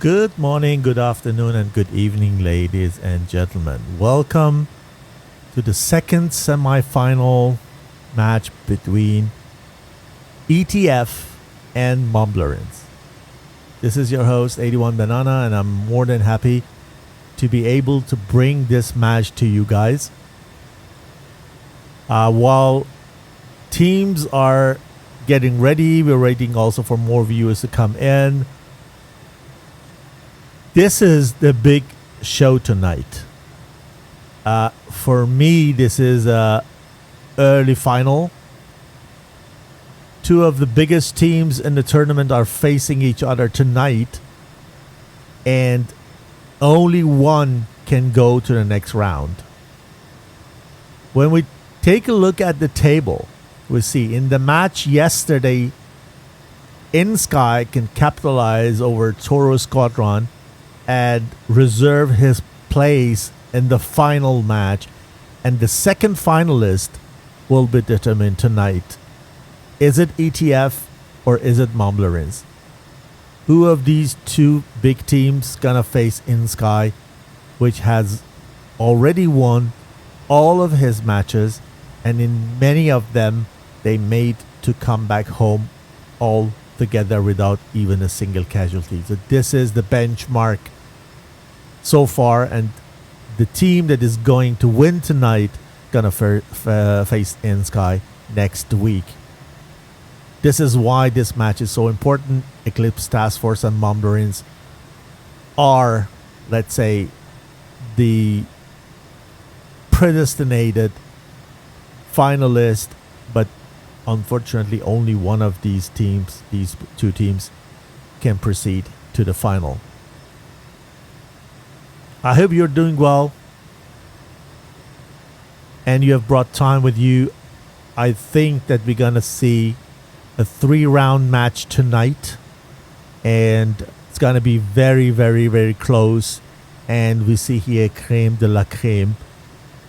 Good morning, good afternoon, and good evening, ladies and gentlemen. Welcome to the second semi-final match between ETF and Mumblerines. This is your host, 81 Banana, and I'm more than happy to be able to bring this match to you guys. While teams are getting ready, we're waiting also for more viewers to come in. This is the big show tonight. For me, this is a early final. Two of the biggest teams in the tournament are facing each other tonight, and only one can go to the next round. When we take a look at the table, we see in the match yesterday, InSky can capitalize over Toro Squadron and reserve his place in the final match, and the second finalist will be determined tonight. Is it ETF or is it Mumblerines? Who of these two big teams gonna face InSky, which has already won all of his matches, and in many of them they made to come back home all together without even a single casualty. So this is the benchmark so far, and the team that is going to win tonight gonna face InSky next week. This is why this match is so important. Eclipse Task Force and Mumblerines are, let's say, the predestinated finalist, but unfortunately only one of these teams, these two teams, can proceed to the final. I hope you're doing well and you have brought time with you. I think that we're gonna see a 3-round match tonight, and it's gonna be very, very, very close. And we see here creme de la creme,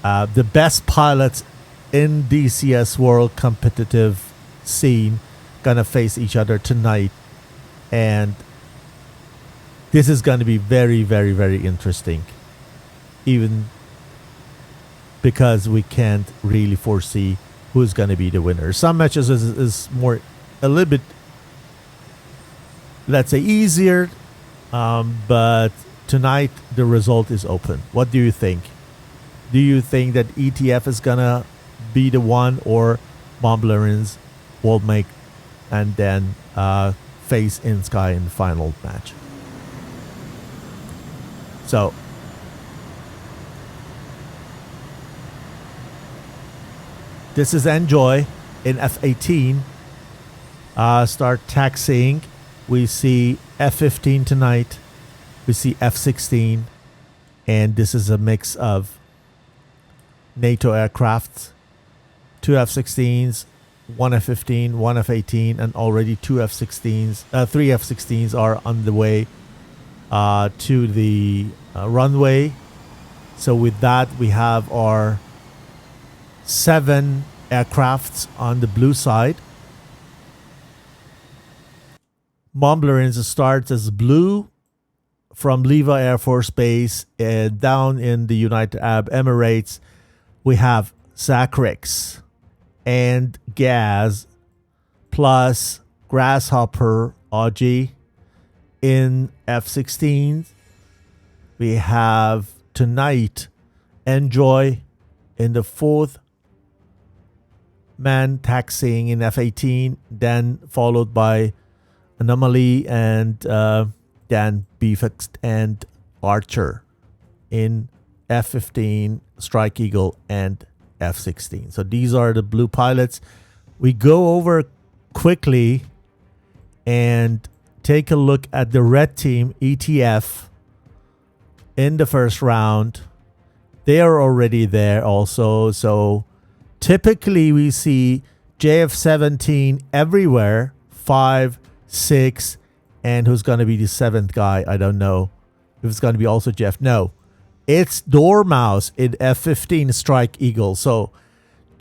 the best pilots in DCS world competitive scene gonna face each other tonight, and this is gonna be very, very, very interesting, even because we can't really foresee who's gonna be the winner. Some matches is more a little bit, let's say, easier, but tonight the result is open. What do you think? Do you think that ETF is gonna be the one, or Mumblerines will make and then face InSky in the final match? So this is Enjoy in F-18. Start taxiing. We see F-15 tonight. We see F-16. And this is a mix of NATO aircraft. 2 F-16s, 1 F-15, 1 F-18, and already 2 F-16s. 3 F-16s are on the way to the runway. So with that, we have our 7 aircrafts on the blue side. Mumblerines starts as blue from Leva Air Force Base, and down in the United Arab Emirates we have Zachrix and Gaz plus Grasshopper OG. In F-16s we have tonight Enjoy in the 4th man taxiing in F-18, then followed by Anomaly, and then Bfix and Archer in F-15, Strike Eagle, and F-16. So these are the blue pilots. We go over quickly and take a look at the red team, ETF, in the first round. They are already there also. So typically we see JF-17 everywhere, 5, 6, and who's going to be the 7th guy? I don't know if it's going to be also Jeff. No, it's Dormouse in F-15 Strike Eagle. So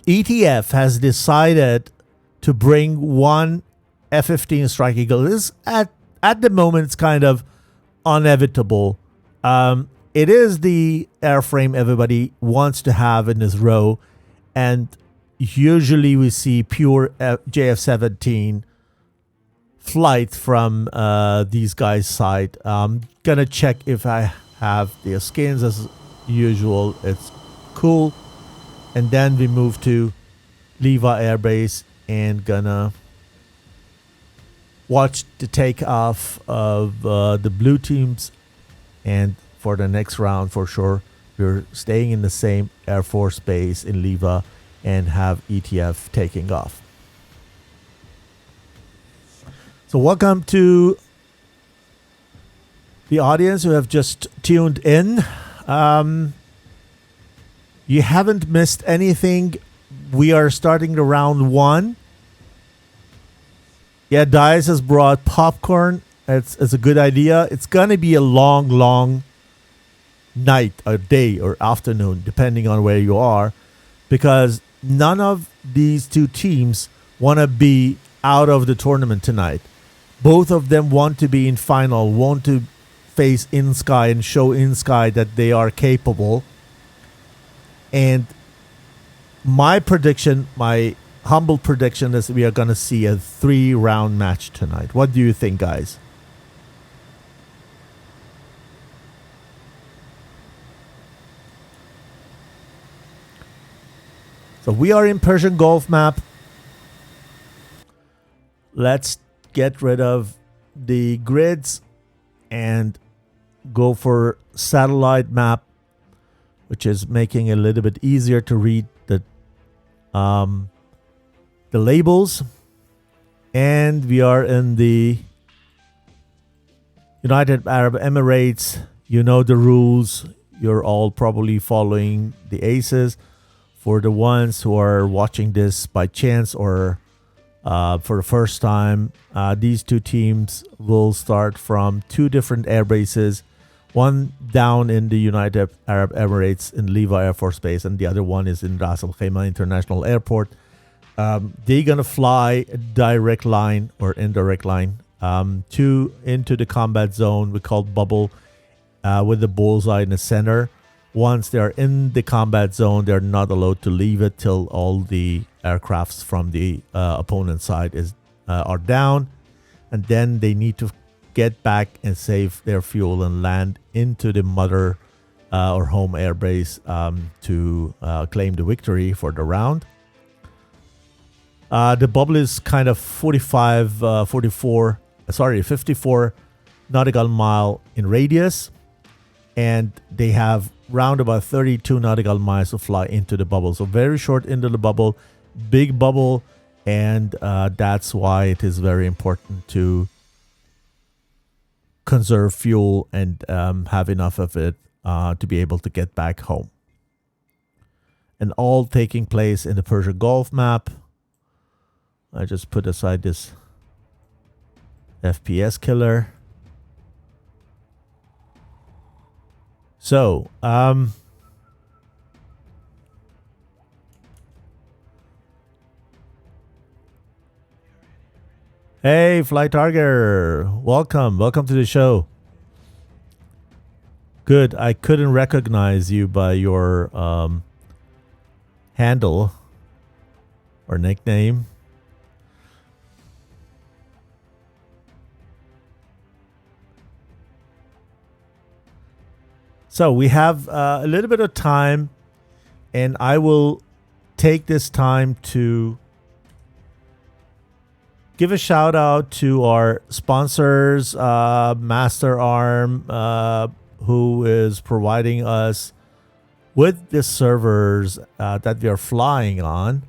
ETF has decided to bring one F-15 Strike Eagle. This at the moment it's kind of inevitable. It is the airframe everybody wants to have in this row, and usually we see pure JF-17 flight from these guys' side. I'm gonna check if I have their skins as usual. It's cool. And then we move to Leva Air Base and gonna watch the takeoff of the blue teams. And for the next round, for sure, we're staying in the same Air Force base in Leva and have ETF taking off. So welcome to the audience who have just tuned in. You haven't missed anything. We are starting the round one. Yeah, Dice has brought popcorn. It's a good idea. It's going to be a long night or day or afternoon, depending on where you are, because none of these two teams want to be out of the tournament tonight. Both of them want to be in final, want to face InSky and show InSky that they are capable. And my prediction, my humble prediction, is we are going to see a 3-round match tonight. What do you think, guys? So we are in Persian Gulf map. Let's get rid of the grids and go for satellite map, which is making it a little bit easier to read the labels. And we are in the United Arab Emirates. You know the rules. You're all probably following the ACES. For the ones who are watching this by chance or for the first time, these two teams will start from two different air bases. One down in the United Arab Emirates in Leva Air Force Base, and the other one is in Ras Al Khaimah International Airport. They're going to fly a direct line or indirect line into the combat zone we call bubble with the bullseye in the center. Once they're in the combat zone, they're not allowed to leave it till all the aircrafts from the opponent side are down. And then they need to get back and save their fuel and land into the mother or home airbase to claim the victory for the round. The bubble is kind of 54 nautical mile in radius. And they have round about 32 nautical miles to fly into the bubble. So very short into the bubble, big bubble. And that's why it is very important to conserve fuel and have enough of it to be able to get back home. And all taking place in the Persian Gulf map. I just put aside this FPS killer. So, hey, Fly Target, welcome to the show. Good, I couldn't recognize you by your handle or nickname. So we have a little bit of time, and I will take this time to give a shout out to our sponsors, Master Arm, who is providing us with the servers that we are flying on.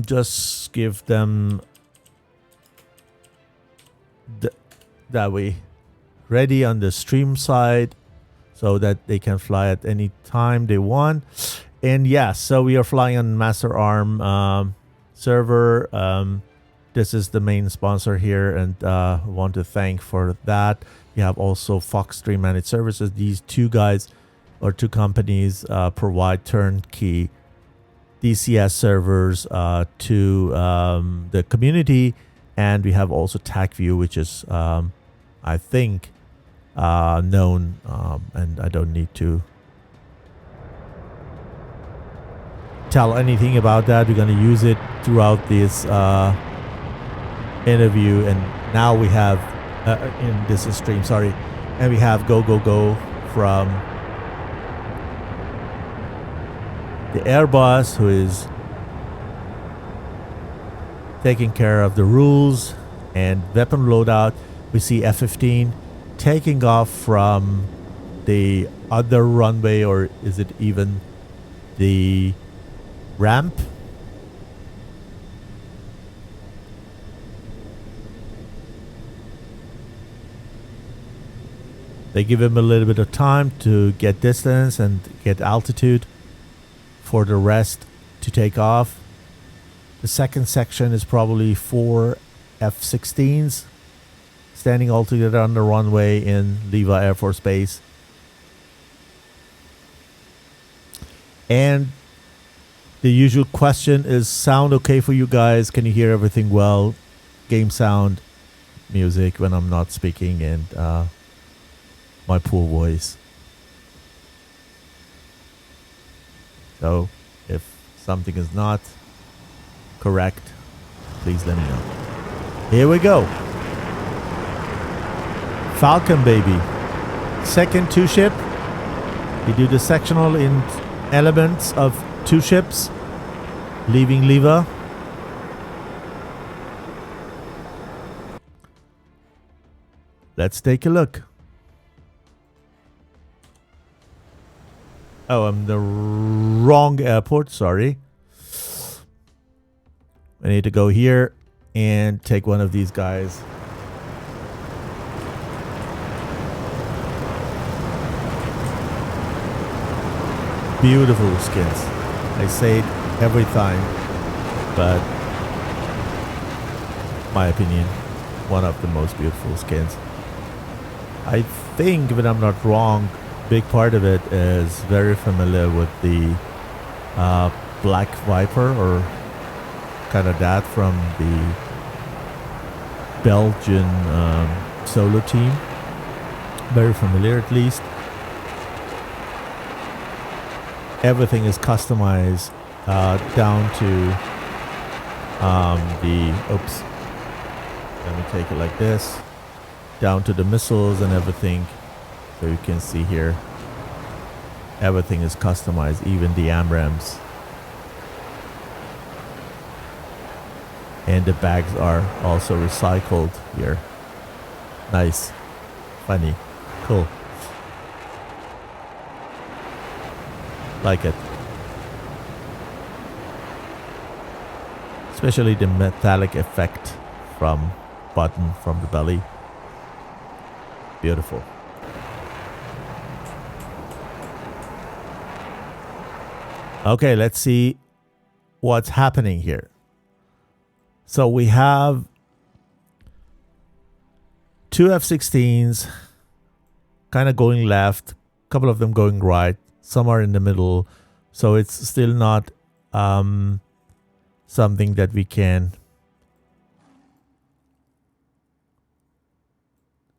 Just give them that way. Ready on the stream side so that they can fly at any time they want. And yeah, so we are flying on Master Arm server. This is the main sponsor here, and I want to thank for that. We have also Fox Stream Managed Services. These two guys or two companies provide turnkey DCS servers to the community, And we have also TAC view, which is, I think, known, and I don't need to tell anything about that. We're going to use it throughout this interview. And now we have, in this stream, sorry, and we have go, go, go from the Airbus, who is taking care of the rules and weapon loadout. We see F-15 taking off from the other runway, or is it even the ramp? They give him a little bit of time to get distance and get altitude for the rest to take off. The second section is probably 4 F-16s standing all together on the runway in Leva Air Force Base. And the usual question is, sound okay for you guys? Can you hear everything well? Game sound, music when I'm not speaking, and my poor voice. So if something is not correct, please let me know. Here we go. Falcon, baby. Second two ship. We do the sectional in elements of two ships leaving Leva. Let's take a look. Oh, I'm the wrong airport, sorry. I need to go here and take one of these guys. Beautiful skins. I say it every time, but my opinion, one of the most beautiful skins. I think, if I'm not wrong, big part of it is very familiar with the Black Viper, or kind of that from the Belgian solo team. Very familiar, at least. Everything is customized down to oops, let me take it like this, down to the missiles and everything. So you can see here, everything is customized, even the AMRAAMs. And the bags are also recycled here. Nice. Funny. Cool. Like it. Especially the metallic effect from button from the belly. Beautiful. Okay, let's see what's happening here. So we have two F-16s kind of going left, a couple of them going right, some are in the middle. So it's still not something that we can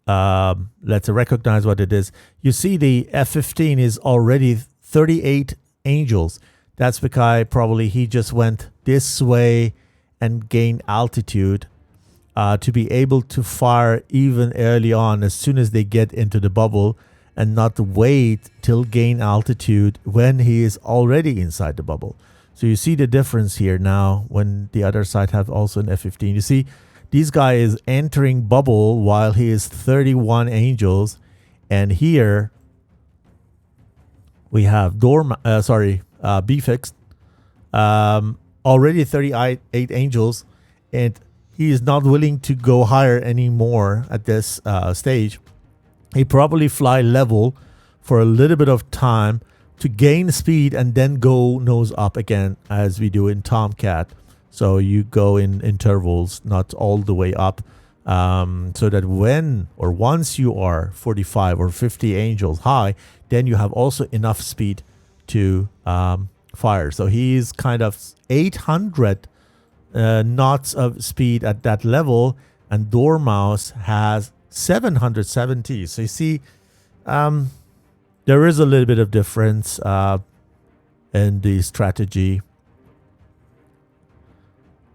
let's recognize what it is. You see the F-15 is already 38 Angels. That's because probably he just went this way and gained altitude to be able to fire even early on, as soon as they get into the bubble, and not wait till gain altitude when he is already inside the bubble. So you see the difference here now when the other side have also an F-15. You see this guy is entering bubble while he is 31 Angels, and here we have B-fixed already 38 Angels, and he is not willing to go higher anymore at this stage. He probably fly level for a little bit of time to gain speed and then go nose up again, as we do in Tomcat. So you go in intervals, not all the way up, so that when or once you are 45 or 50 Angels high, then you have also enough speed to fire. So he's kind of 800 knots of speed at that level, and Dormouse has 770. So you see, there is a little bit of difference in the strategy,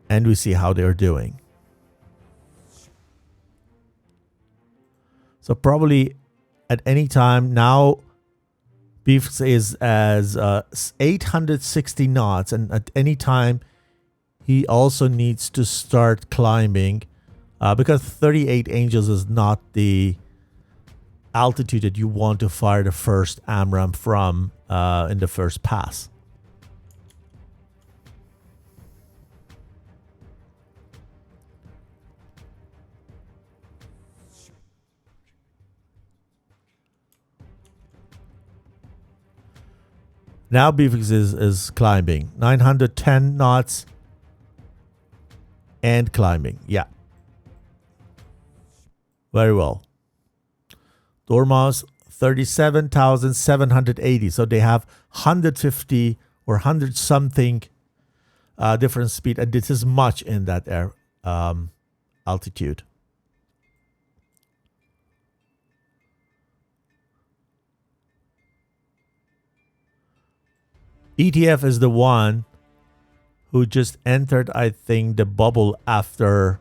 and we see how they're doing. So probably at any time now, Beefs is as 860 knots, and at any time he also needs to start climbing because 38 Angels is not the altitude that you want to fire the first AMRAAM from in the first pass. Now Beefix is climbing 910 knots and climbing. Yeah. Very well. Dormouse 37,780. So they have 150 or 100 something different speed, and this is much in that air altitude. ETF is the one who just entered, I think, the bubble after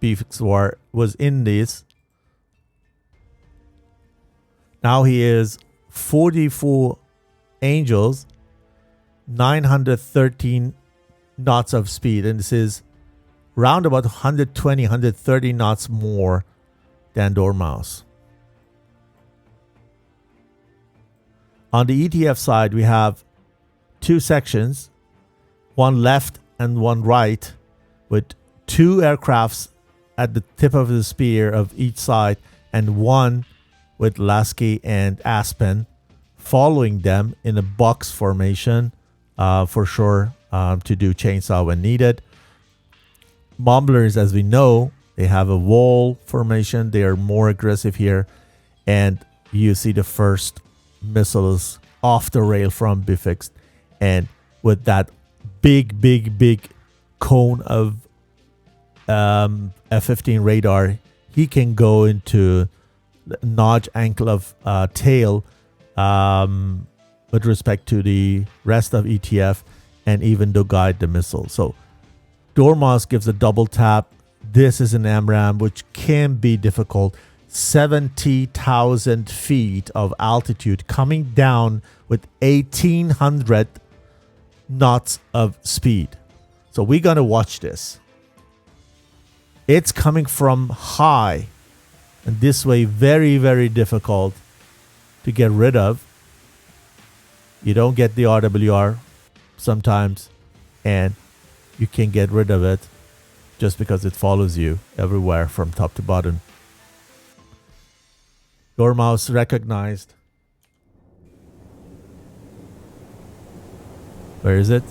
Beefix was in this. Now he is 44 Angels, 913 knots of speed, and this is round about 120, 130 knots more than Dormouse. On the ETF side, we have two sections, one left and one right, with two aircrafts at the tip of the spear of each side, and one with Lasky and Aspen following them in a box formation for sure to do chainsaw when needed. Mumblerines, as we know, they have a wall formation. They are more aggressive here, and you see the first missiles off the rail from Beefix. And with that big cone of F-15 radar, he can go into the notch angle of tail with respect to the rest of ETF, and even to guide the missile. So Dormouse gives a double tap. This is an AMRAAM, which can be difficult. 70,000 feet of altitude coming down with 1,800 knots of speed. So we're going to watch this. It's coming from high, and this way very difficult to get rid of. You don't get the RWR sometimes, and you can get rid of it just because it follows you everywhere from top to bottom. Dormouse recognized. Where is it?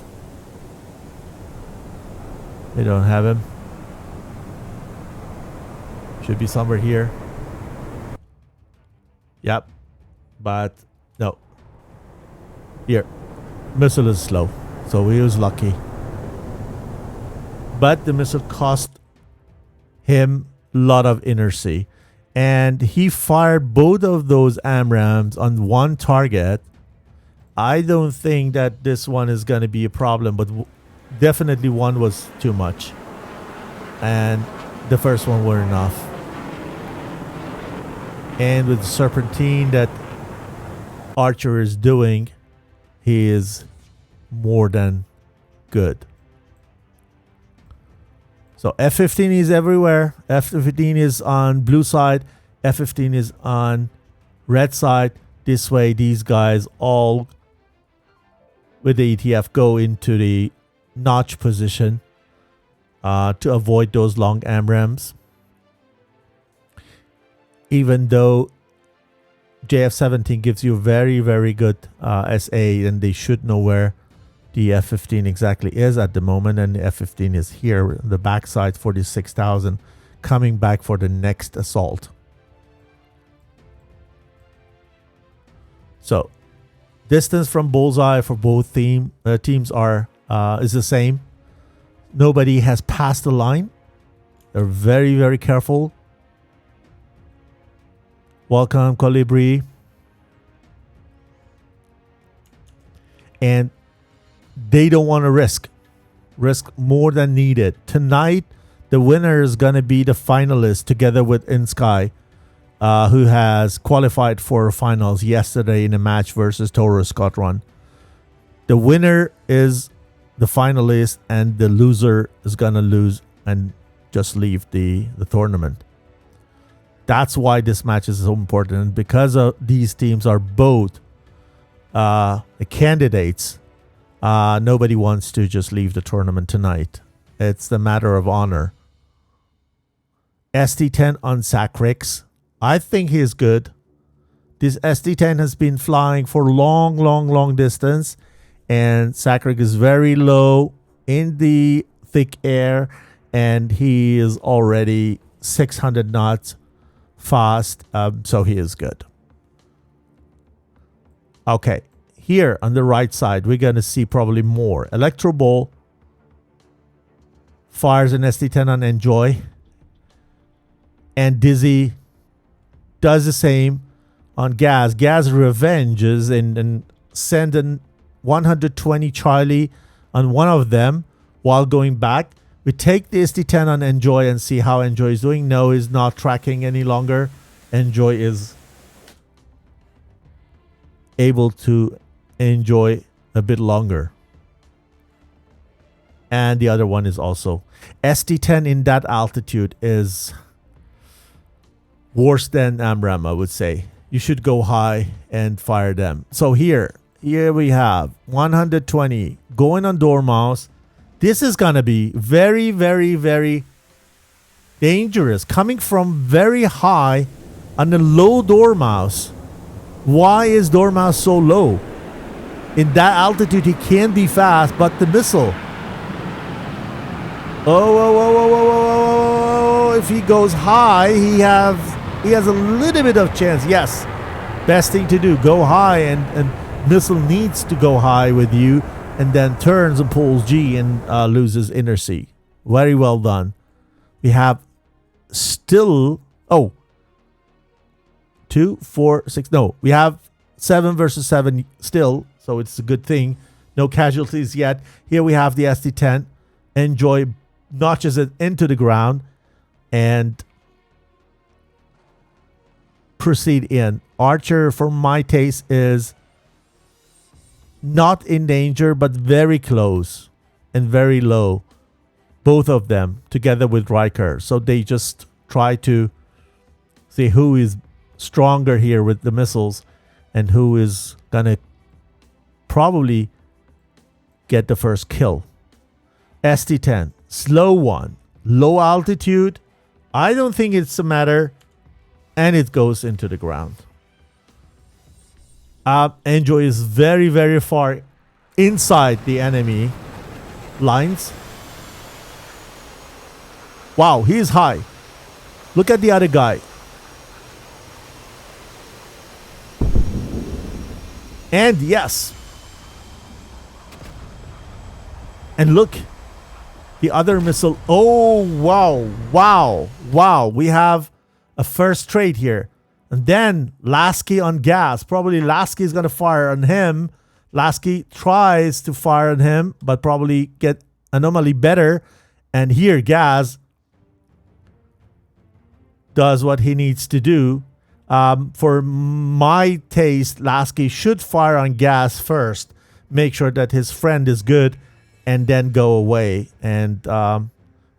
They don't have him. Should be somewhere here. Yep. But no. Here. Missile is slow, so he was lucky. But the missile cost him a lot of inertia. And he fired both of those AMRAAMs on one target. I don't think that this one is going to be a problem, but definitely one was too much. And the first one were enough. And with Serpentine that Archer is doing, he is more than good. So F-15 is everywhere. F-15 is on blue side. F-15 is on red side. This way, these guys all with the ETF go into the notch position to avoid those long AMRAAMs. Even though JF-17 gives you very good SA, and they should know where the F-15 exactly is at the moment, and the F-15 is here, the backside 46,000, coming back for the next assault. So, distance from bullseye for both teams is the same. nobody has passed the line. They're very, very careful. Welcome, Colibri. And they don't want to risk more than needed. Tonight, the winner is going to be the finalist together with InSky, who has qualified for finals yesterday in a match versus Toro Scott Run. The winner is the finalist, and the loser is going to lose and just leave the tournament. That's why this match is so important. And because these teams are both the candidates, nobody wants to just leave the tournament tonight. It's the matter of honor. ST10 on Sacrix. I think he is good. This ST10 has been flying for long distance, and Sacrix is very low in the thick air, and he is already 600 knots fast, so he is good. Okay, here on the right side, we're going to see probably more. Electro Ball fires an ST10 on Enjoy, and Dizzy does the same on Gaz. Gaz revenges and send an 120 Charlie on one of them while going back. We take the ST10 on Enjoy and see how Enjoy is doing. No, he's not tracking any longer. Enjoy is able to enjoy a bit longer. And the other one is also. ST10 in that altitude is worse than AMRAM, I would say. You should go high and fire them. So here we have 120 going on Dormouse. This is going to be very, very, very dangerous. Coming from very high on a low Dormouse. Why is Dormouse so low? In that altitude, he can be fast, but the missile. Oh, if he goes high, he has a little bit of chance. Yes, best thing to do, go high, and missile needs to go high with you, and then turns and pulls G and loses inner C. Very well done. We have still 2, 4, 6. No, we have 7 versus 7 still, so it's a good thing. No casualties yet. Here we have the ST10. Enjoy notches it into the ground and proceed in. Archer, for my taste, is not in danger, but very close and very low. Both of them together with Riker. So they just try to see who is stronger here with the missiles and who is gonna probably get the first kill. ST10, slow one, low altitude. I don't think it's a matter, and it goes into the ground. Enjoy is very, very far inside the enemy lines. Wow, he is high. Look at the other guy. And yes. And look, the other missile. Oh, wow. We have a first trade here. And then Lasky on Gas. Probably Lasky is going to fire on him. Lasky tries to fire on him, but probably get anomaly better. And here Gas does what he needs to do. For my taste, Lasky should fire on Gas first. Make sure that his friend is good, and then go away. And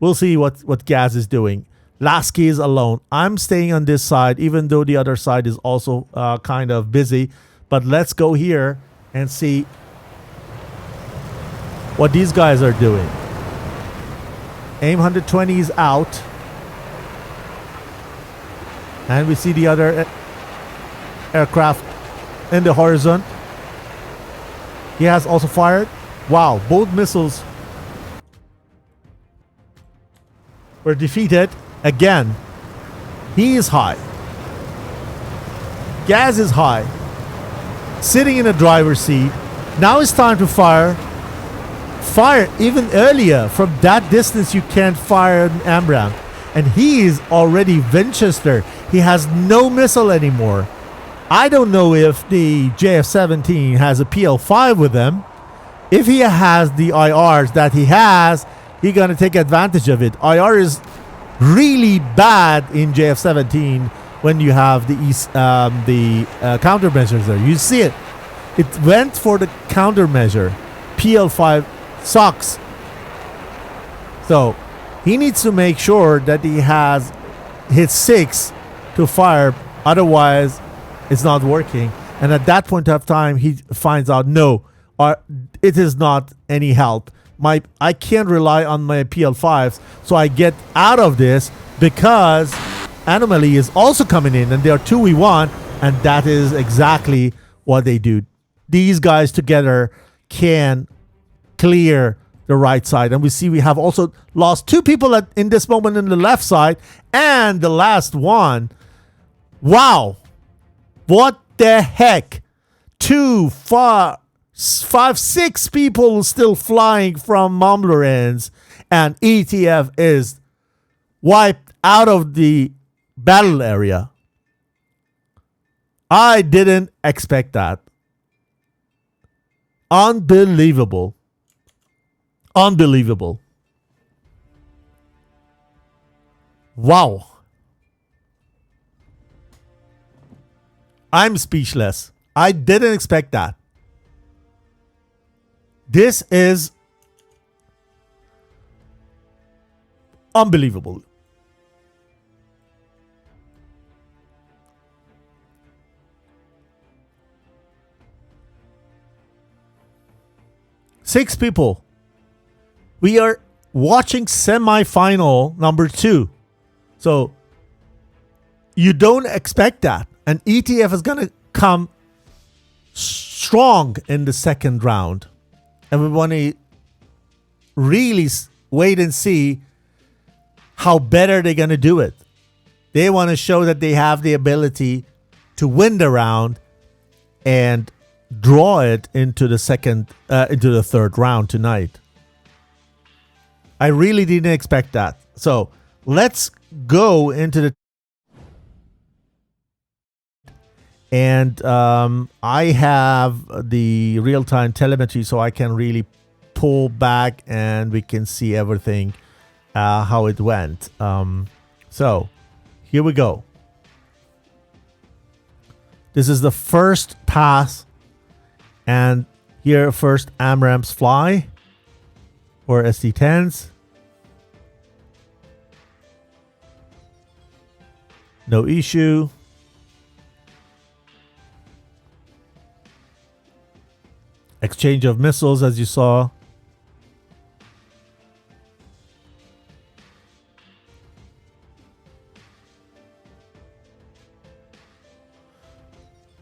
we'll see what Gas is doing. Lasky is alone. I'm staying on this side, even though the other side is also kind of busy. But let's go here and see what these guys are doing. AIM 120 is out. And we see the other aircraft in the horizon. He has also fired. Wow, both missiles were defeated. Again, he is high. Gaz is high. Sitting in a driver's seat. Now it's time to fire fire even earlier. From that distance, you can't fire an AMRAAM. And he is already Winchester. He has no missile anymore. I don't know if the JF-17 has a PL-5 with them. If he has the IRs that he has, he's going to take advantage of it. IR is really bad in JF-17 when you have the countermeasures there. You see it. It went for the countermeasure. PL-5 sucks. So he needs to make sure that he has hit 6 to fire. Otherwise, it's not working. And at that point of time, he finds out, no, it is not any help. I can't rely on my PL5s. So I get out of this because Anomaly is also coming in. And they are 2v1. And that is exactly what they do. These guys together can clear the right side. And we see we have also lost 2 people in this moment in the left side. And the last one. Wow. What the heck? 2, 5, 6 people still flying from Mumblerines. And ETF is wiped out of the battle area. I didn't expect that. Unbelievable. Unbelievable. Wow. I'm speechless. I didn't expect that. This is unbelievable. Six people. We are watching semi-final number 2. So you don't expect that. And ETF is going to come strong in the second round. And we want to really wait and see how better they're going to do it. They want to show that they have the ability to win the round and draw it into the third round tonight. I really didn't expect that. So let's go into the. And I have the real-time telemetry, so I can really pull back and we can see everything, how it went. So here we go. This is the first pass. And here first AMRAAMs fly. Or SD-10s. No issue. Exchange of missiles, as you saw.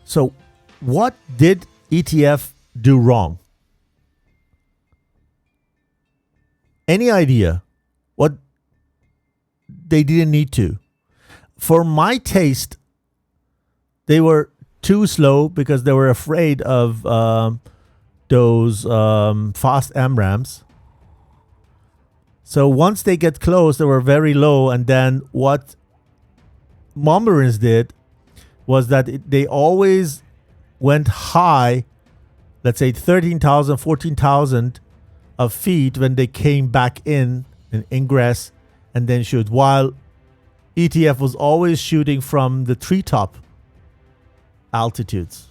So, what did ETF do wrong? Any idea? What they didn't need to? For my taste, they were too slow because they were afraid of those fast AMRAAMs. So once they get close, they were very low. And then what Mumblerines did was that they always went high, let's say 13,000, 14,000 of feet when they came back in ingress and then shoot. While ETF was always shooting from the treetop altitudes.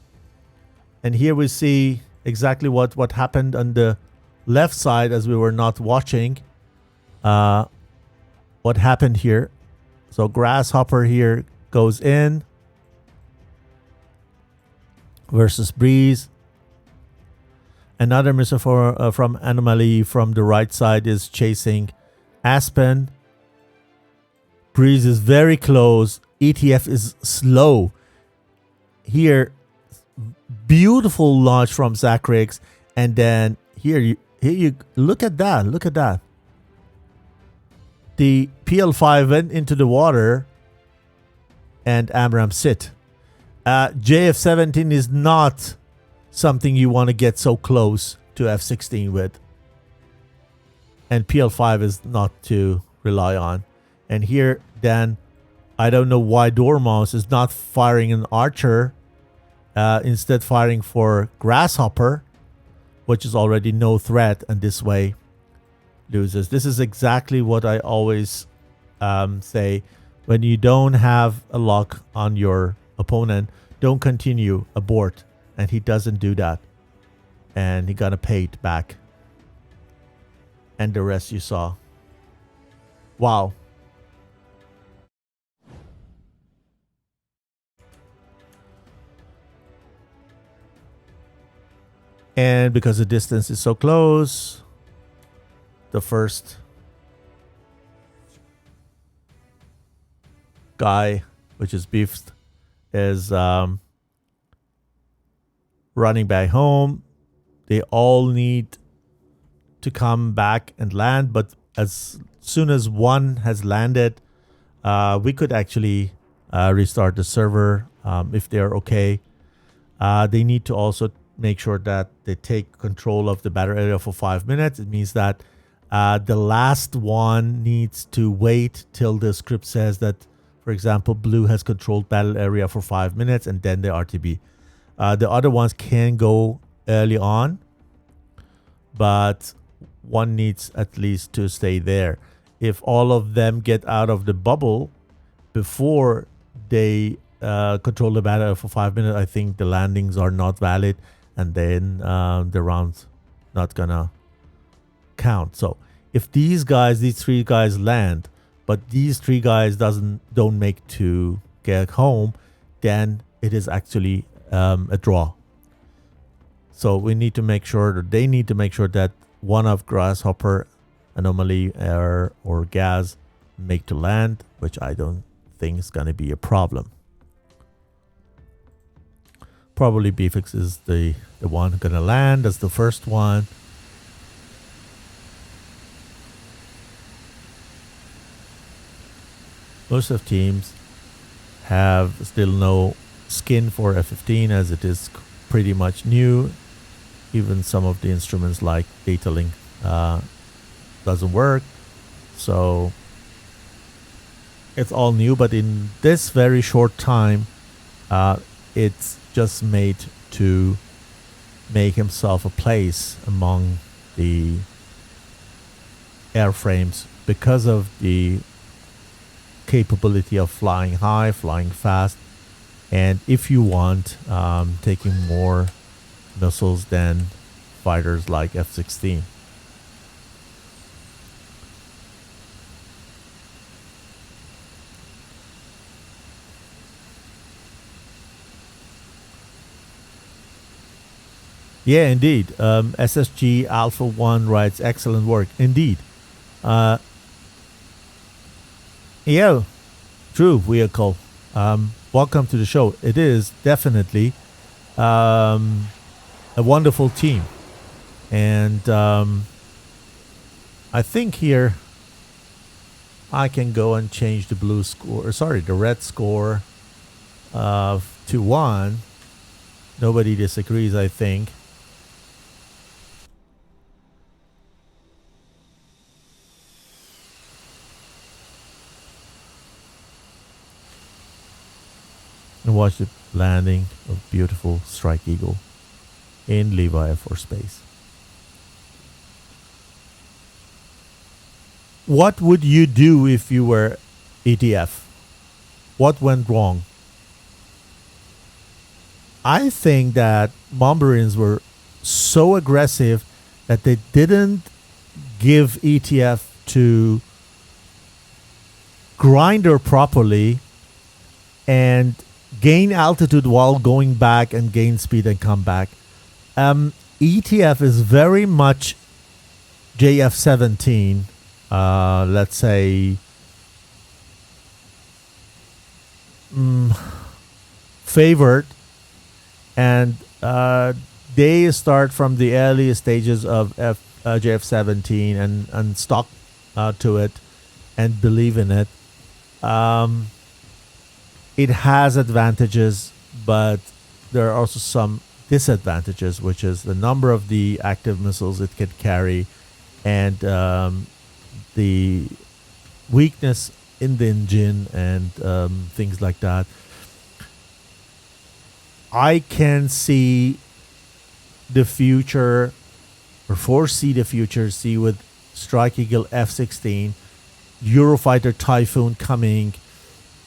And here we see exactly what happened on the left side as we were not watching what happened here. So Grasshopper here goes in versus Breeze. Another missile from Anomaly from the right side is chasing Aspen. Breeze is very close. ETF is slow. Here, beautiful launch from Zachrix. And then here you look at that. Look at that. The PL5 went into the water and AMRAAM sit. JF-17 is not something you want to get so close to F-16 with. and PL5 is not to rely on. And here, then, I don't know why Dormouse is not firing an Archer, instead firing for Grasshopper, which is already no threat, and this way loses. This is exactly what I always say. When you don't have a lock on your opponent, don't continue, abort. And he doesn't do that. And he got pay it back. And the rest you saw. Wow. And because the distance is so close, the first guy, which is Beefed, is running back home. They all need to come back and land, but as soon as one has landed, we could actually restart the server if they're okay. They need to also make sure that they take control of the battle area for 5 minutes. It means that the last one needs to wait till the script says that, for example, blue has controlled battle area for 5 minutes, and then the RTB. The other ones can go early on, but one needs at least to stay there. If all of them get out of the bubble before they control the battle area for 5 minutes, I think the landings are not valid, and then the round's not gonna count. So if these three guys land, but these three guys don't make to get home, then it is actually a draw. So we need to make sure that they need to make sure that one of Grasshopper, Anomaly, or Gaz make to land, which I don't think is gonna be a problem. Probably Beefix is the one gonna land as the first one. Most of teams have still no skin for F-15 as it is pretty much new. Even some of the instruments like data link doesn't work. So it's all new, but in this very short time, it's just made to make himself a place among the airframes because of the capability of flying high, flying fast, and if you want, taking more missiles than fighters like F-16. Yeah, indeed. SSG Alpha 1 writes, excellent work. Indeed. Yeah, true, vehicle. Welcome to the show. It is definitely a wonderful team. And I think here I can go and change the blue score, the red score to 1. Nobody disagrees, I think. And watch the landing of beautiful Strike Eagle in Levi Air Force Base. What would you do if you were ETF? What went wrong? I think that Mumblerines were so aggressive that they didn't give ETF to grinder properly and gain altitude while going back and gain speed and come back. ETF is very much JF-17, let's say, favored, and they start from the early stages of JF-17 and stuck to it and believe in it. It has advantages, but there are also some disadvantages, which is the number of the active missiles it can carry and the weakness in the engine and things like that. I can see the future, or foresee the future, see with Strike Eagle F-16, Eurofighter Typhoon coming.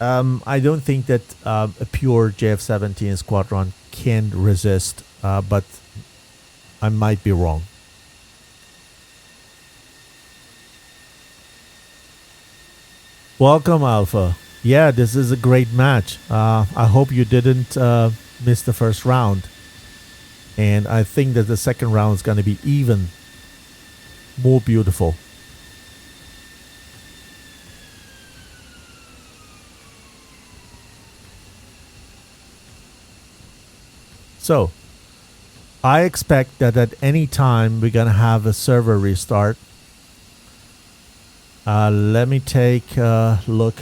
I don't think that a pure JF-17 squadron can resist, but I might be wrong. Welcome, Alpha. Yeah, this is a great match. I hope you didn't miss the first round. And I think that the second round is going to be even more beautiful. So, I expect that at any time we're going to have a server restart. Let me take a look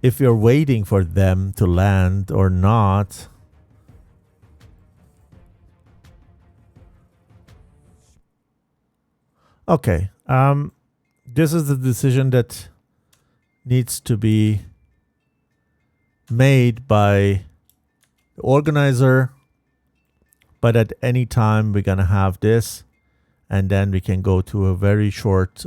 if you're waiting for them to land or not. Okay, this is the decision that needs to be made by the organizer, but at any time we're gonna have this, and then we can go to a very short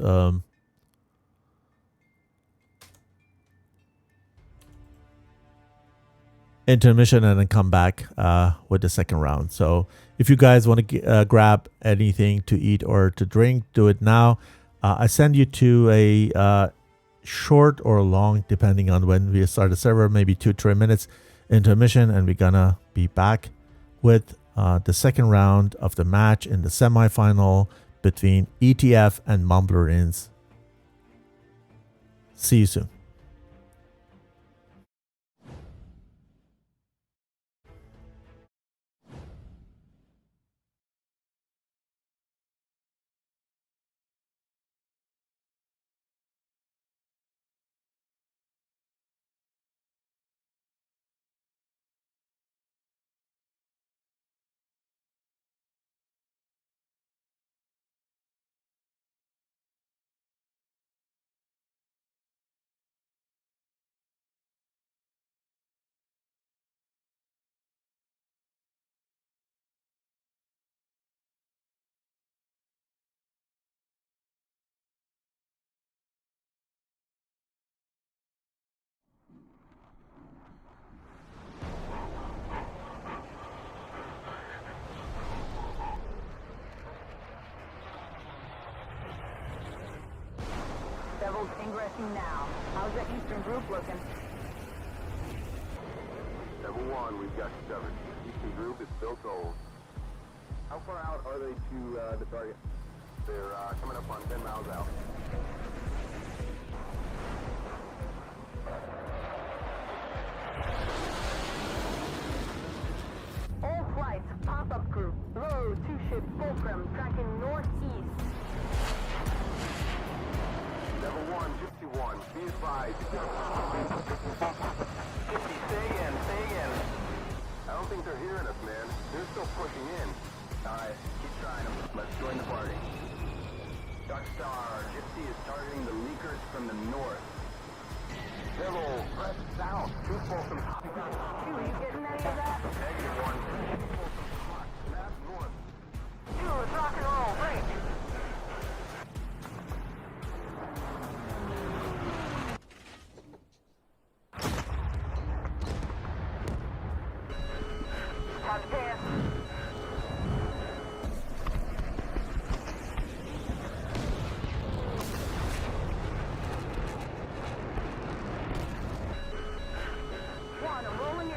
intermission and then come back with the second round. So if you guys want to grab anything to eat or to drink, do it now. I send you to a short or long, depending on when we start the server, maybe 2-3 minutes intermission, and we're gonna be back with the second round of the match in the semifinal between ETF and Mumblerines. See you soon. Ingressing now. How's the eastern group looking? Level 1, we've got you covered. Eastern group is still cold. How far out are they to the target? They're coming up on 10 miles out. All flights, pop-up group, low, 2-ship Fulcrum, tracking northeast. Level 1, Gypsy 1, be advised. Gypsy, stay in. I don't think they're hearing us, man. They're still pushing in. Alright, keep trying them. Let's join the party. Dark Star, Gypsy is targeting the leakers from the north. Devil, press south. Two Fulcrum hot. Are you getting any of that? Negative 1. Two Fulcrum hot. Snap north. Dude, let's rock and roll. Break. I'm rolling in.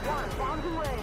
One, bombs away.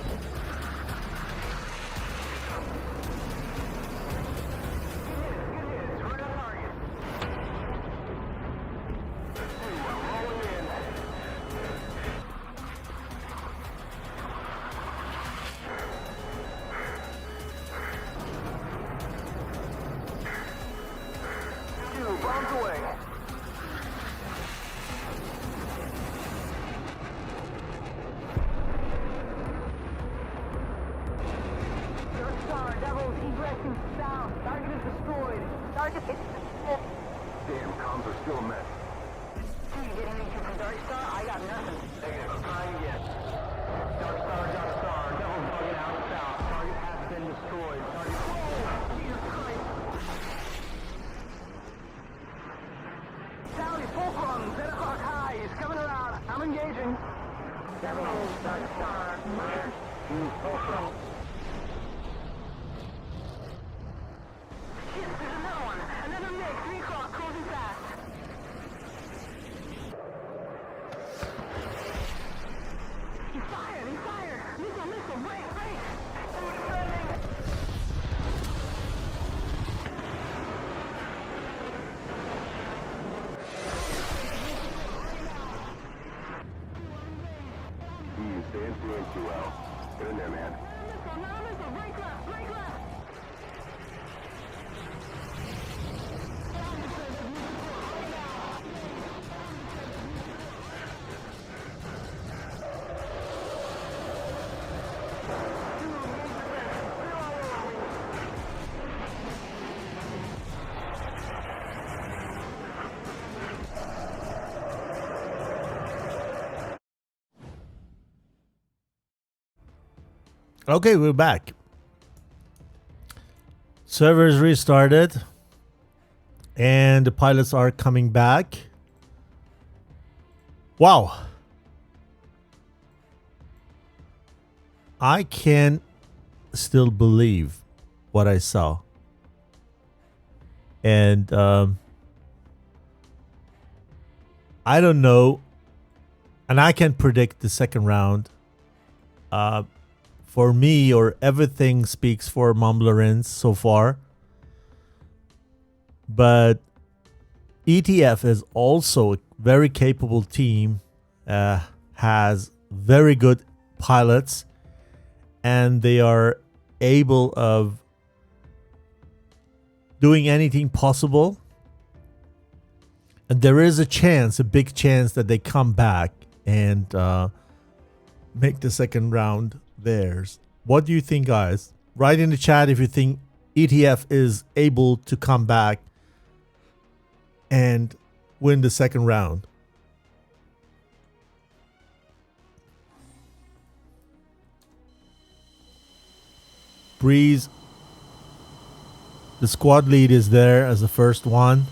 Looking south. Target is destroyed. Target is destroyed. Damn, comms are still a mess. You getting anything from Dark Star? I got nothing. Negative, I'm trying again. Dark Star, Devil's bugging out south. Target has been destroyed. Target... Whoa! Jesus Christ! Sally, Fulcrum, 10 o'clock high. He's coming around. I'm engaging. Devil, Dark Star, Mars, Fulcrum. Shit, there's another one. Another MiG, 3 o'clock, closing fast. He fired! Missile, break! Defending! Staying too well. Get in there, man. Missile, break left! Okay, we're back. Servers restarted, and the pilots are coming back. Wow. I can't still believe what I saw. And I don't know, and I can predict the second round. For me, or everything speaks for Mumblerines so far. But ETF is also a very capable team, has very good pilots, and they are able of doing anything possible. And there is a chance, a big chance, that they come back and make the second round theirs. What do you think, guys? Write in the chat if you think ETF is able to come back and win the second round. Breeze, the squad lead, is there as the first one.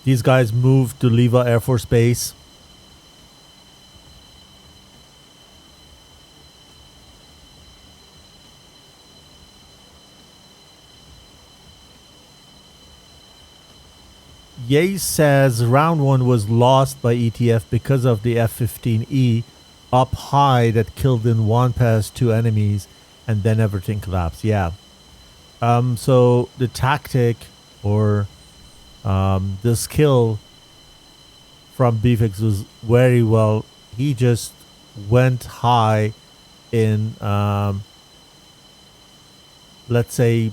These guys moved to Leva Air Force Base. Yace says round one was lost by ETF because of the F-15E up high that killed in one pass 2 enemies, and then everything collapsed. Yeah. So the tactic, or the skill from BFX was very well. He just went high in, let's say,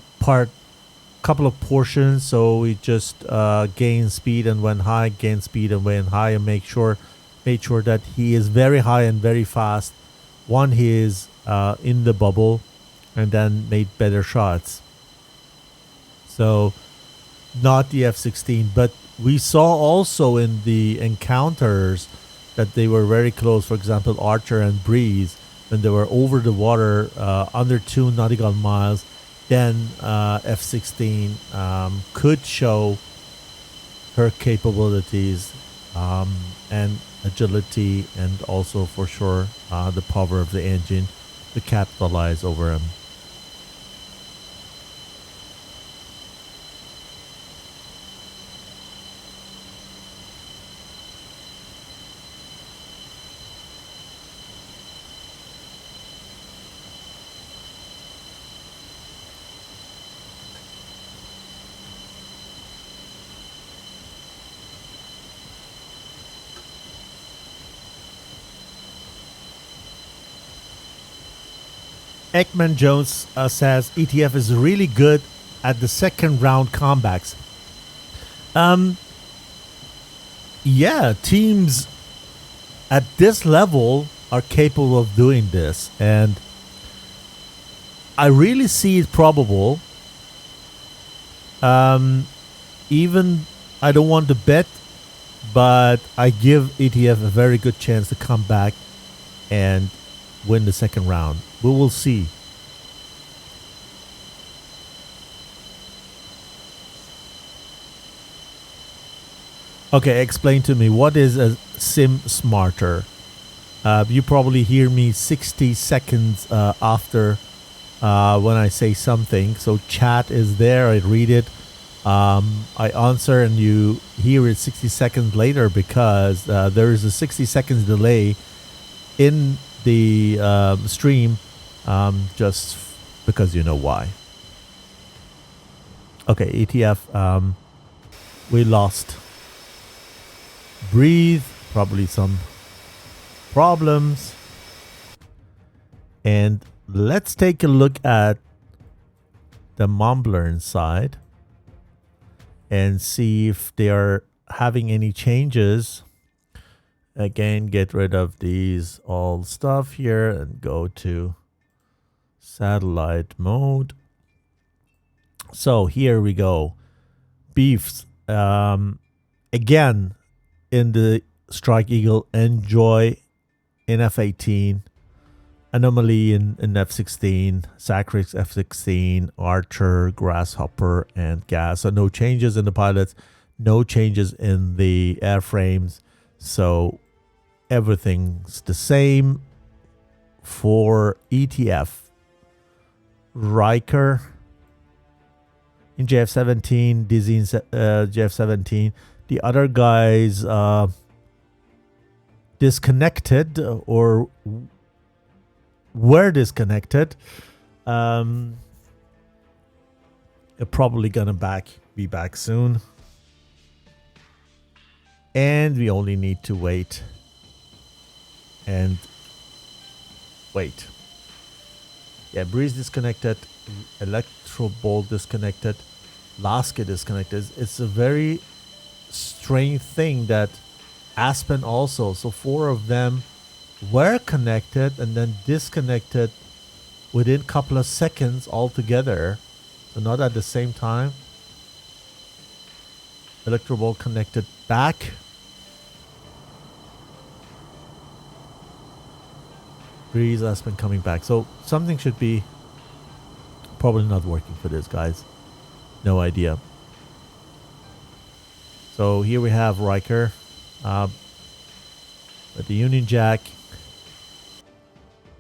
couple of portions, so we just gained speed and went high, gained speed and went high, and made sure that he is very high and very fast. One, he is in the bubble, and then made better shots. So not the F-16, but we saw also in the encounters that they were very close. For example, Archer and Breeze, when they were over the water under 2 nautical miles, then F-16 could show her capabilities and agility, and also for sure the power of the engine to capitalize over him. Ekman Jones says ETF is really good at the second round comebacks. Yeah, teams at this level are capable of doing this, and I really see it probable. Even I don't want to bet, but I give ETF a very good chance to come back and win the second round. We will see. Okay, explain to me, what is a sim smarter? You probably hear me 60 seconds after when I say something. So chat is there, I read it, I answer, and you hear it 60 seconds later because there is a 60 seconds delay in the stream, just because you know why. Okay, ETF, we lost. Breathe, probably some problems. And let's take a look at the Mumblerines side and see if they are having any changes. Again, get rid of these all stuff here and go to satellite mode. So here we go. Beefs. Again, in the Strike Eagle, Enjoy in F-18, Anomaly in F-16, Sacrix F-16, Archer, Grasshopper, and Gas. So no changes in the pilots, no changes in the airframes. So everything's the same for ETF. Riker in JF-17, Dizzy in JF-17. The other guys disconnected or were disconnected. They're probably gonna be back soon. And we only need to wait and wait. Yeah, Breeze disconnected, Electro Bolt disconnected, Laska disconnected. It's a very strange thing that Aspen also, so 4 of them were connected and then disconnected within a couple of seconds altogether, so not at the same time. Electrobolt connected back. Breeze, Aspen coming back, so something should be probably not working for this, guys. No idea. So here we have Riker with the Union Jack.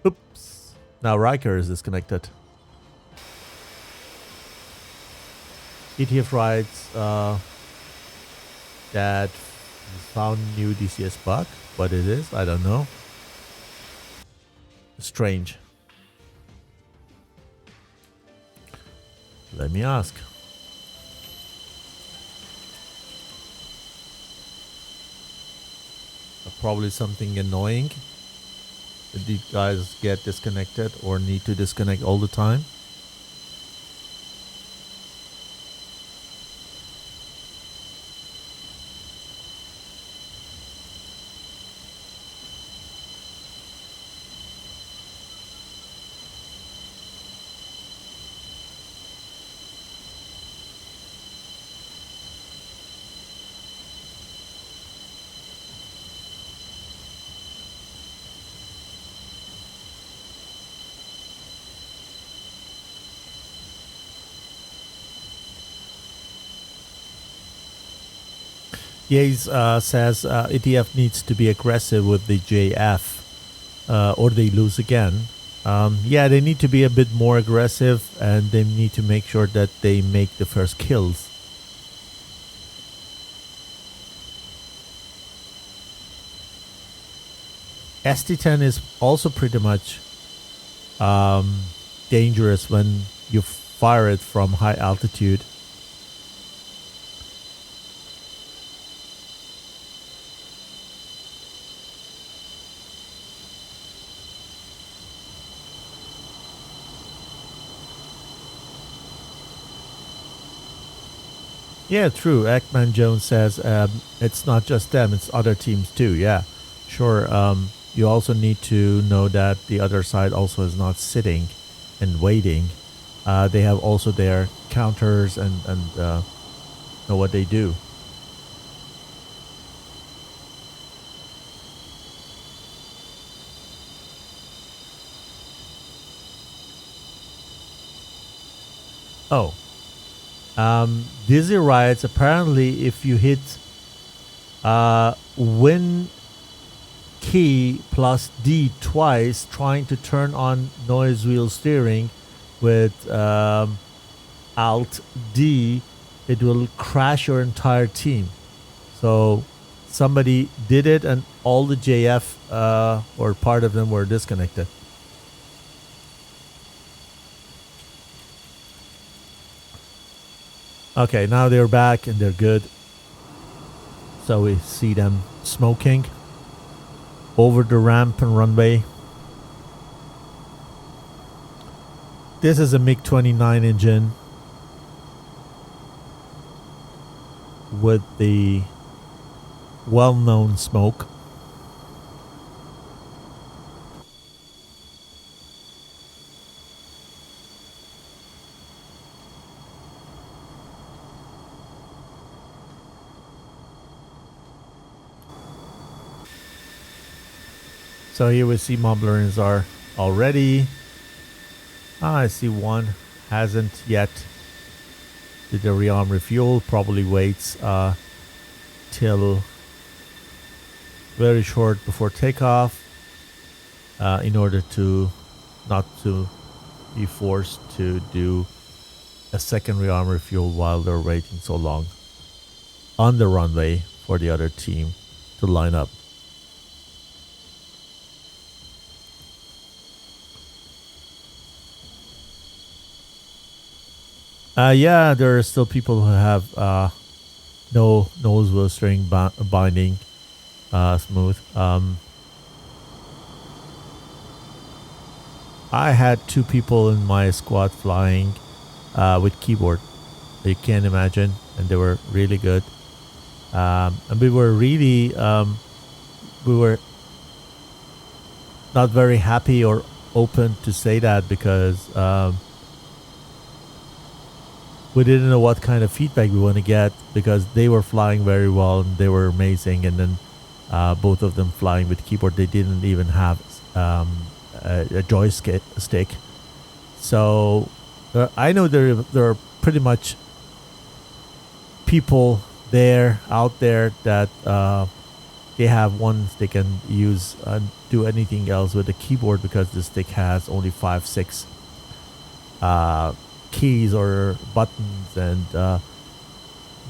Oops. Now Riker is disconnected. ETF writes that found new DCS bug. What it is, I don't know. Strange. Let me ask. Probably something annoying. Did these guys get disconnected or need to disconnect all the time? Yates says ETF needs to be aggressive with the JF or they lose again. Yeah, they need to be a bit more aggressive and they need to make sure that they make the first kills. ST-10 is also pretty much dangerous when you fire it from high altitude. Yeah, true. Ekman Jones says it's not just them, it's other teams too. Yeah, sure. You also need to know that the other side also is not sitting and waiting. They have also their counters and know what they do. Oh, Dizzy writes, apparently if you hit Win key plus D twice trying to turn on noise wheel steering with Alt D, it will crash your entire team. So somebody did it and all the JF or part of them were disconnected. Okay, now they're back and they're good. So we see them smoking over the ramp and runway. This is a MiG-29 engine with the well-known smoke. So here we see Mumblerines are already. I see one hasn't yet did the rearm refuel. Probably waits till very short before takeoff in order to not to be forced to do a second rearm refuel while they're waiting so long on the runway for the other team to line up. Yeah, there are still people who have no nose wheel steering binding smooth. I had 2 people in my squad flying with keyboard. You can't imagine, and they were really good. And we were really we were not very happy or open to say that because we didn't know what kind of feedback we want to get because they were flying very well and they were amazing, and then both of them flying with keyboard. They didn't even have a joystick. So I know there are pretty much people out there that they have one stick and use do anything else with the keyboard because the stick has only 5-6 keys or buttons, and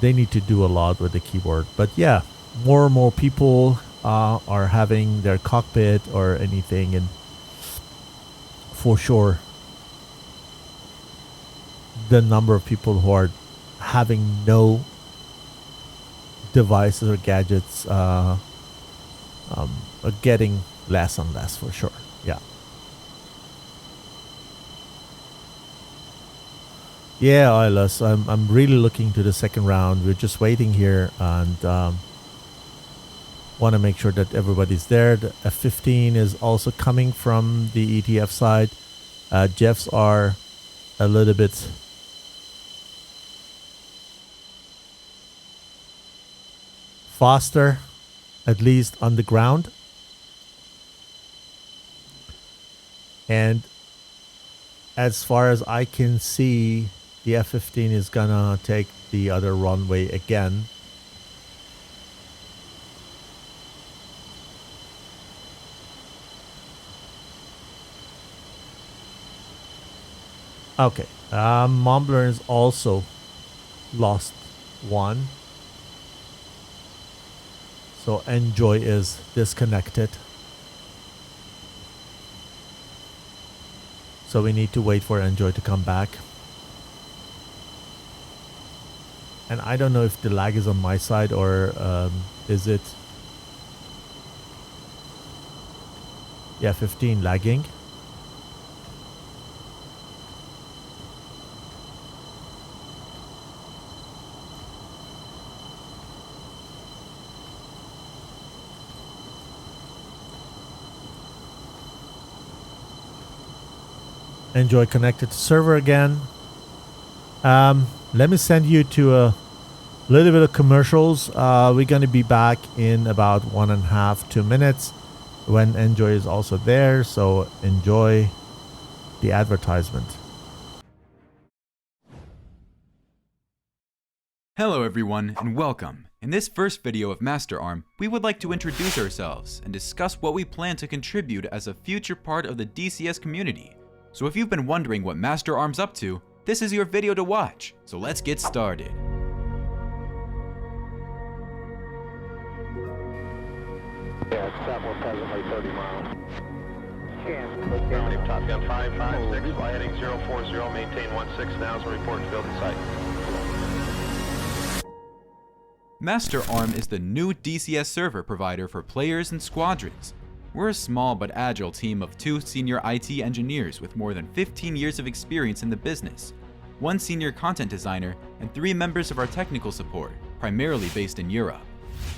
they need to do a lot with the keyboard. But yeah, more and more people are having their cockpit or anything, and for sure the number of people who are having no devices or gadgets are getting less and less for sure. Yeah. Yeah, Ilas, I'm really looking to the second round. We're just waiting here and want to make sure that everybody's there. The F-15 is also coming from the ETF side. Jeffs are a little bit faster, at least on the ground. And as far as I can see, the F-15 is gonna take the other runway again. Okay, Mumblerines also lost one. So Enjoy is disconnected. So we need to wait for Enjoy to come back. And I don't know if the lag is on my side or is it... Yeah, 15 lagging. enjoy connected to server again. Let me send you to a little bit of commercials. We're going to be back in about 1.5 2 minutes when Enjoy is also there, so enjoy the advertisement. Hello everyone and welcome. In this first video of Master Arm, we would like to introduce ourselves and discuss what we plan to contribute as a future part of the DCS community. So if you've been wondering what Master Arm's up to, this is your video to watch. So let's get started. Yeah, it's set. We're presently 30 miles. Affirmative, Top Gun 556, fly heading 040, maintain 16,000, report to field in sight. Master Arm is the new DCS server provider for players and squadrons. We're a small but agile team of 2 senior IT engineers with more than 15 years of experience in the business, 1 senior content designer, and 3 members of our technical support, primarily based in Europe.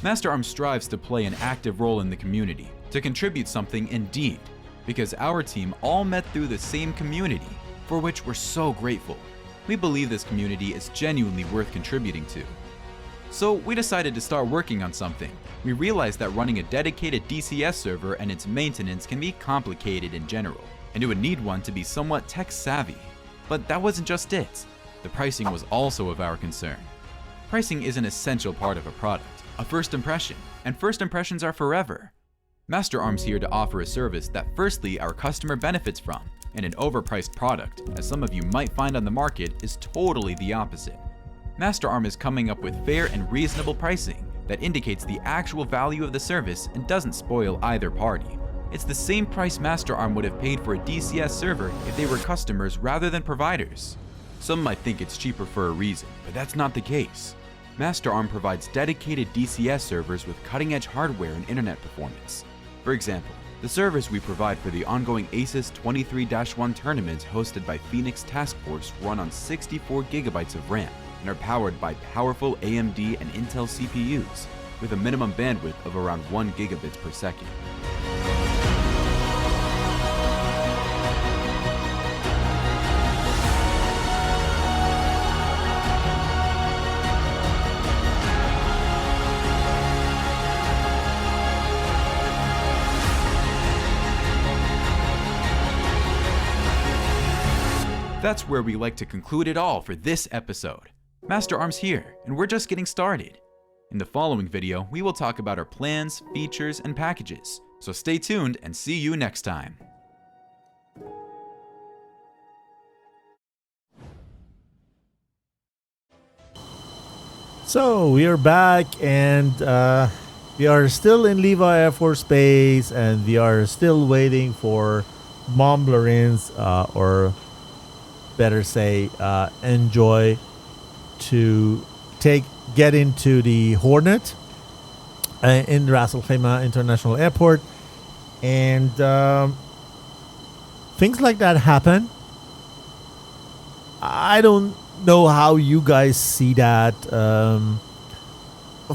Master Arm strives to play an active role in the community, to contribute something indeed, because our team all met through the same community, for which we're so grateful. We believe this community is genuinely worth contributing to. So we decided to start working on something. We realized that running a dedicated DCS server and its maintenance can be complicated in general, and it would need one to be somewhat tech savvy. But that wasn't just it. The pricing was also of our concern. Pricing is an essential part of a product, a first impression, and first impressions are forever. Master Arm's here to offer a service that firstly our customer benefits from, and an overpriced product, as some of you might find on the market, is totally the opposite. Master Arm is coming up with fair and reasonable pricing that indicates the actual value of the service and doesn't spoil either party. It's the same price Master Arm would have paid for a DCS server if they were customers rather than providers. Some might think it's cheaper for a reason, but that's not the case. Master Arm provides dedicated DCS servers with cutting-edge hardware and internet performance. For example, the servers we provide for the ongoing ACES 23-1 tournament hosted by Phoenix Task Force run on 64 gigabytes of RAM and are powered by powerful AMD and Intel CPUs with a minimum bandwidth of around 1 gigabit per second. That's where we like to conclude it all for this episode. Master Arm's here, and we're just getting started. In the following video, we will talk about our plans, features, and packages. So stay tuned and see you next time. So we are back, and we are still in Levi Air Force Base, and we are still waiting for Mumblerines, or better say Enjoy, to get into the Hornet in Ras Al Khaimah International Airport, and things like that happen. I don't know how you guys see that.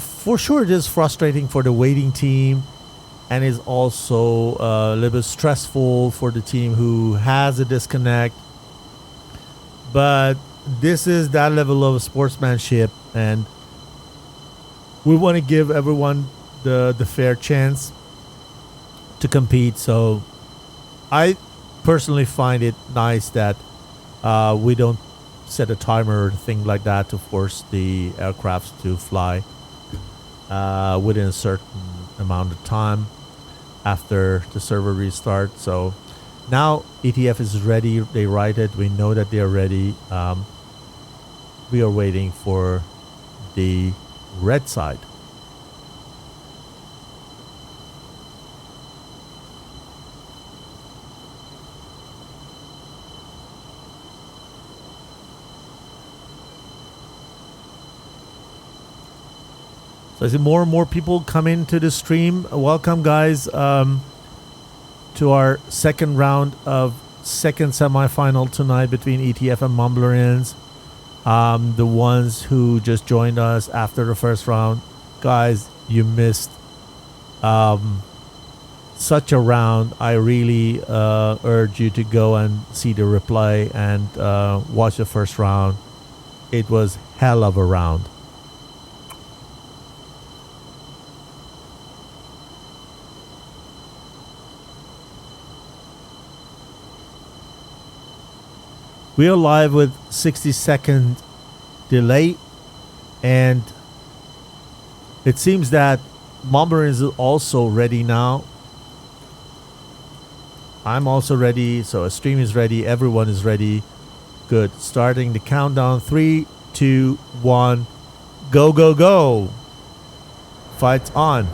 For sure it is frustrating for the waiting team, and is also a little bit stressful for the team who has a disconnect. But this is that level of sportsmanship, and we want to give everyone the fair chance to compete. So I personally find it nice that we don't set a timer or thing like that to force the aircrafts to fly within a certain amount of time after the server restart. So now ETF is ready. They write it. We know that they are ready. We are waiting for the red side. So I see more and more people come into the stream. Welcome, guys, to our second round of second semifinal tonight between ETF and Mumblerines. The ones who just joined us after the first round, guys, you missed such a round, I really urge you to go and see the replay and watch the first round. It was hell of a round. We are live with 60-second delay, and it seems that Mumblerines is also ready now. I'm also ready, so a stream is ready, everyone is ready. Good. Starting the countdown. 3, 2, 1. Go, go, go. Fight's on.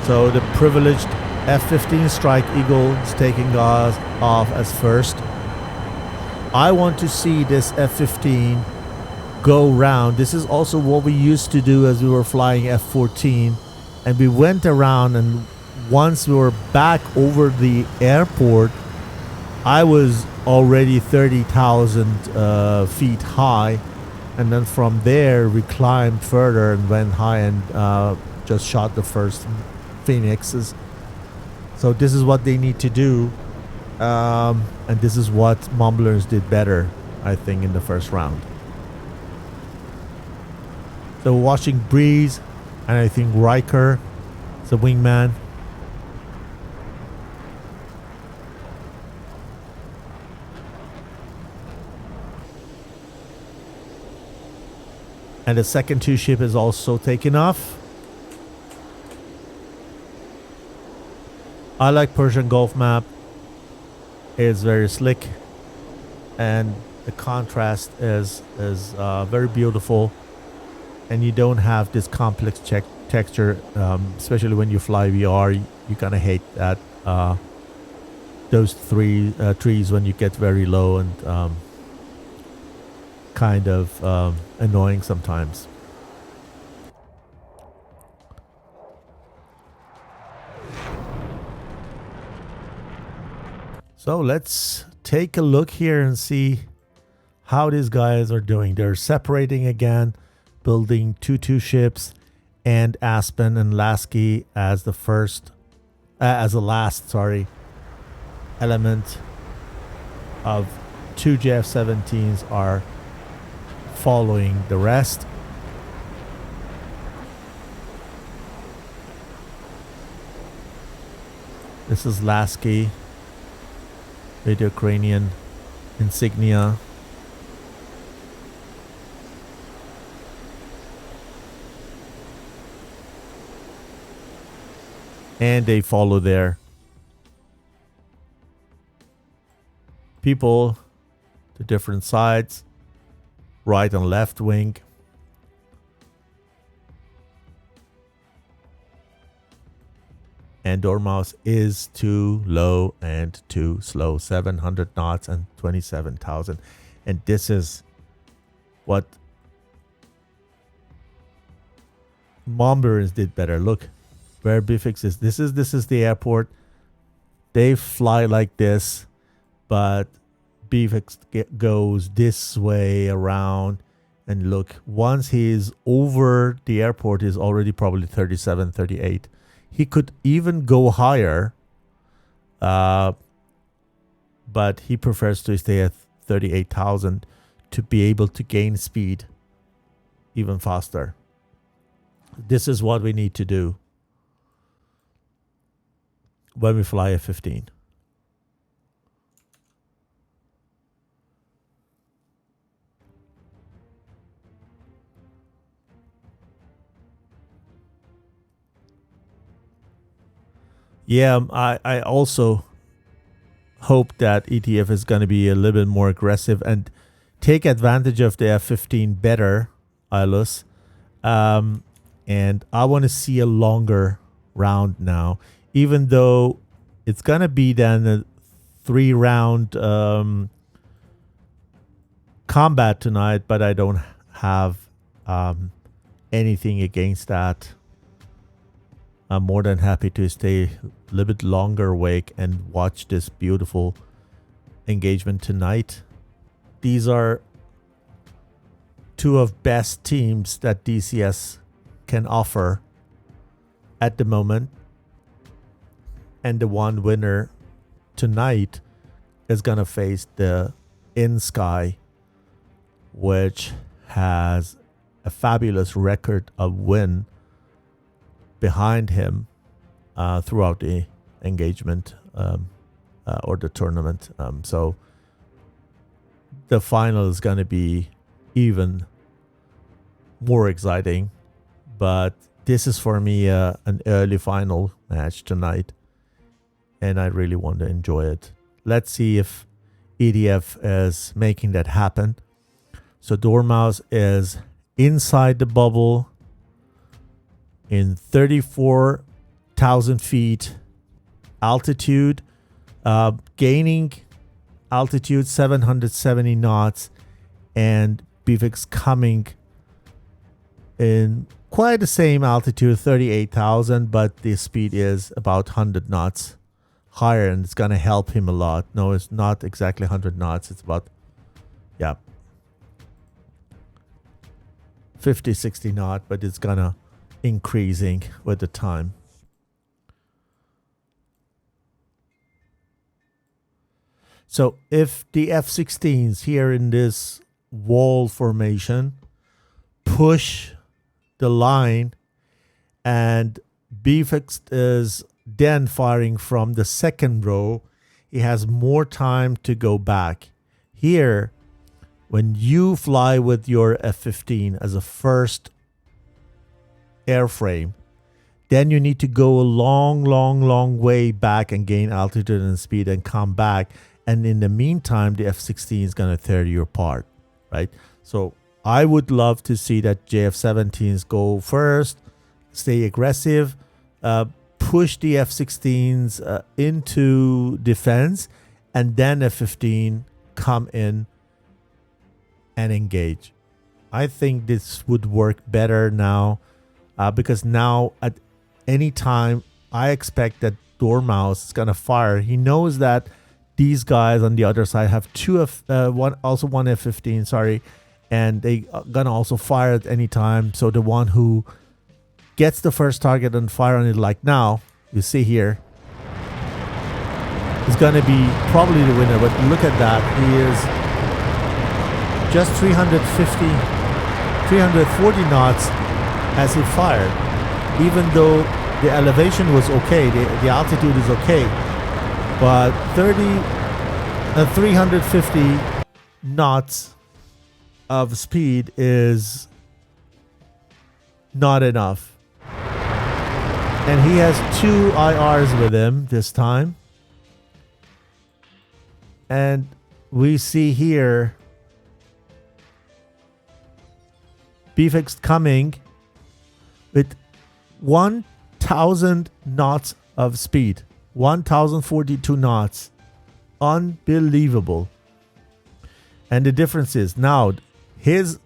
So the privileged F-15 Strike Eagle is taking us off as first. I want to see this F-15 go round. This is also what we used to do as we were flying F-14. And we went around, and once we were back over the airport, I was already 30,000 feet high. And then from there, we climbed further and went high and just shot the first Phoenixes. So this is what they need to do, and this is what Mumblerines did better, I think, in the first round. So watching Breeze, and I think Riker, the wingman. And the second two ship is also taken off. I like Persian Gulf map. It's very slick, and the contrast is very beautiful, and you don't have this complex texture, especially when you fly VR. You kind of hate that those trees when you get very low and kind of annoying sometimes. So let's take a look here and see how these guys are doing. They're separating again, building two ships, and Aspen and Lasky as the last element of two JF-17s are following the rest. This is Lasky with the Ukrainian insignia. And they follow their people to different sides, right and left wing. And Dormouse is too low and too slow. 700 knots and 27,000. And this is what Mumblerines did better. Look where Bifix is. This is the airport. They fly like this, but Bifix goes this way around. And look, once he's over the airport, he's already probably 37, 38. He could even go higher, but he prefers to stay at 38,000 to be able to gain speed even faster. This is what we need to do when we fly F-15. Yeah, I also hope that ETF is going to be a little bit more aggressive and take advantage of the F-15 better, Ilus. And I want to see a longer round now, even though it's going to be then a 3-round combat tonight, but I don't have anything against that. I'm more than happy to stay a little bit longer awake and watch this beautiful engagement tonight. These are two of best teams that DCS can offer at the moment. And the one winner tonight is going to face the In-Sky, which has a fabulous record of win behind him throughout the engagement or the tournament. So the final is going to be even more exciting. But this is for me an early final match tonight. And I really want to enjoy it. Let's see if EDF is making that happen. So Dormouse is inside the bubble in 34,000 feet altitude, gaining altitude 770 knots, and BFX coming in quite the same altitude, 38,000, but the speed is about 100 knots higher, and it's going to help him a lot. No, it's not exactly 100 knots. It's about, 50, 60 knot, but it's going to increasing with the time. So if the F-16s here in this wall formation push the line and BFX is then firing from the second row, he has more time to go back. Here, when you fly with your F-15 as a first airframe, then you need to go a long way back and gain altitude and speed and come back. And in the meantime, the F-16 is going to tear you apart, right? So I would love to see that JF-17s go first, stay aggressive, push the F-16s into defense, and then F-15 come in and engage. I think this would work better now because now at any time I expect that Dormouse is going to fire. He knows that these guys on the other side have one F-15, sorry, and they are going to also fire at any time. So the one who gets the first target and fire on it like now, you see here, is going to be probably the winner. But look at that. He is just 340 knots as he fired. Even though the elevation was okay, the altitude is okay, but 350 knots of speed is not enough. And he has two IRs with him this time. And we see here BFX coming with 1,000 knots of speed. 1,042 knots. Unbelievable. And the difference is now his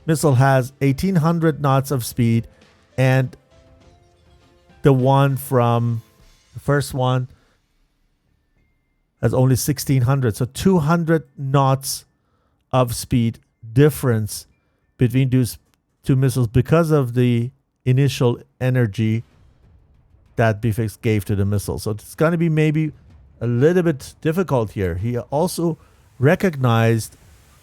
missile has 1,800 knots of speed, and the one from the first one has only 1,600. So 200 knots of speed difference between those two missiles because of the initial energy that BFX gave to the missile. So it's going to be maybe a little bit difficult here. He also recognized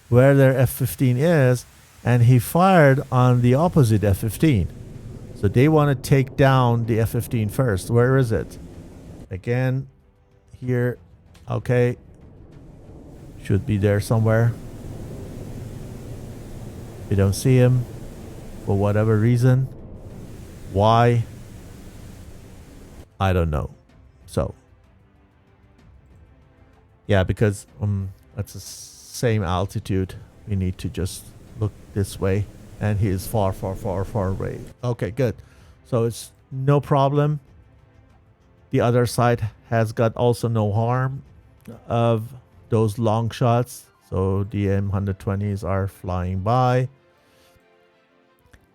where their F-15 is, and he fired on the opposite F-15. So they want to take down the F-15 first. Where is it? Again, here. Okay. Should be there somewhere. We don't see him for whatever reason. Why? I don't know. So yeah, because that's the same altitude. We need to just look this way, and he is far away. Okay, good. So it's no problem. The other side has got also no harm of those long shots. So the M120s are flying by.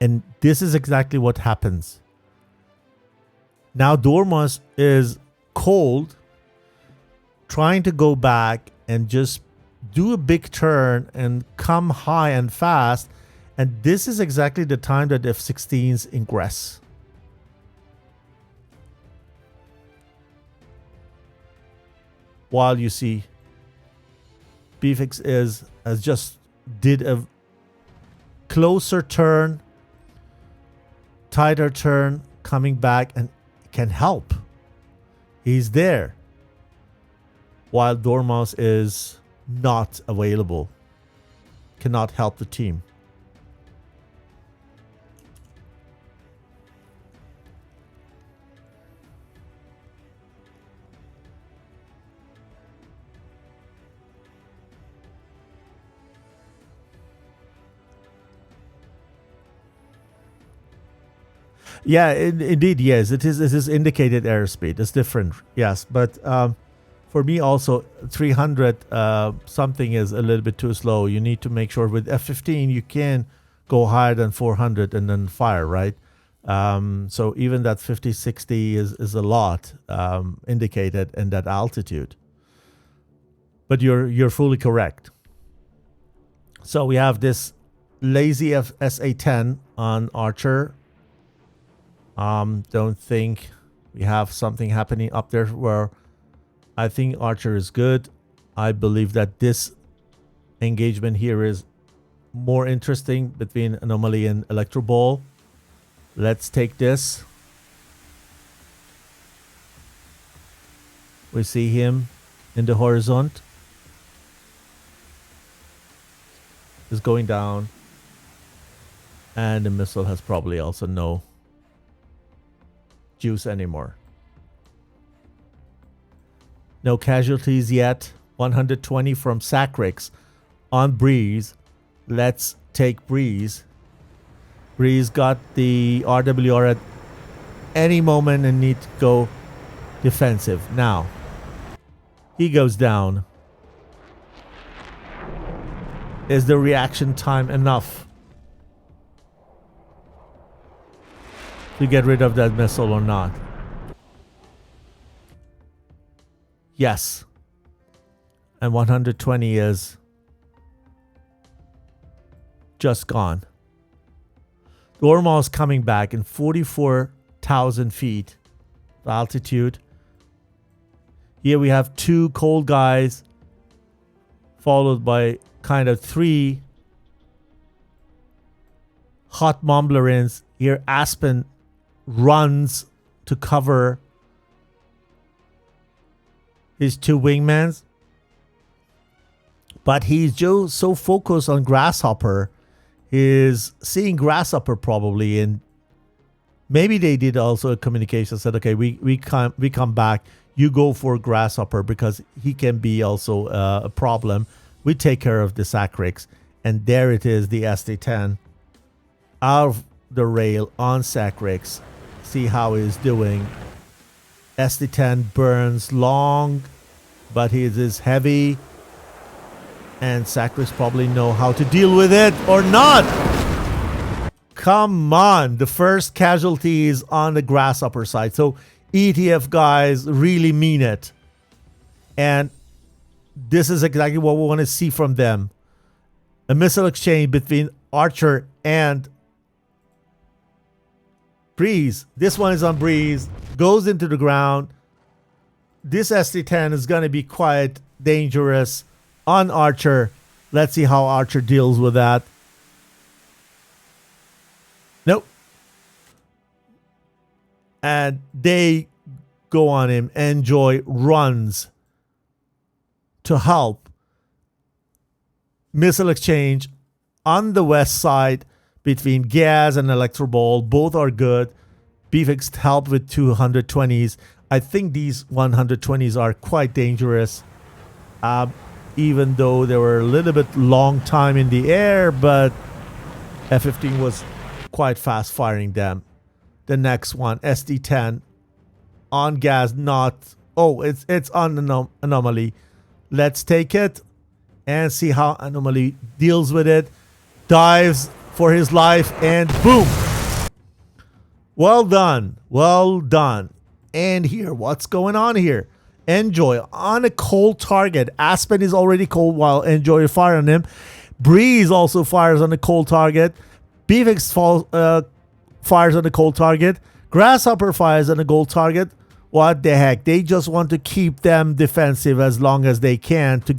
And this is exactly what happens. Now Dormouse is cold, trying to go back and just do a big turn and come high and fast And this is exactly the time that F-16s ingress. While you see BFX has just did a closer turn, tighter turn, coming back and can help. He's there. While Dormouse is not available. Cannot help the team. Yeah, indeed, yes. It is indicated airspeed. It's different, yes. But for me also, 300 something is a little bit too slow. You need to make sure with F-15 you can go higher than 400 and then fire, right? So even that 50, 60 is a lot indicated in that altitude. But you're fully correct. So we have this lazy SA-10 on Archer. Don't think we have something happening up there where I think Archer is good. I believe that this engagement here is more interesting between Anomaly and Electro Ball. Let's take this. We see him in the horizon. Is going down. And the missile has probably also no juice anymore. No casualties yet. 120 from Sacrix on Breeze. Let's take Breeze. Breeze got the RWR at any moment and need to go defensive. Now, he goes down. Is the reaction time enough to get rid of that missile or not? Yes. And 120 is just gone. Dormouse coming back in 44,000 feet of altitude. Here we have two cold guys followed by kind of three hot Mumblerines. Here Aspen runs to cover his two wingmans. But he's just so focused on Grasshopper. He's seeing Grasshopper probably, and maybe they did also a communication, said, okay, we come back. You go for Grasshopper because he can be also a problem. We take care of the Sacrix. And there it is, the SD-10 out of the rail on Sacrix. See how he's doing. SD-10 burns long, but he is heavy. And Sacrix probably know how to deal with it or not. Come on. The first casualty is on the Grasshopper side. So ETF guys really mean it. And this is exactly what we want to see from them. A missile exchange between Archer and Breeze. This one is on Breeze. Goes into the ground. This SD-10 is going to be quite dangerous on Archer. Let's see how Archer deals with that. Nope. And they go on him. Enjoy runs to help. Missile exchange on the west side between Gaz and Electro Ball. Both are good. BFX help with 220s. I think these 120s are quite dangerous. Even though they were a little bit long time in the air, but F-15 was quite fast firing them. The next one, SD-10 on Gas, not... Oh, it's on Anomaly. Let's take it and see how Anomaly deals with it. Dives for his life and boom! Well done. Well done. And here, what's going on here? Enjoy on a cold target. Aspen is already cold while Enjoy fire on him. Breeze also fires on the cold target. Beefix fires on the cold target. Grasshopper fires on the gold target. What the heck? They just want to keep them defensive as long as they can to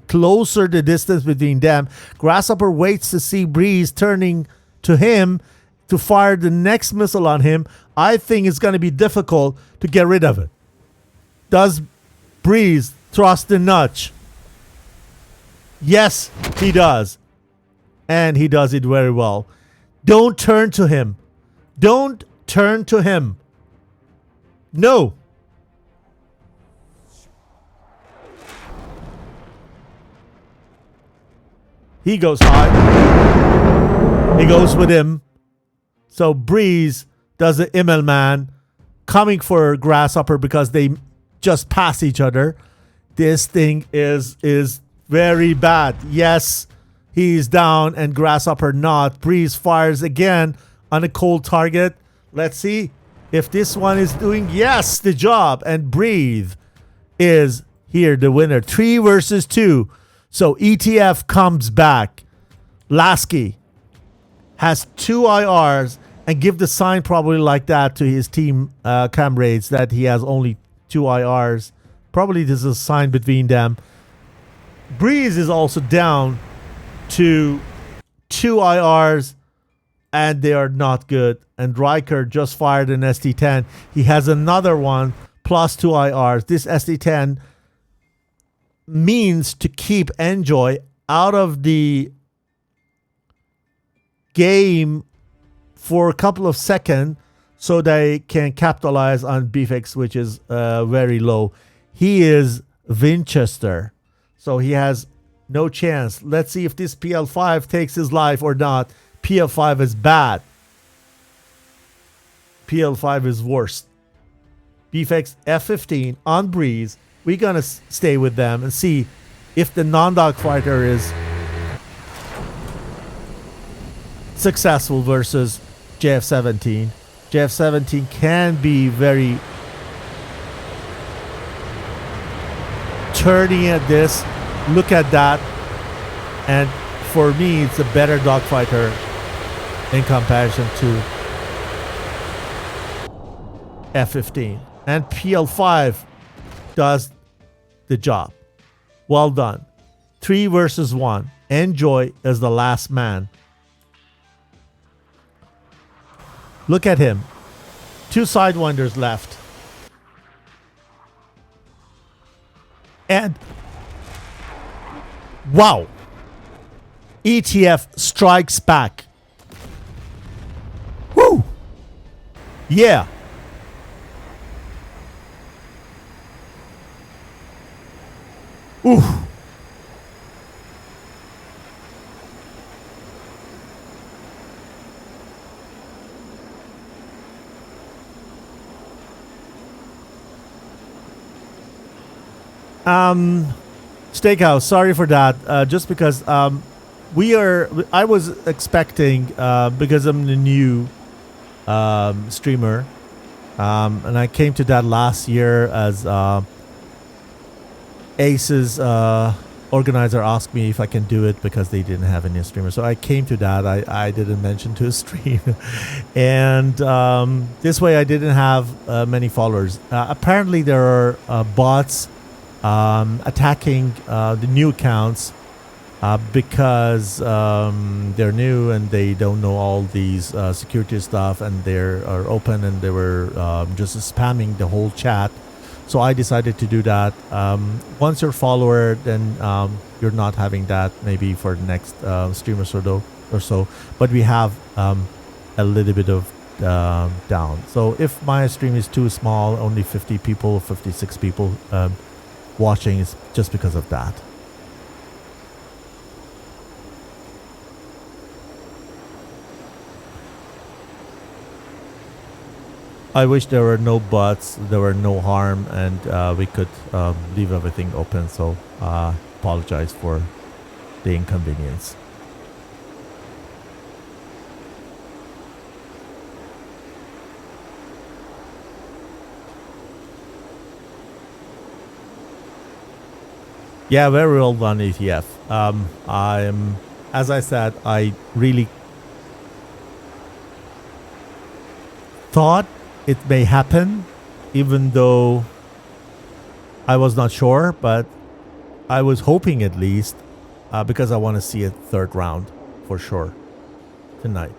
closer the distance between them. Grasshopper waits to see Breeze turning to him to fire the next missile on him. I think it's going to be difficult to get rid of it. Does Breeze thrust the notch? Yes, he does. And he does it very well. Don't turn to him. Don't turn to him. No. He goes high. He goes with him. So Breeze does the Immelman coming for Grasshopper because they just pass each other. This thing is very bad. Yes, he's down and Grasshopper not. Breeze fires again on a cold target. Let's see if this one is doing, yes, the job. And Breathe is here the winner. 3 versus 2. So ETF comes back. Lasky has 2 IRs and give the sign probably like that to his team comrades that he has only 2 IRs. Probably this is a sign between them. Breeze is also down to 2 IRs and they are not good. And Riker just fired an ST-10. He has another one plus 2 IRs. This ST-10 means to keep Enjoy out of the game for a couple of seconds so they can capitalize on BFX, which is very low. He is Winchester, so he has no chance. Let's see if this PL5 takes his life or not. PL5 is bad. PL5 is worse. BFX F-15 on Breeze. We're going to stay with them and see if the non-dog fighter is successful versus JF-17. JF-17 can be very turning at this. Look at that. And for me, it's a better dogfighter in comparison to F-15. And PL5 does the job. Well done. 3 versus 1. Enjoy is the last man. Look at him. 2 sidewinders left. And wow. ETF strikes back. Woo! Yeah. Oof. Steakhouse, sorry for that. Just because I was expecting because I'm the new streamer, and I came to that last year as ACES organizer asked me if I can do it because they didn't have any streamer. So I came to that. I didn't mention to stream, and this way I didn't have many followers. Apparently there are bots attacking the new accounts because they're new and they don't know all these security stuff, and they are open and they were just spamming the whole chat. So I decided to do that. Once you're a follower, then you're not having that maybe for the next stream or so. But we have a little bit of down. So if my stream is too small, only 50 people, 56 people watching, is just because of that. I wish there were no buts, there were no harm, and we could leave everything open. So apologize for the inconvenience. Yeah, very well done, ETF. I'm as I said, I really thought it may happen, even though I was not sure, but I was hoping at least, because I want to see a third round for sure tonight.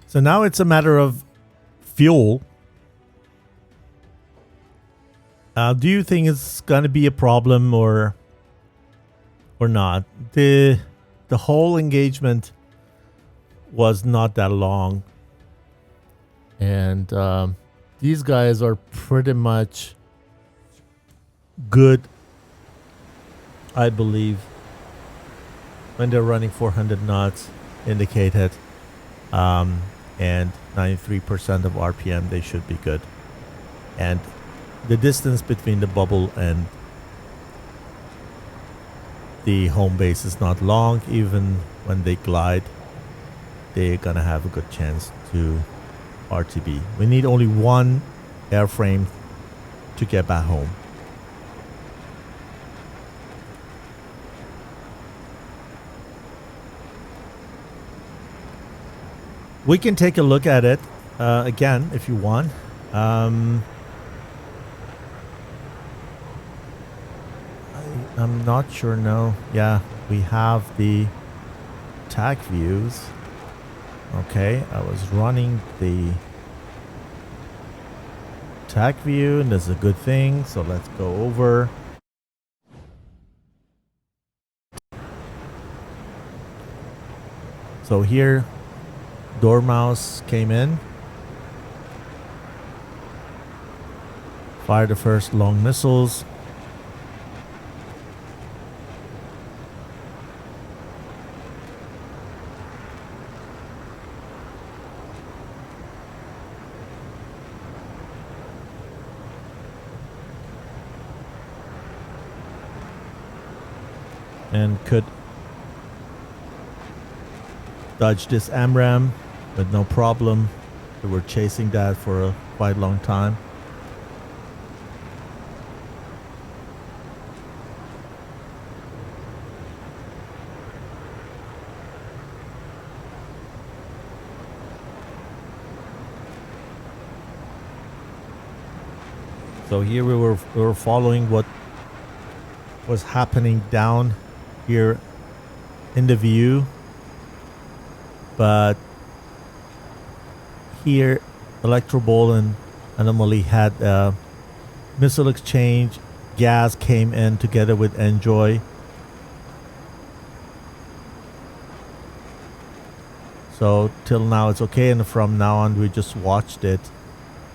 So now it's a matter of fuel. Do you think it's gonna be a problem or not? The whole engagement was not that long, and these guys are pretty much good, I believe, when they're running 400 knots indicated. And 93% of RPM, they should be good. And the distance between the bubble and the home base is not long. Even when they glide, they're gonna have a good chance to RTB. We need only one airframe to get back home. We can take a look at it again if you want. I'm not sure. No. Yeah, we have the tag views. Okay, I was running the tag view, and that's a good thing. So let's go over. So here, Dormouse came in, fired the first long missiles. And could dodge this AMRAAM with no problem. We were chasing that for a quite long time. So here we were following what was happening down here in the view, but here Electroball and Anomaly had a missile exchange. Gas came in together with Enjoy. So till now it's okay, and from now on we just watched it.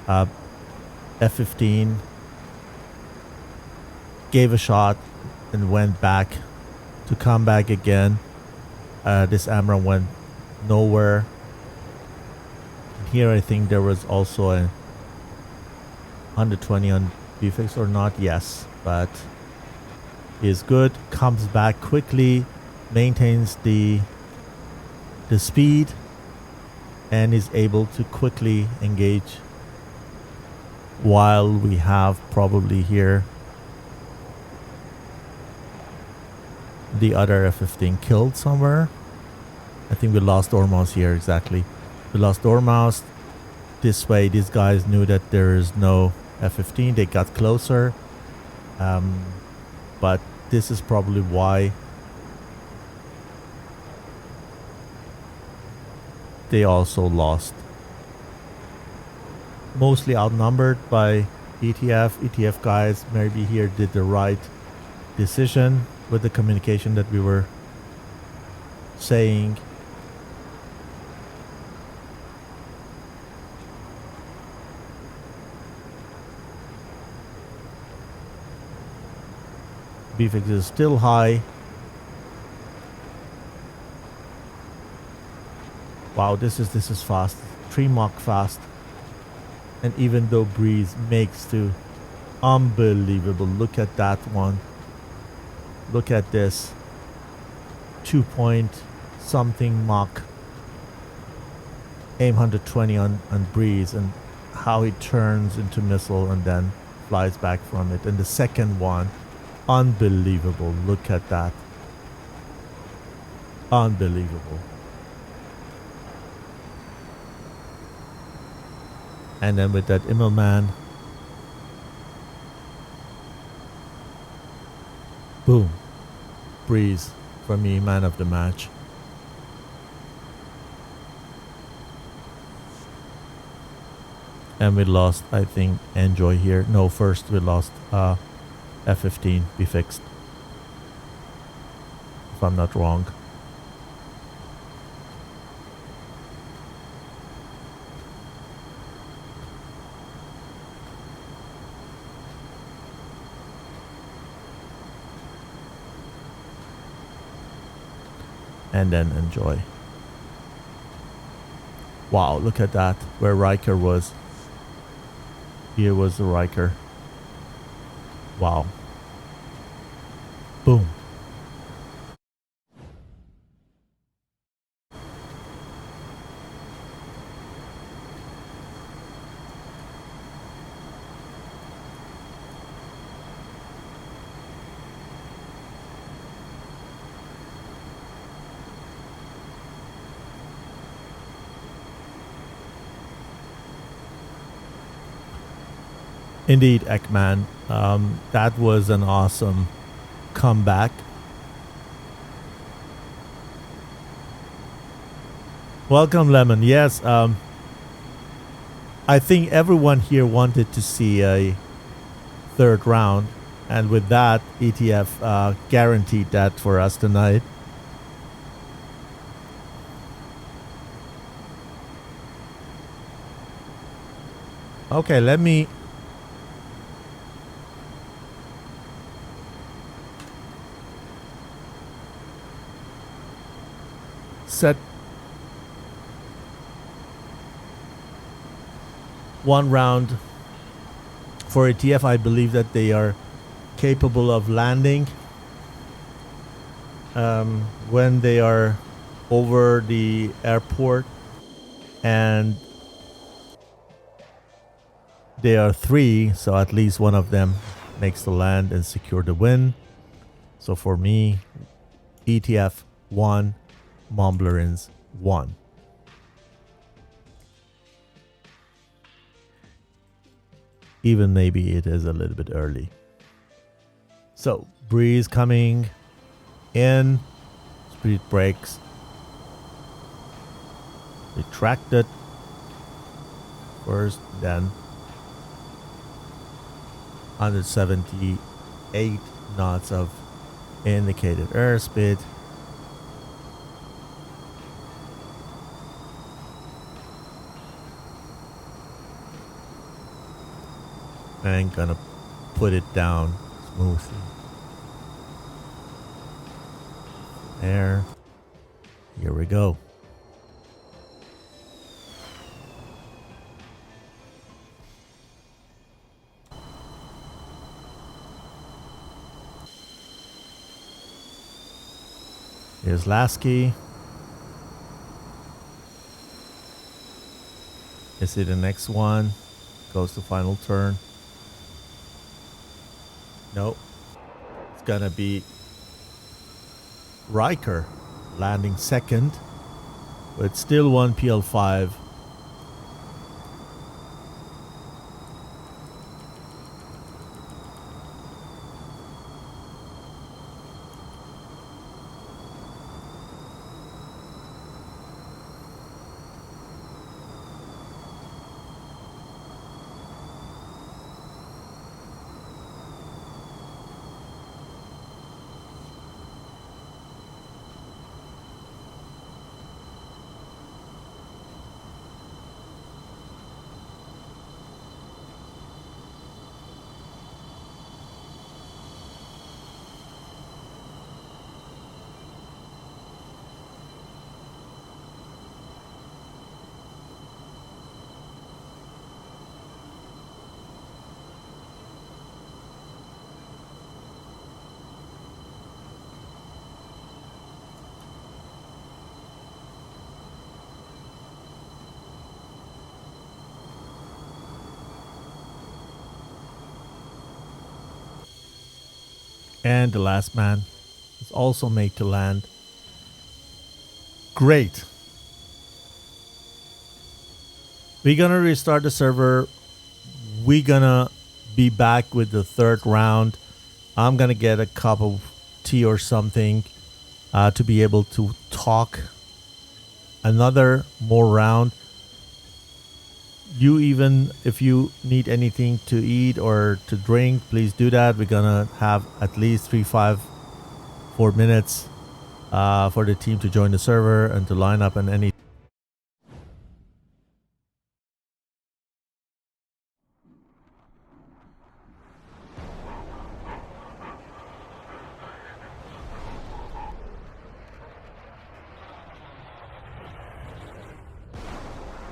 F-15 gave a shot and went back to come back again. This AMRAAM went nowhere. Here I think there was also a 120 on VFX or not. Yes, but is good. Comes back quickly, maintains the speed, and is able to quickly engage, while we have probably here the other F-15 killed somewhere. I think we lost Dormouse here. Exactly, we lost Dormouse. This way these guys knew that there is no F-15. They got closer, but this is probably why they also lost. Mostly outnumbered by ETF. ETF guys maybe here did the right decision with the communication that we were saying. VFX is still high. Wow, this is fast. 3 Mach fast. And even though breeze makes to unbelievable, look at that one. Look at this 2 point something Mach aim 120 on breeze, and how it turns into missile and then flies back from it. And the second one, unbelievable. Look at that. Unbelievable. And then with that Immelman, boom, breeze for me, man of the match. And we lost, I think, Enjoy here. No, first we lost F-15, be fixed, if I'm not wrong. And then Enjoy. Wow, look at that, where Riker was. Here was the Riker. Wow. Boom. Indeed, Ekman. That was an awesome comeback. Welcome, Lemon. Yes, I think everyone here wanted to see a third round. And with that, ETF guaranteed that for us tonight. Okay, let me... set one round for ATF. I believe that they are capable of landing when they are over the airport, and they are 3, so at least one of them makes the land and secure the win. So for me, ETF 1, Mumblerines 1. Even maybe it is a little bit early. So, breeze coming in, speed brakes, retracted first, then 178 knots of indicated airspeed. And gonna put it down smoothly. There. Here we go. Here's Lasky. Is it the next one? Goes to final turn. Nope. It's gonna be Riker landing second, but still 1 PL5. And the last man is also made to land. Great. We're gonna restart the server. We're gonna be back with the third round. I'm gonna get a cup of tea or something to be able to talk another more round. You, even if you need anything to eat or to drink, please do that. We're gonna have at least 4 minutes for the team to join the server and to line up and any.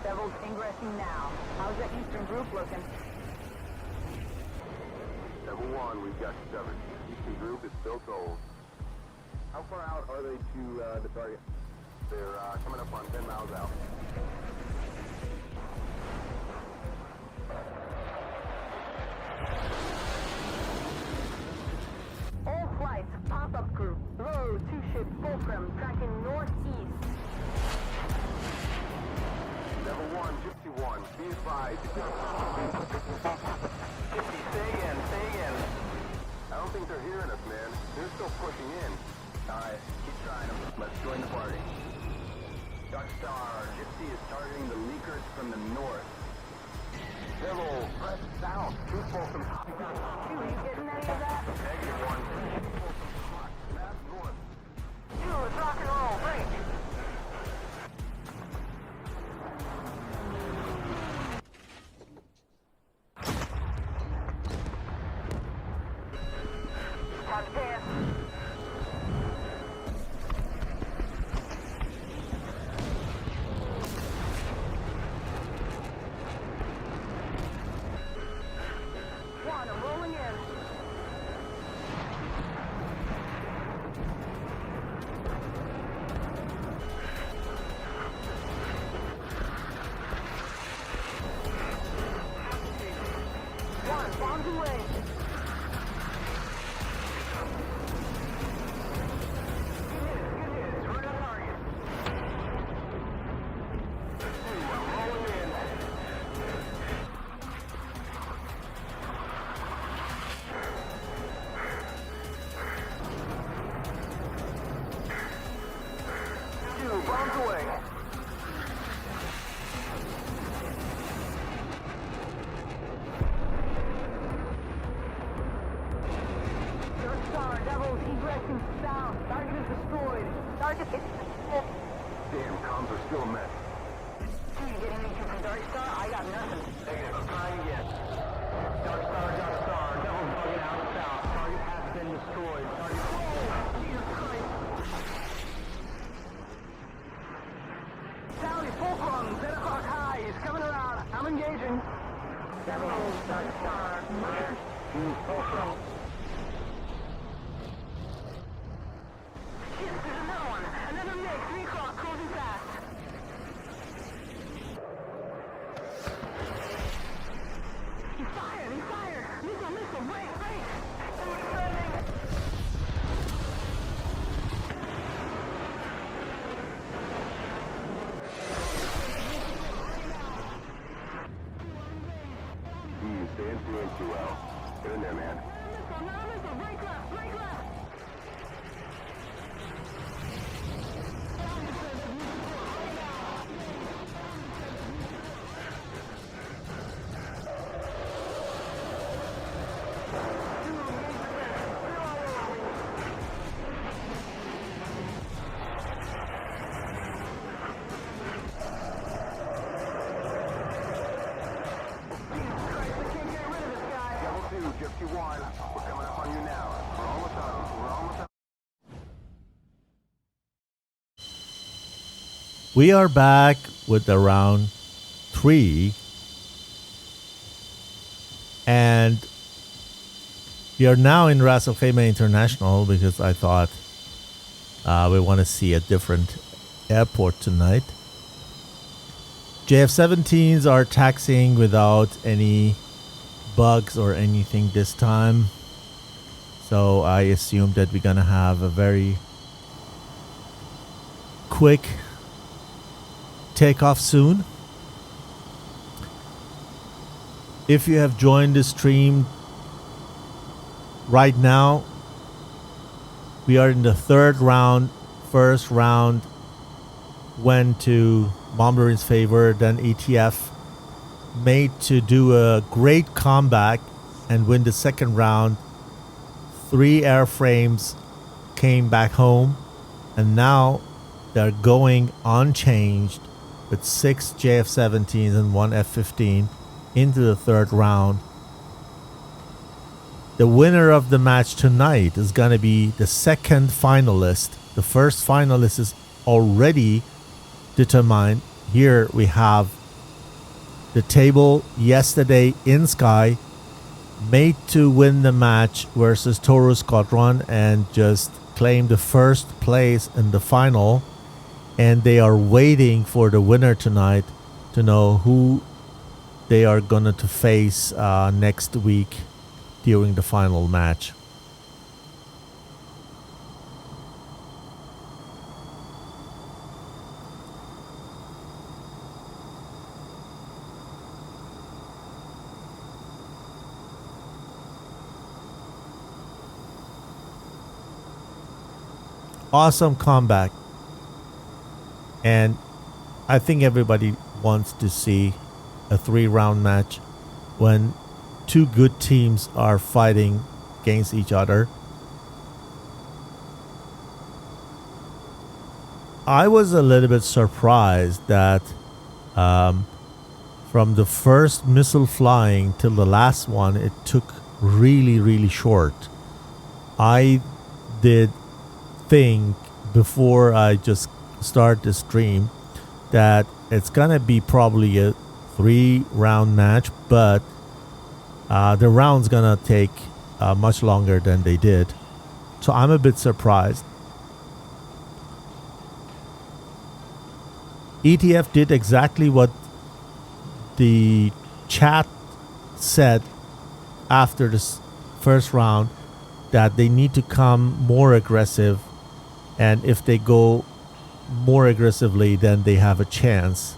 Devils ingressing now. How's the eastern group looking? Level 1, we've got you covered. Eastern group is still cold. How far out are they to the target? They're coming up on 10 miles out. All flights, pop-up group, low, 2-ship Fulcrum, tracking northeast. Level 1, Gypsy 1, be advised. Gypsy, stay in. I don't think they're hearing us, man. They're still pushing in. Alright, keep trying them. Let's join the party. Dark Star, Gypsy is targeting the leakers from the north. Devil, press south. Shoot Fulcrum. Dude, you getting any of that? Negative 1. Map north. Dude, let's rock and roll. Break. Time to dance. One, I'm rolling in. One, bombs away. Good news, right on target. Two, I'm rolling in. Two, bombs away. Dark Star, Devils, egressing south. Target is destroyed. Target is... Damn, comms are still a mess. You getting anything from Dark Star? I got nothing. Negative, I'm trying again. Dark Star, Devils bugging out south. Target has been destroyed. Target... Whoa! Jesus Christ! Sally, Fulcrum, 10 o'clock high. He's coming around. I'm engaging. Devils, Dark Star, Mark, Fulcrum. Shit, there's another one. Another mix. 3 o'clock, closing fast. He's fired! Missile, break! Someone's defending! Staying too well. Get in there, man. Missile, break left! Gypsy 1, we're coming up on you now. We're almost out. We are back with the round 3. And we are now in Ras Al Khaimah International because I thought we want to see a different airport tonight. JF-17s are taxiing without any bugs or anything this time. So I assume that we're gonna have a very quick takeoff soon. If you have joined the stream right now, we are in the third round. First round went to Mumblerines' favor, then ETF made to do a great comeback and win the second round. 3 airframes came back home, and now they're going unchanged with 6 JF-17s and 1 F-15 into the third round. The winner of the match tonight is going to be the second finalist. The first finalist is already determined. Here we have the table yesterday in Sky, made to win the match versus Taurus Squadron and just claim the first place in the final. And they are waiting for the winner tonight to know who they are going to face next week during the final match. Awesome comeback. And I think everybody wants to see a 3-round match when 2 good teams are fighting against each other. I was a little bit surprised that from the first missile flying till the last one, it took really short. I did think before I just start the stream that it's gonna be probably a 3-round match, but the round's gonna take much longer than they did, so I'm a bit surprised. ETF did exactly what the chat said after this first round, that they need to come more aggressive, and if they go more aggressively, then they have a chance.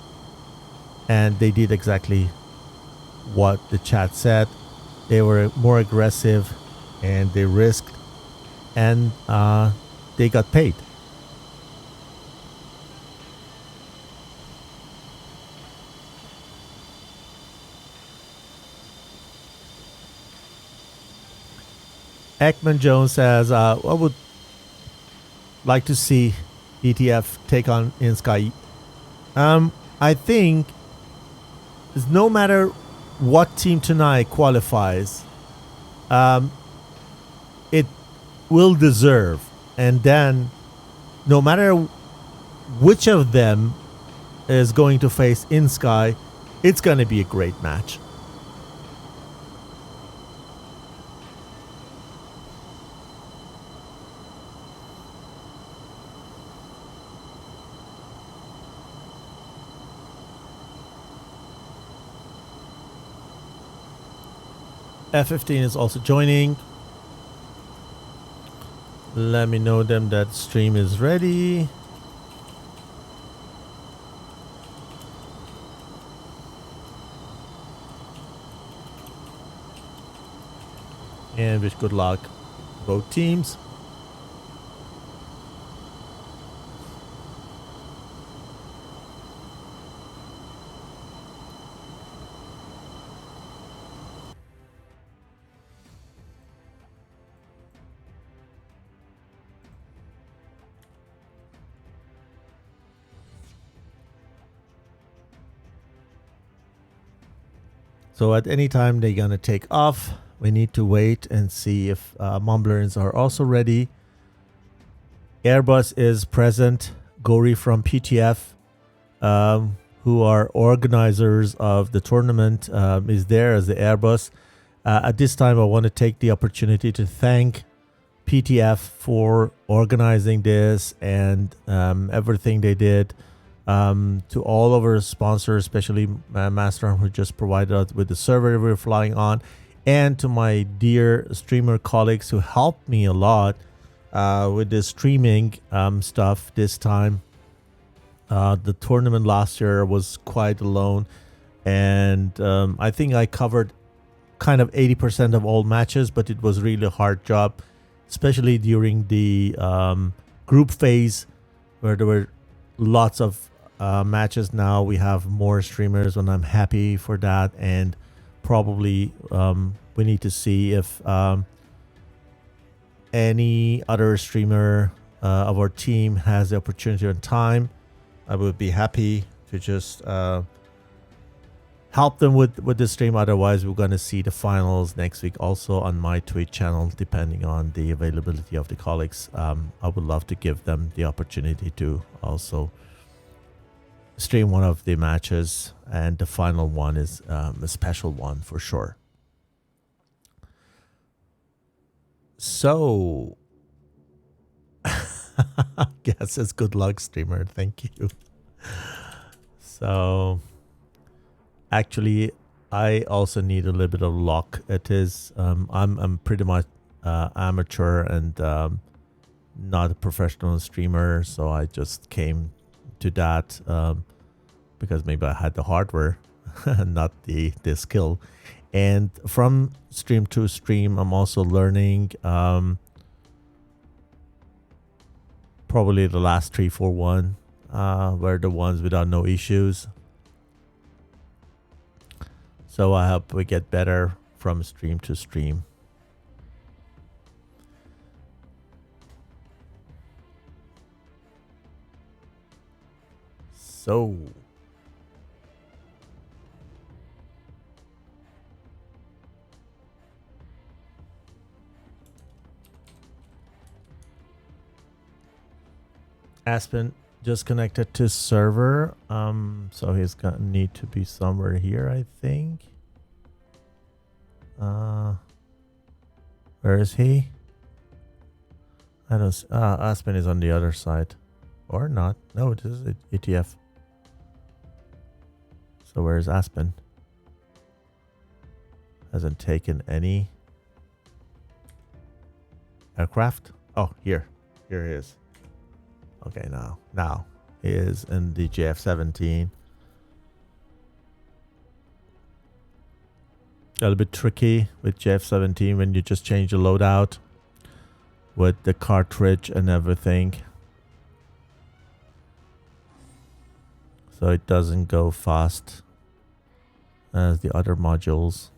And they did exactly what the chat said. They were more aggressive and they risked, and they got paid. Ekman Jones says, I would like to see ETF take on in Sky. I think no matter what team tonight qualifies, it will deserve. And then no matter which of them is going to face in Sky, it's going to be a great match. F-15 is also joining. Let me know them that stream is ready. And wish good luck both teams. So at any time they're going to take off. We need to wait and see if Mumblerines are also ready. Airbus is present. Gori from PTF, who are organizers of the tournament, is there as the Airbus. At this time, I want to take the opportunity to thank PTF for organizing this and everything they did. To all of our sponsors, especially Master, who just provided us with the server we're flying on. and to my dear streamer colleagues who helped me a lot with the streaming stuff this time. The tournament last year was quite alone, and I think I covered kind of 80% of all matches, but it was really a hard job, especially during the group phase where there were lots of matches. Now we have more streamers, and I'm happy for that. And probably we need to see if any other streamer of our team has the opportunity and time. I would be happy to just help them with the stream. Otherwise, we're going to see the finals next week also on my Twitch channel, depending on the availability of the colleagues. I would love to give them the opportunity to also stream one of the matches, and the final one is a special one for sure. So, guess it's good luck, streamer. Thank you. So, actually, I also need a little bit of luck. It is I'm pretty much amateur and not a professional streamer, so I just came to that because maybe I had the hardware, not the skill. And from stream to stream, I'm also learning. Probably the last 3, 4, 1 were the ones without no issues. So I hope we get better from stream to stream. So Aspen just connected to server, so he's gonna need to be somewhere here, I think. Where is he? I don't Aspen is on the other side, or not. No, it is ETF. So where is Aspen? Hasn't taken any aircraft. Oh, here he is. Okay, now he is in the JF-17. A little bit tricky with JF-17 when you just change the loadout with the cartridge and everything. So it doesn't go fast as the other modules.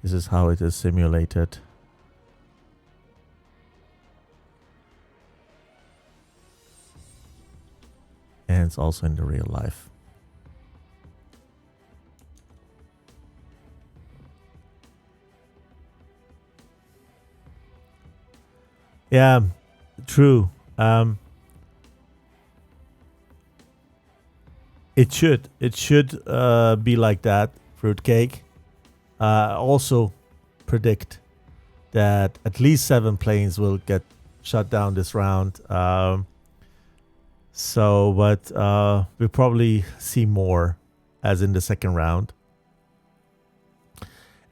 This is how it is simulated. And it's also in the real life. Yeah, true. It should be like that, fruitcake. Also predict that at least 7 planes will get shut down this round. But we'll probably see more as in the second round.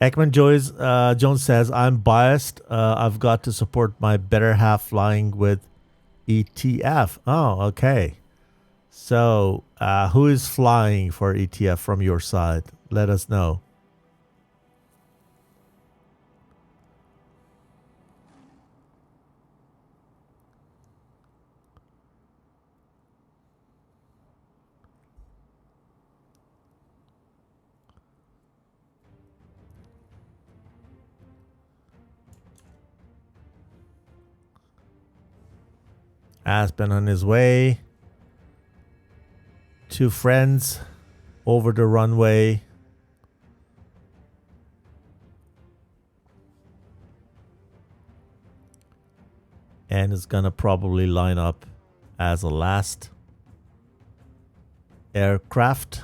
Ekman Jones says, I'm biased. I've got to support my better half flying with ETF. Oh, okay. So who is flying for ETF from your side? Let us know. Aspen on his way. 2 friends over the runway. And is gonna probably line up as a last aircraft.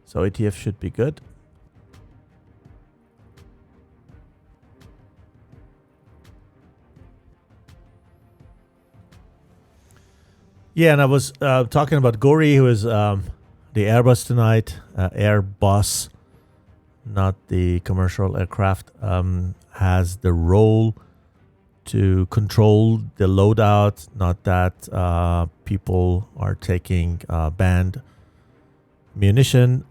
So ATF should be good. Yeah, and I was talking about Gori, who is the Airbus tonight. Airbus, not the commercial aircraft, has the role to control the loadout, not that people are taking banned munition.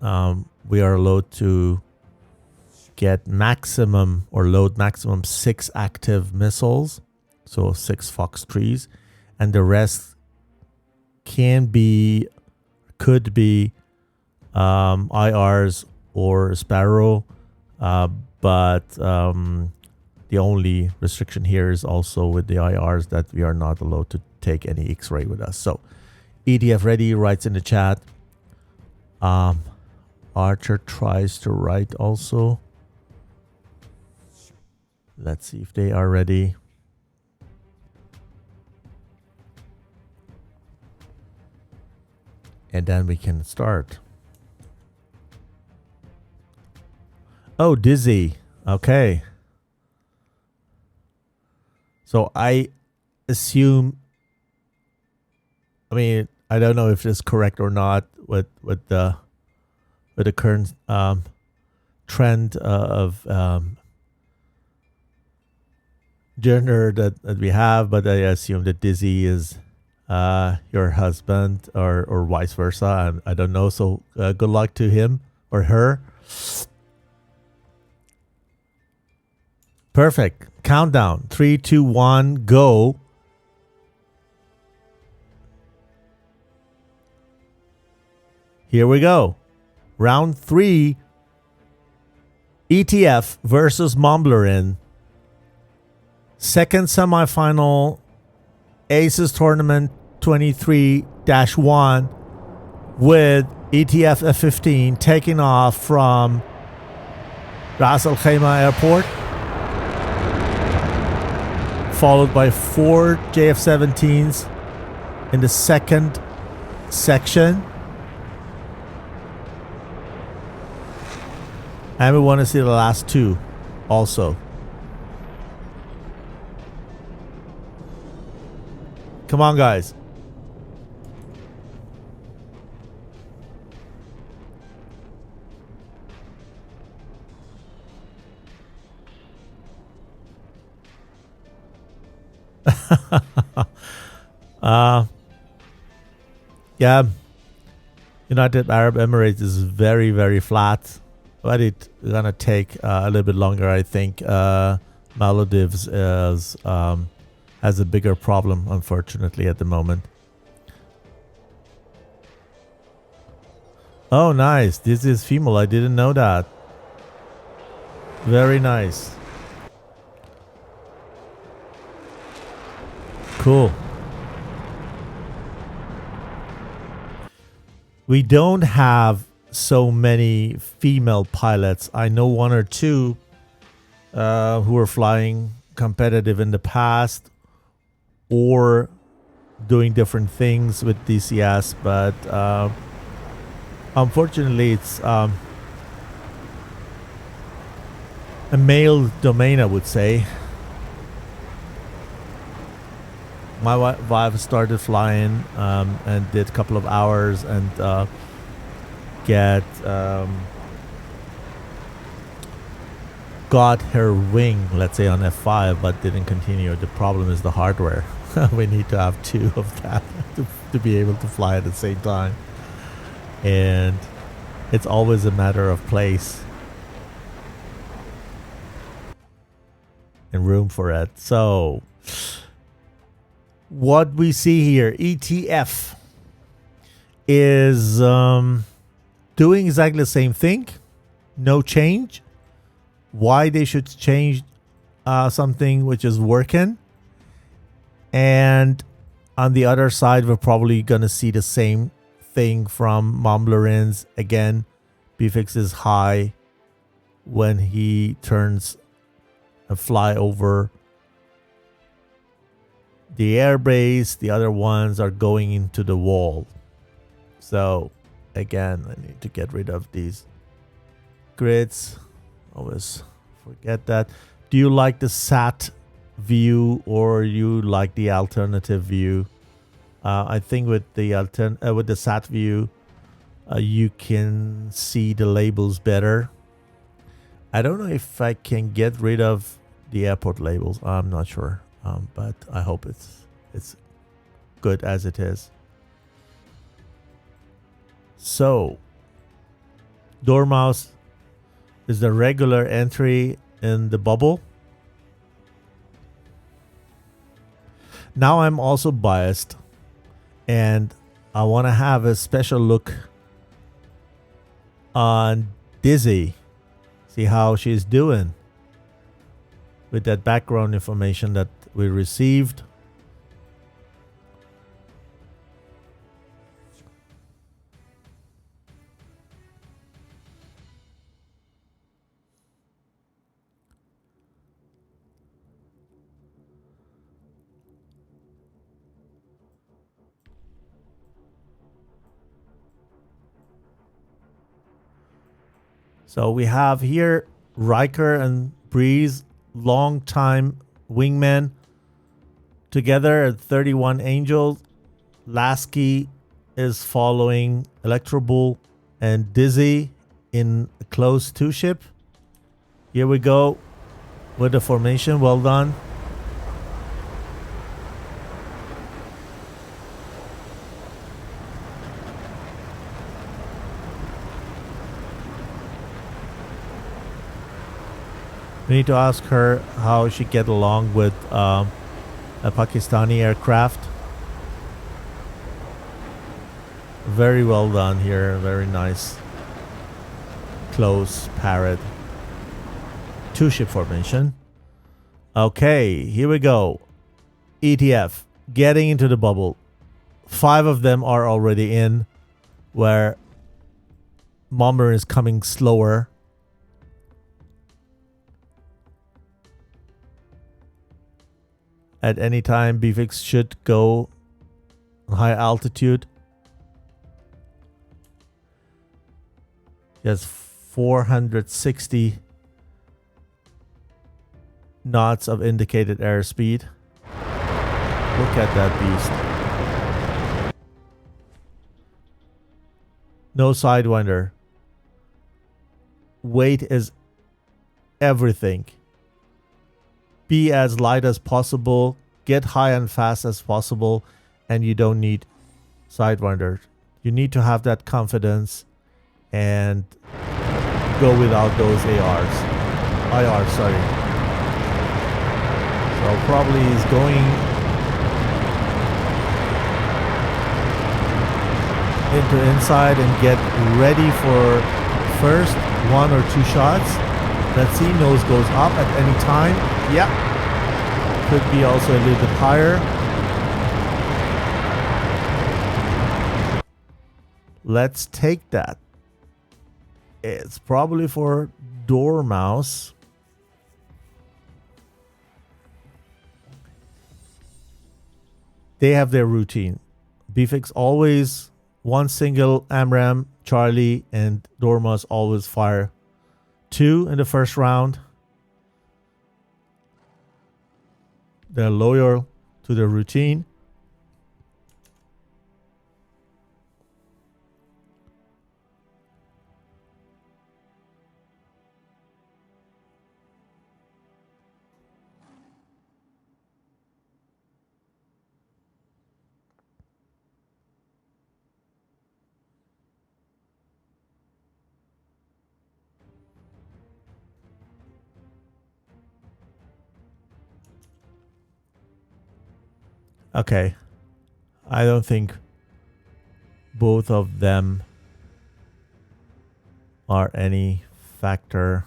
We are allowed to get maximum or load maximum 6 active missiles, so 6 Fox 3s, and the rest could be IRs or Sparrow, but the only restriction here is also with the IRs that we are not allowed to take any X-ray with us. So EDF ready writes in the chat. Archer tries to write also. Let's see if they are ready. And then we can start. Oh, Dizzy. Okay. So I assume, I mean, I don't know if it's correct or not with the current trend of gender that we have, but I assume that Dizzy is your husband or vice versa. I don't know. So good luck to him or her. Perfect. Countdown. 3, 2, 1, go. Here we go. Round 3. ETF versus Mumblerines. Second semifinal. ACES tournament 23-1 with ETF F-15 taking off from Ras Al Khaimah Airport, followed by 4 JF-17s in the second section. And we want to see the last 2 also. Come on, guys. Yeah. United Arab Emirates is very, very flat, but it's gonna take a little bit longer, I think. Maldives is has a bigger problem, unfortunately, at the moment. Oh, nice. This is female. I didn't know that. Very nice. Cool. We don't have so many female pilots. I know 1 or 2 who were flying competitive in the past or doing different things with DCS, but unfortunately it's a male domain, I would say. My wife started flying and did a couple of hours and got her wing, let's say, on F5, but didn't continue. The problem is the hardware. We need to have 2 of that to be able to fly at the same time. And it's always a matter of place and room for it. So what we see here, ETF is doing exactly the same thing. No change. Why they should change something which is working. And on the other side, we're probably going to see the same thing from Mumblerines. Again, BFX is high when he turns a fly over the airbase. The other ones are going into the wall. So again, I need to get rid of these grids. Always forget that. Do you like the SAT view or you like the alternative view? I think with the SAT view, you can see the labels better. I don't know if I can get rid of the airport labels. I'm not sure, but I hope it's good as it is. So, Dormouse is the regular entry in the bubble. Now I'm also biased, and I want to have a special look on Dizzy. See how she's doing with that background information that we received. So we have here Riker and Breeze, long time wingmen, together at 31 Angels. Lasky is following Electrobull and Dizzy in a close two ship. Here we go with the formation. Well done. We need to ask her how she get along with a Pakistani aircraft. Very well done here. Very nice. Close parrot. Two ship formation. Okay, here we go. ETF getting into the bubble. 5 of them are already in, where Mumblerines is coming slower. At any time, BFX should go high altitude. He has 460 knots of indicated airspeed. Look at that beast. No sidewinder. Weight is everything. Be as light as possible, get high and fast as possible, and you don't need sidewinder. You need to have that confidence and go without those IRs, sorry. So probably he's going into inside and get ready for first 1 or 2 shots. Let's see, nose goes up at any time. Yeah. Could be also a little bit higher. Let's take that. It's probably for Dormouse. They have their routine. BFX always one single AMRAAM, Charlie, and Dormouse always fire 2 in the first round. They're loyal to their routine. Okay. I don't think both of them are any factor.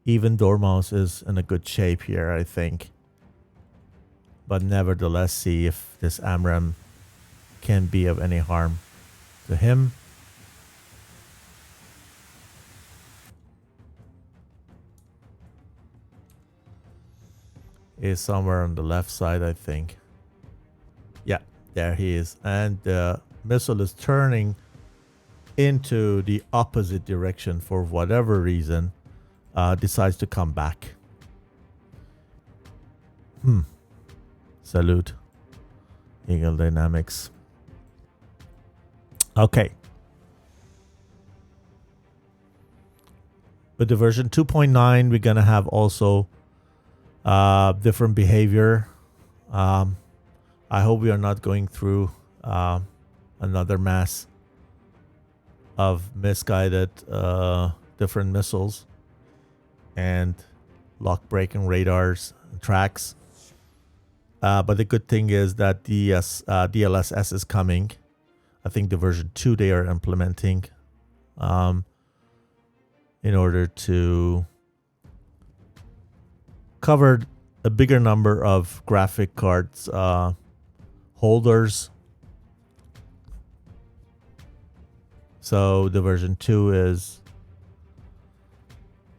Even Dormouse is in a good shape here, I think. But nevertheless, see if this AMRAAM can be of any harm to him. Is somewhere on the left side, I think. Yeah, there he is. And the missile is turning into the opposite direction for whatever reason, decides to come back. Salute. Eagle Dynamics. Okay. With the version 2.9, we're going to have also different behavior. I hope we are not going through another mass of misguided different missiles and lock braking radars and tracks. But the good thing is that DLSS is coming. I think the version 2 they are implementing in order to cover a bigger number of graphic cards holders. So the version 2 is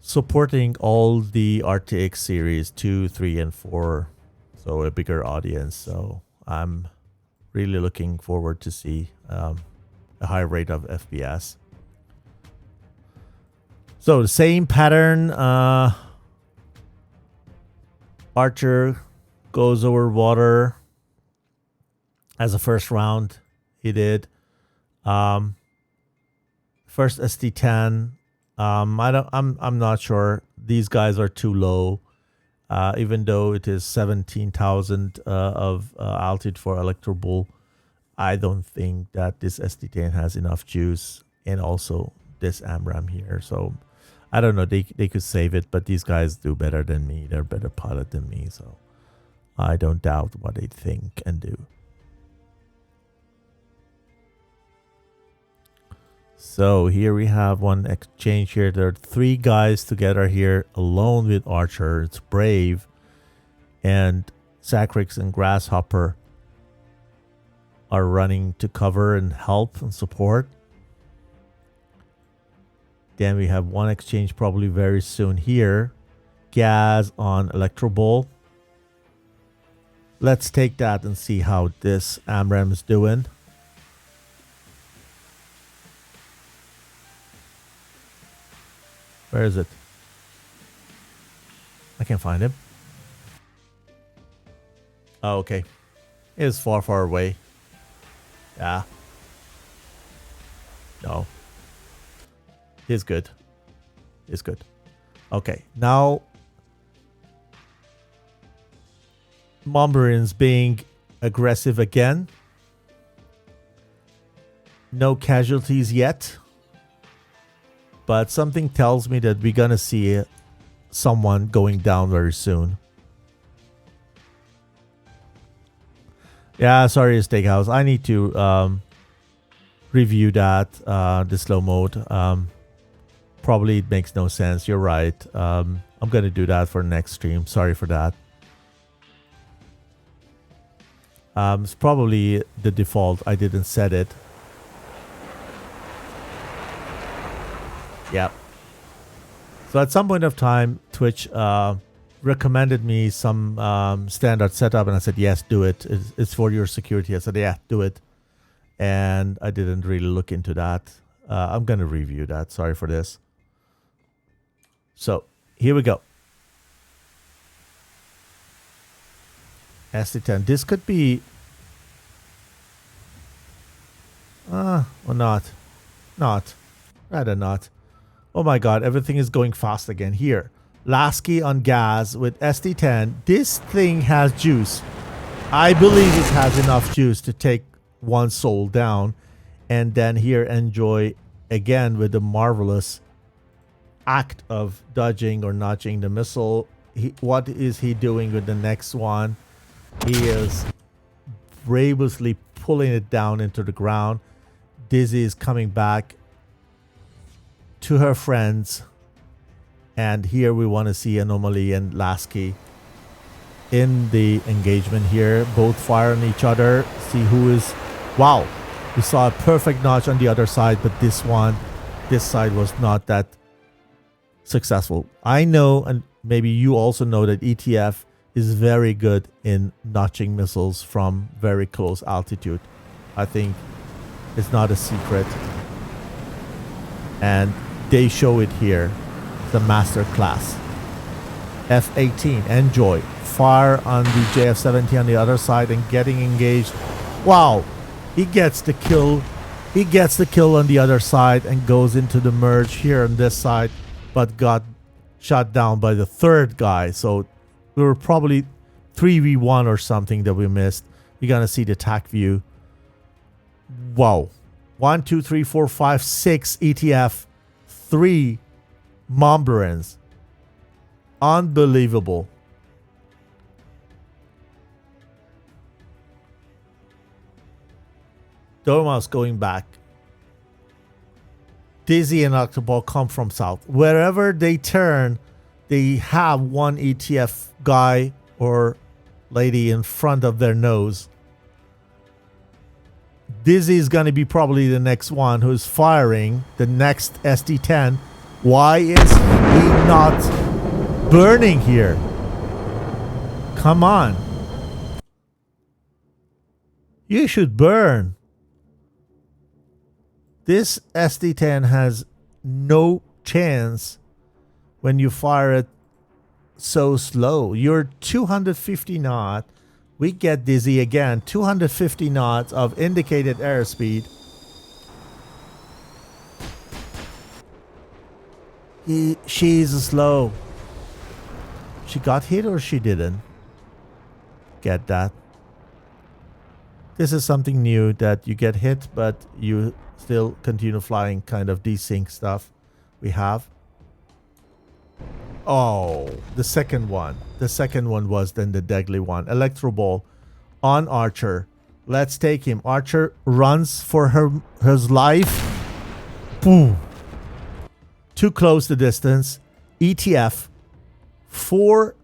supporting all the RTX series 2, 3, and 4. So a bigger audience. So I'm really looking forward to see a high rate of FPS. So the same pattern. Archer goes over water as a first round. He did. First ST10. I'm not sure. These guys are too low. Even though it is 17,000 of altitude for Electro Bull, I don't think that this ST10 has enough juice, and also this AMRAAM here. So I don't know. They could save it, but these guys do better than me. They're better pilot than me, so I don't doubt what they think and do. So here we have one exchange here. There are 3 guys together here alone with Archer. It's Brave and Sacrix and Grasshopper are running to cover and help and support. Then we have one exchange probably very soon here. Gaz on Electro Bull. Let's take that and see how this AMRAAM is doing. Where is it? I can't find him. Oh, okay. It is far, far away. Yeah. No. He's good. He's good. Okay. Now, Mumblerines being aggressive again. No casualties yet. But something tells me that we're going to see someone going down very soon. Yeah, sorry, Steakhouse. I need to review that, the slow mode. Probably it makes no sense. You're right. I'm going to do that for next stream. Sorry for that. It's probably the default. I didn't set it. Yep. So at some point of time, Twitch recommended me some standard setup, and I said, yes, do it. It's for your security. I said, yeah, do it. And I didn't really look into that. I'm going to review that. Sorry for this. So here we go. ST10. This could be... or not. Not. Rather not. Oh my god, everything is going fast again. Here, Lasky on Gaz with ST10. This thing has juice. I believe it has enough juice to take one soul down. And then here, Enjoy again with the marvelous act of dodging or notching the missile. What is he doing with the next one? He is bravely pulling it down into the ground. Dizzy is coming back to her friends, and here we want to see Anomaly and Lasky in the engagement here. Both fire on each other. See who is... Wow, we saw a perfect notch on the other side, but this side was not that successful. I know, and maybe you also know, that ETF is very good in notching missiles from very close altitude. I think it's not a secret. And they show it here, the master class. F-18, enjoy. Fire on the JF-70 on the other side and getting engaged. Wow, he gets the kill. He gets the kill on the other side and goes into the merge here on this side, but got shot down by the third guy. So we were probably 3v1 or something that we missed. You're gonna see the attack view. Wow. 1, 2, 3, 4, 5, 6 ETF, 3 Mumblerines. Unbelievable. Dormouse going back. Dizzy and Octoball come from south. Wherever they turn, they have one ETF guy or lady in front of their nose. Dizzy is going to be probably the next one who's firing the next SD-10. Why is he not burning here? Come on. You should burn. This SD-10 has no chance when you fire it so slow. You're 250 knots. We get dizzy again. 250 knots of indicated airspeed. She's slow. She got hit or she didn't? Get that. This is something new, that you get hit, but you still continue flying, kind of desync stuff we have. Oh, the second one. The second one was then the deadly one. Electro Ball on Archer. Let's take him. Archer runs for his life. Boom. Too close the distance. ETF. 4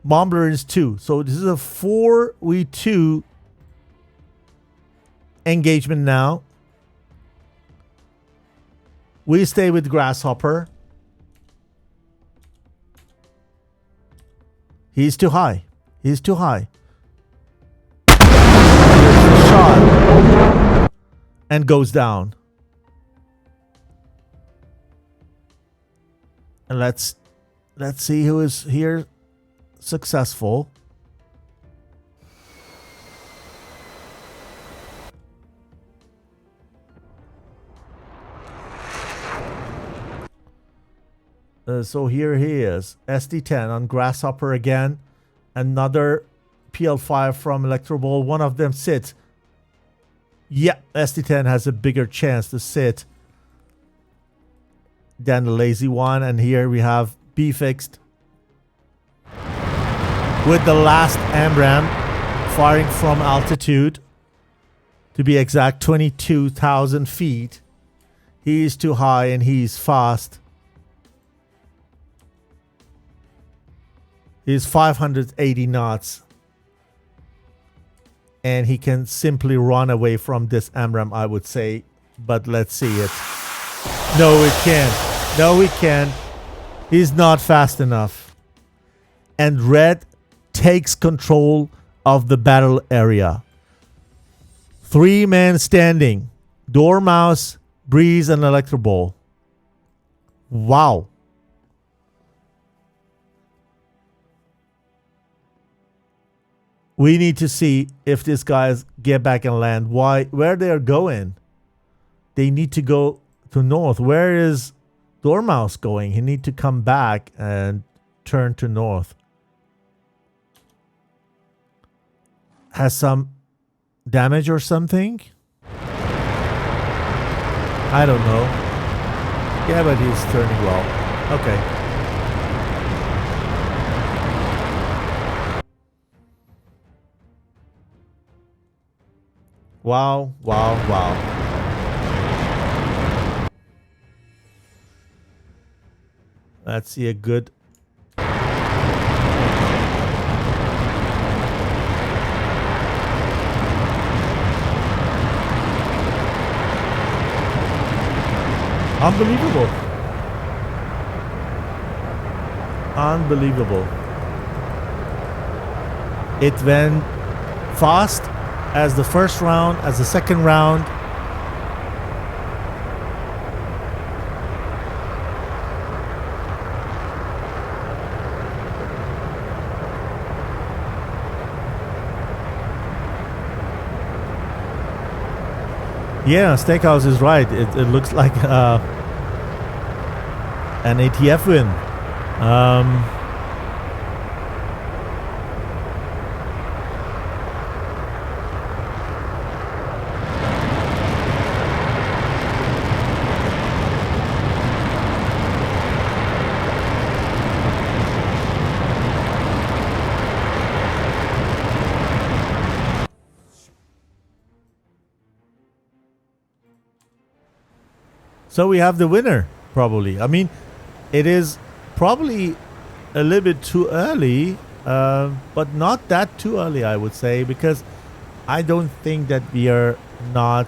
Mumblerines 2. So this is a 4v2 engagement now. We stay with Grasshopper. He's too high. He's too high. Shot. And goes down. And let's see who is here successful. So here he is. SD-10 on Grasshopper again. Another PL5 from Electro Ball. One of them sits. Yeah, SD-10 has a bigger chance to sit than the lazy one. And here we have B-Fixed with the last AMRAAM firing from altitude. To be exact, 22,000 feet. He's too high and he's fast. He's 580 knots. And he can simply run away from this AMRAAM, I would say. But let's see it. No, it can't. No, he can't. He's not fast enough. And Red takes control of the battle area. 3 men standing. Dormouse, Breeze, and Electro Ball. Wow. We need to see if these guys get back and land. Where they are going? They need to go to north. Where is Dormouse going? He need to come back and turn to north. Has some damage or something? I don't know. Yeah, but he's turning well. Okay. Wow, wow, wow. Let's see a good... Unbelievable. Unbelievable. It went fast as the first round, as the second round. Yeah, Steakhouse is right. It looks like an ATF win. So we have the winner, probably. I mean, it is probably a little bit too early, but not that too early, I would say, because I don't think that we are not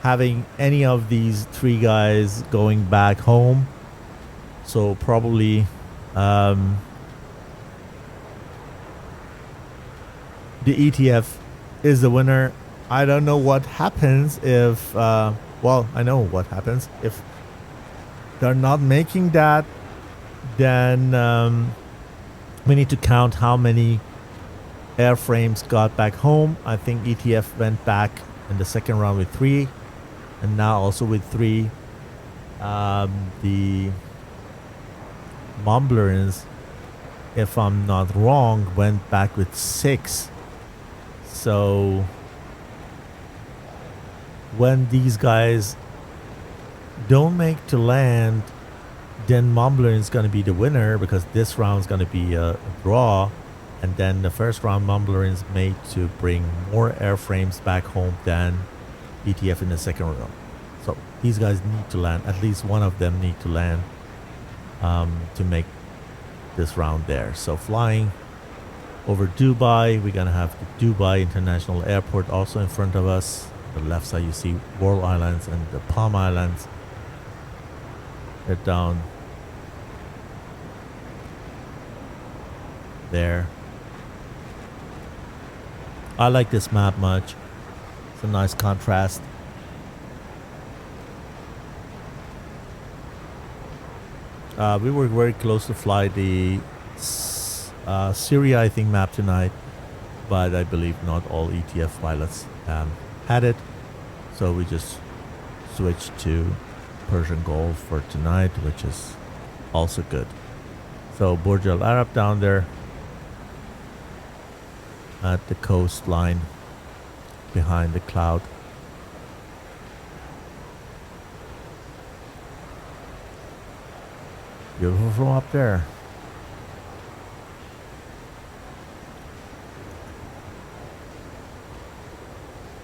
having any of these three guys going back home. So probably the ETF is the winner. I don't know what happens if... well, I know what happens. If they're not making that, then we need to count how many airframes got back home. I think ETF went back in the second round with 3, and now also with 3. The Mumblerines, if I'm not wrong, went back with 6. So when these guys don't make to land, then Mumblerines is going to be the winner, because this round is going to be a draw. And then the first round, Mumblerines made to bring more airframes back home than ETF in the second round. So these guys need to land. At least one of them need to land to make this round there. So flying over Dubai, we're going to have the Dubai International Airport also in front of us. The left side you see World Islands and the Palm Islands. They're down there. I like this map much. It's a nice contrast. We were very close to fly the Syria, I think, map tonight, but I believe not all ETF pilots had it, so we just switched to Persian Gulf for tonight, which is also good. So Burj Al Arab down there at the coastline behind the cloud. Beautiful from up there.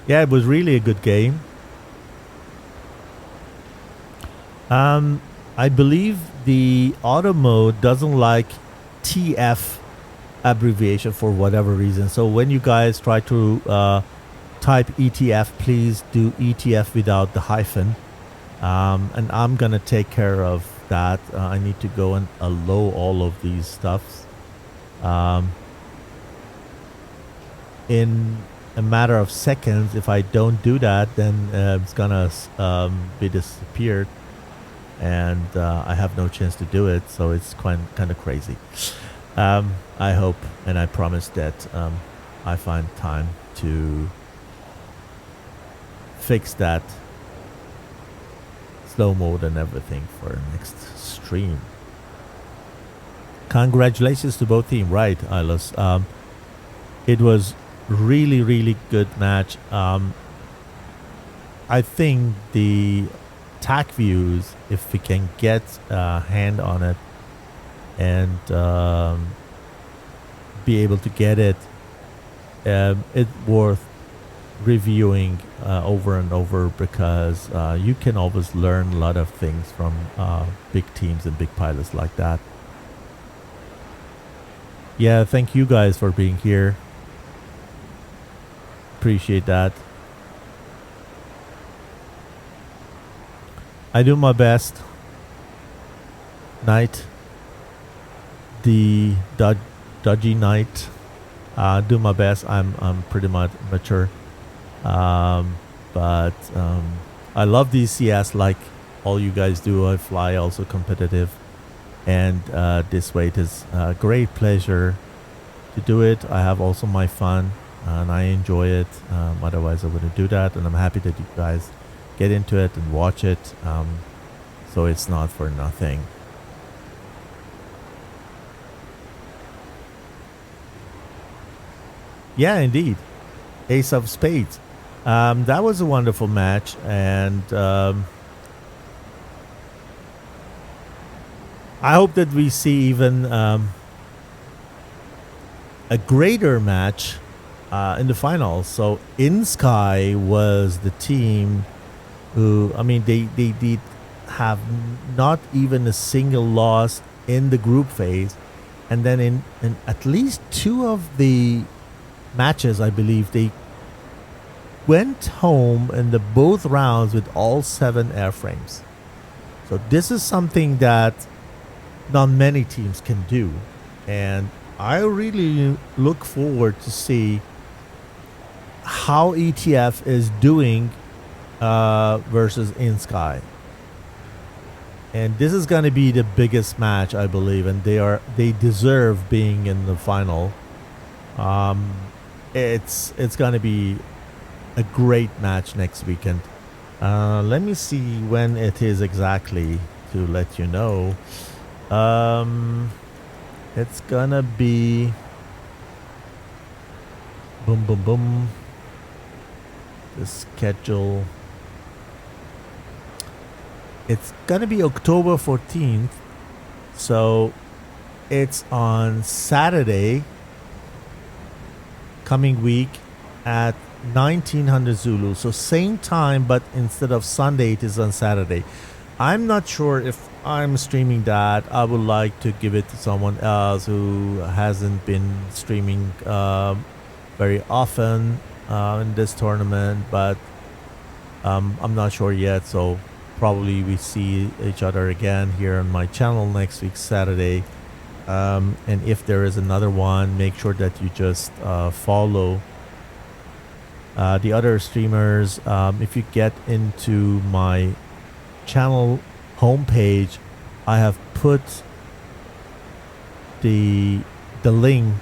Yeah, it was really a good game. I believe the auto mode doesn't like TF abbreviation for whatever reason. So when you guys try to type ETF, please do ETF without the hyphen. And I'm gonna take care of that. I need to go and allow all of these stuffs. In a matter of seconds, if I don't do that, then it's gonna be disappeared, and I have no chance to do it. So it's kind of crazy. I hope and I promise that I find time to fix that slow mode and everything for next stream. Congratulations to both teams, right, Ilos? It was really good match. I think the TAC views, if we can get a hand on it and be able to get it, it's worth reviewing over and over, because you can always learn a lot of things from big teams and big pilots like that. Yeah, thank you guys for being here. Appreciate that. I do my best. Night, the dodgy night. Do my best. I'm pretty much mature, but I love DCS like all you guys do. I fly also competitive, and this way it is a great pleasure to do it. I have also my fun. and I enjoy it. Otherwise, I wouldn't do that. And I'm happy that you guys get into it and watch it. So it's not for nothing. Yeah, indeed. Ace of Spades. That was a wonderful match, and I hope that we see even a greater match in the finals. So In Sky was the team who, I mean, they did have not even a single loss in the group phase, and then in at least 2 of the matches, I believe they went home in the both rounds with all 7 airframes. So this is something that not many teams can do, and I really look forward to see how ETF is doing versus In Sky. And this is going to be the biggest match, I believe, and they deserve being in the final. It's going to be a great match next weekend. Let me see when it is exactly to let you know. It's gonna be boom boom boom. The schedule. It's gonna be October 14th, so it's on Saturday coming week at 1900 Zulu. So same time, but instead of Sunday, it is on Saturday. I'm not sure if I'm streaming that. I would like to give it to someone else who hasn't been streaming very often in this tournament, but I'm not sure yet. So probably we see each other again here on my channel next week, Saturday. And if there is another one, make sure that you just follow the other streamers. If you get into my channel homepage, I have put the link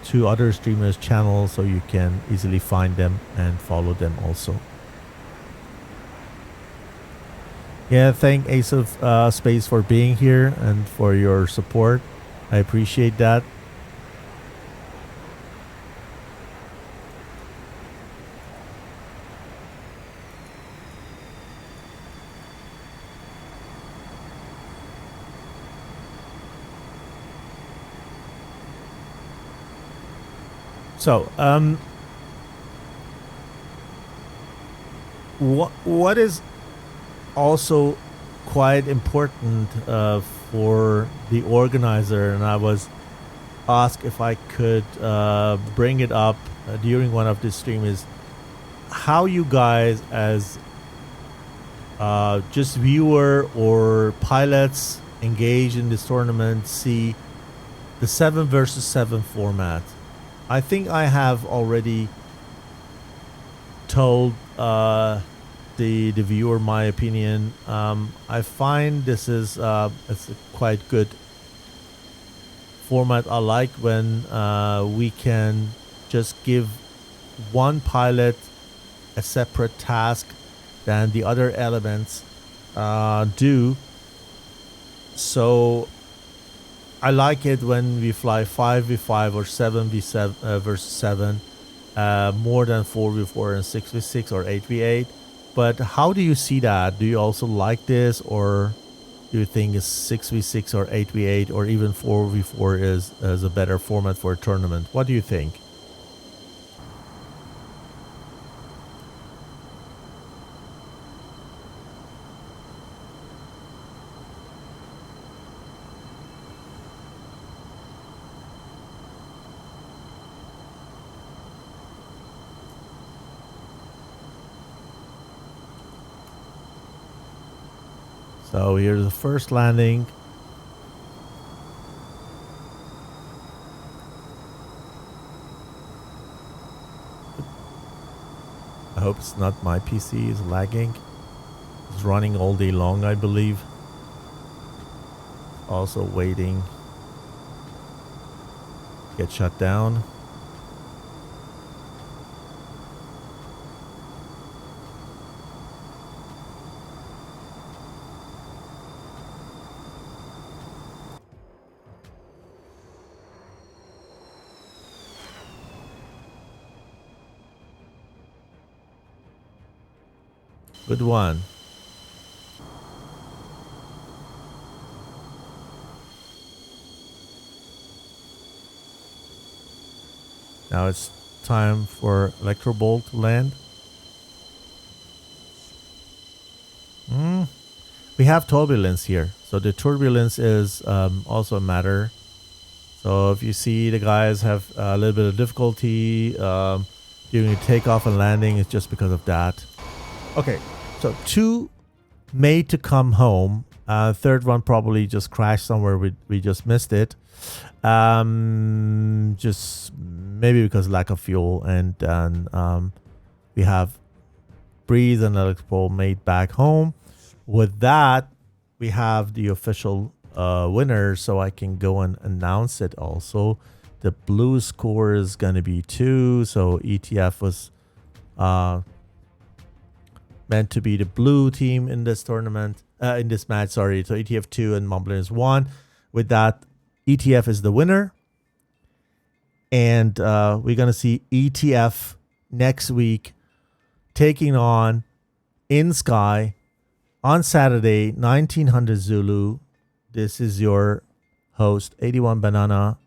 to other streamers' channels, so you can easily find them and follow them also. Yeah, thank Ace of Space for being here and for your support. I appreciate that. So, what is also quite important for the organizer, and I was asked if I could bring it up during one of the streams, is how you guys as just viewer or pilots engaged in this tournament see the 7 versus 7 format. I think I have already told the viewer my opinion. I find this is it's a quite good format. I like when we can just give one pilot a separate task than the other elements do. So I like it when we fly 5v5 or 7v7 versus 7, more than 4v4 and 6v6 or 8v8. But how do you see that? Do you also like this, or do you think it's 6v6 or 8v8 or even 4v4 is a better format for a tournament? What do you think? So here's the first landing. I hope it's not my PC is lagging. It's running all day long, I believe. Also waiting to get shut down. Good one. Now it's time for Electrobolt to land. We have turbulence here. So the turbulence is also a matter. So if you see the guys have a little bit of difficulty during the takeoff and landing, it's just because of that. Okay, so 2 made to come home. Third one probably just crashed somewhere. We just missed it. Just maybe because of lack of fuel. And then we have Breeze and Electropole made back home. With that, we have the official winner, so I can go and announce it also. The blue score is going to be 2, so ETF was meant to be the blue team in this tournament, in this match, sorry. So ETF 2 and Mumblerines 1. With that, ETF is the winner. And we're going to see ETF next week taking on in Sky on Saturday, 1900 Zulu. This is your host, 81 Banana,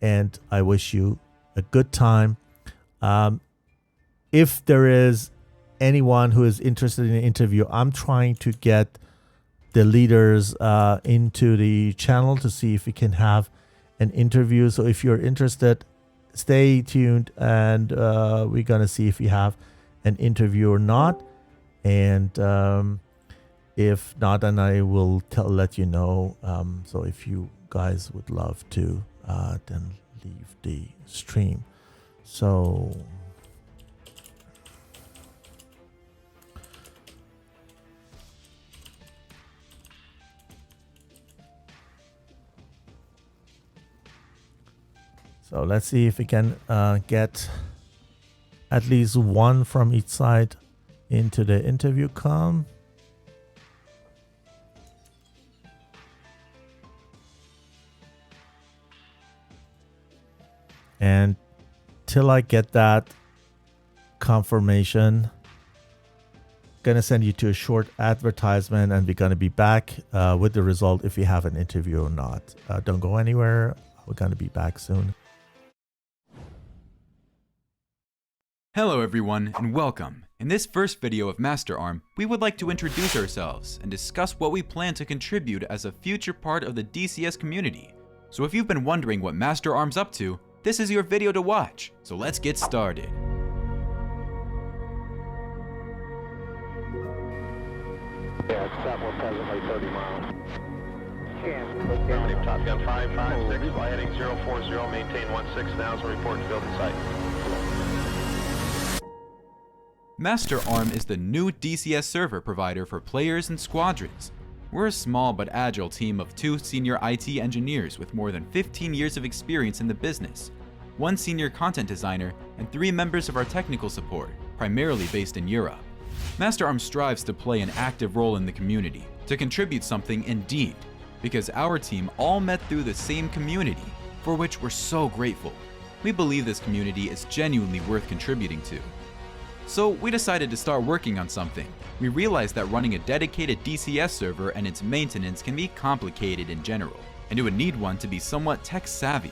and I wish you a good time. If there is anyone who is interested in an interview, I'm trying to get the leaders into the channel to see if we can have an interview. So if you're interested, stay tuned, and we're going to see if we have an interview or not. And if not, then I will let you know. So if you guys would love to, then leave the stream. So let's see if we can get at least one from each side into the interview com. And till I get that confirmation, gonna send you to a short advertisement, and we're gonna be back with the result if we have an interview or not. Don't go anywhere. We're gonna be back soon. Hello everyone, and welcome. In this first video of Master Arm, we would like to introduce ourselves and discuss what we plan to contribute as a future part of the DCS community. So if you've been wondering what Master Arm's up to, this is your video to watch. So let's get started. Yeah, it's somewhere presently 30 miles. Top Gun 556, fly heading 040, maintain 16,000, report field in sight. Master Arm is the new DCS server provider for players and squadrons. We're a small but agile team of 2 senior IT engineers with more than 15 years of experience in the business, 1 senior content designer, and 3 members of our technical support, primarily based in Europe. Master Arm strives to play an active role in the community, to contribute something indeed, because our team all met through the same community, for which we're so grateful. We believe this community is genuinely worth contributing to. So we decided to start working on something. We realized that running a dedicated DCS server and its maintenance can be complicated in general, and it would need one to be somewhat tech savvy.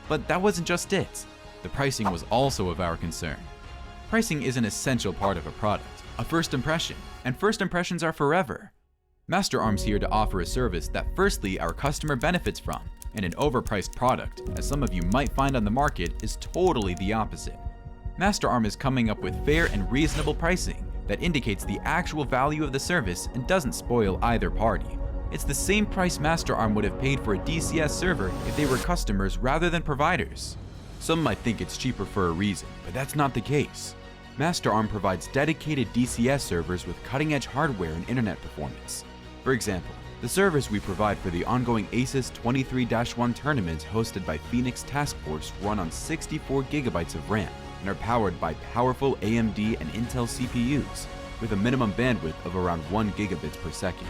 But that wasn't just it. The pricing was also of our concern. Pricing is an essential part of a product, a first impression, and first impressions are forever. Master Arm's here to offer a service that firstly our customer benefits from, and an overpriced product, as some of you might find on the market, is totally the opposite. Master Arm is coming up with fair and reasonable pricing that indicates the actual value of the service and doesn't spoil either party. It's the same price Master Arm would have paid for a DCS server if they were customers rather than providers. Some might think it's cheaper for a reason, but that's not the case. Master Arm provides dedicated DCS servers with cutting-edge hardware and internet performance. For example, the servers we provide for the ongoing ACES 23-1 tournament hosted by Phoenix Task Force run on 64 gigabytes of RAM and are powered by powerful AMD and Intel CPUs with a minimum bandwidth of around 1 gigabit per second.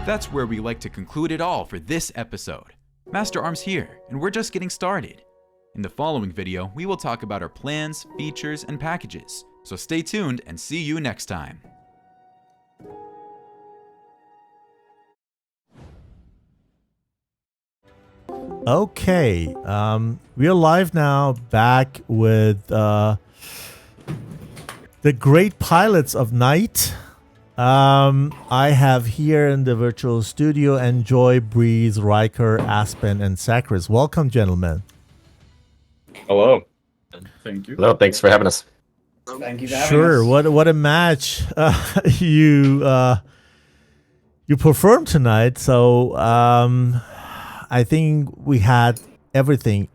That's where we like to conclude it all for this episode. Master Arm's here, and we're just getting started. In the following video, we will talk about our plans, features, and packages. So stay tuned and see you next time. Okay, we are live now, back with the great pilots of night. I have here in the virtual studio Enjoy, Breeze, Riker, Aspen, and Sacris. Welcome, gentlemen. Hello. Thank you. Hello, thanks for having us. Thank you for having Sure. us. What a match you performed tonight. So I think we had everything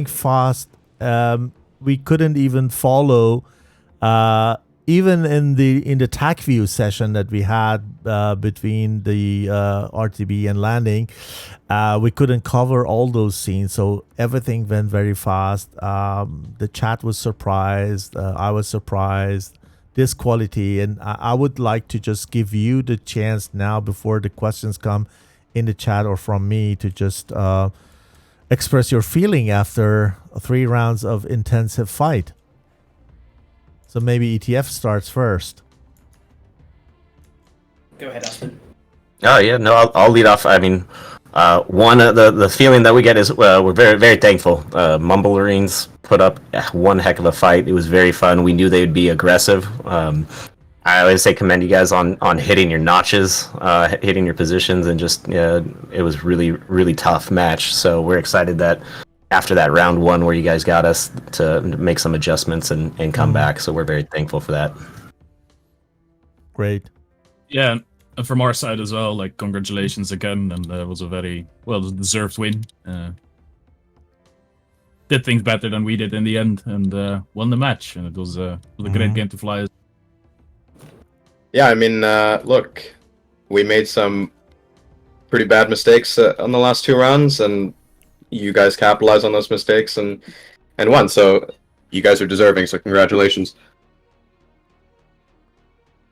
fast. We couldn't even follow, even in the TAC view session that we had between the RTB and landing. We couldn't cover all those scenes, so everything went very fast. The chat was surprised. I was surprised. This quality, and I would like to just give you the chance now, before the questions come in the chat or from me, to just express your feeling after 3 rounds of intensive fight. So maybe ETF starts first. Go ahead, Aspen. Oh yeah, no, I'll lead off. I mean, one the feeling that we get is we're very, very thankful. Mumblerines put up one heck of a fight. It was very fun. We knew they'd be aggressive. I always say commend you guys on hitting your notches, hitting your positions, and just it was really, really tough match. So we're excited that after that round 1 where you guys got us to make some adjustments and come back. So we're very thankful for that. Great. Yeah, and from our side as well, like, congratulations again, and it was a very well-deserved win. Did things better than we did in the end, and won the match, and it was a great game to fly. Yeah, I mean, look, we made some pretty bad mistakes on the last 2 rounds, and you guys capitalized on those mistakes and won. So you guys are deserving. So congratulations.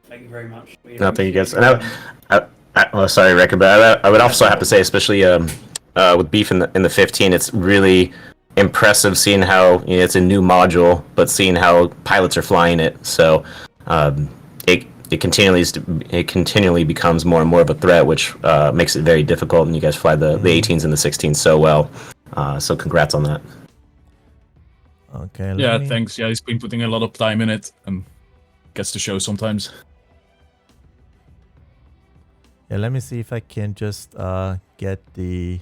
Thank you very much. No, thank you guys. And well, sorry, Riker, but I would also have to say, especially with Beef in the 15, it's really impressive seeing how it's a new module, but seeing how pilots are flying it. So it continually becomes more and more of a threat, which makes it very difficult. And you guys fly the 18s and the 16s so well. So congrats on that. Okay. Yeah, thanks. Yeah, he's been putting a lot of time in it, and gets to show sometimes. Yeah, let me see if I can just get the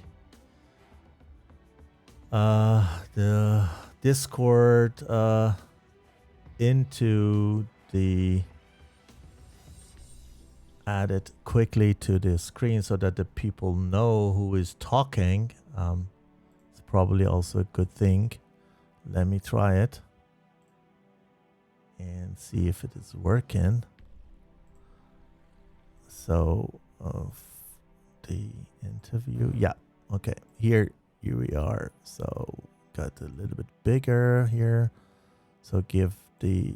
Discord into the add it quickly to the screen so that the people know who is talking. It's probably also a good thing. Let me try it and see if it is working. So the interview, yeah, okay, here we are. So got a little bit bigger here, so give the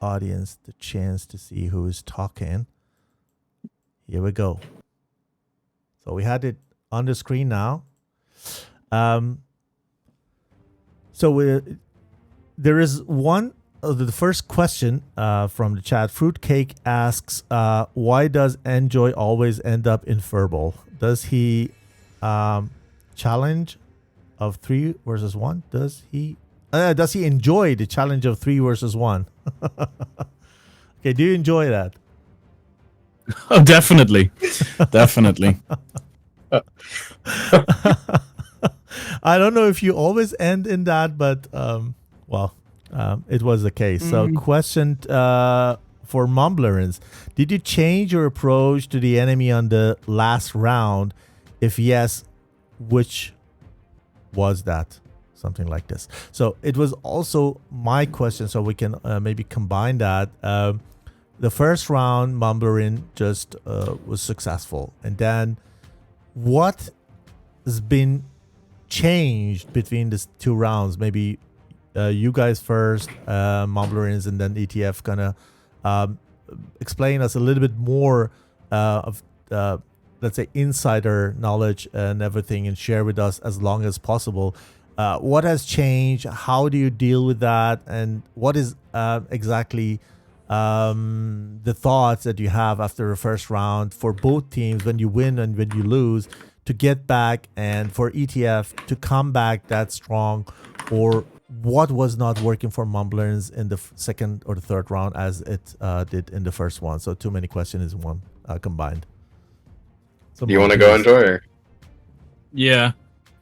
audience the chance to see who is talking. Here we go. So we had it on the screen now. So there is one. The first question from the chat. Fruitcake asks, why does Enjoy always end up in Furball? Does he challenge of 3 versus 1? Does he enjoy the challenge of 3 versus 1? Okay, do you enjoy that? Oh, definitely. Definitely. I don't know if you always end in that, but it was the case. So question for Mumblerines. Did you change your approach to the enemy on the last round? If yes, which was that? Something like this. So it was also my question, so we can maybe combine that. The first round, Mumblerine just was successful. And then what has been changed between these 2 rounds? Maybe you guys first, Mumblerines, and then ETF, gonna explain us a little bit more of let's say, insider knowledge and everything, and share with us as long as possible. What has changed? How do you deal with that? And what is exactly the thoughts that you have after the first round for both teams, when you win and when you lose, to get back, and for ETF to come back that strong? Or what was not working for Mumblerines in the second or the third round as it did in the first one? So too many questions in one combined. So Do you want to go into it? Yeah.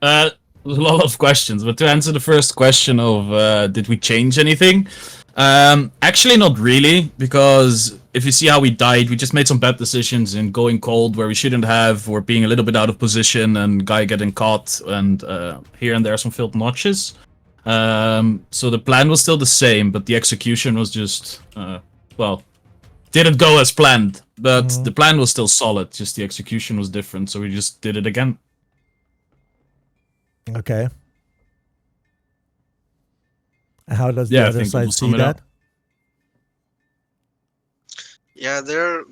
There's a lot of questions, but to answer the first question of did we change anything? Actually, not really, because if you see how we died, we just made some bad decisions in going cold where we shouldn't have, or being a little bit out of position, and guy getting caught, and here and there some filled notches. So the plan was still the same, but the execution was just, didn't go as planned. But the plan was still solid, just the execution was different, so we just did it again. Okay. How does the other side see that? Yeah, their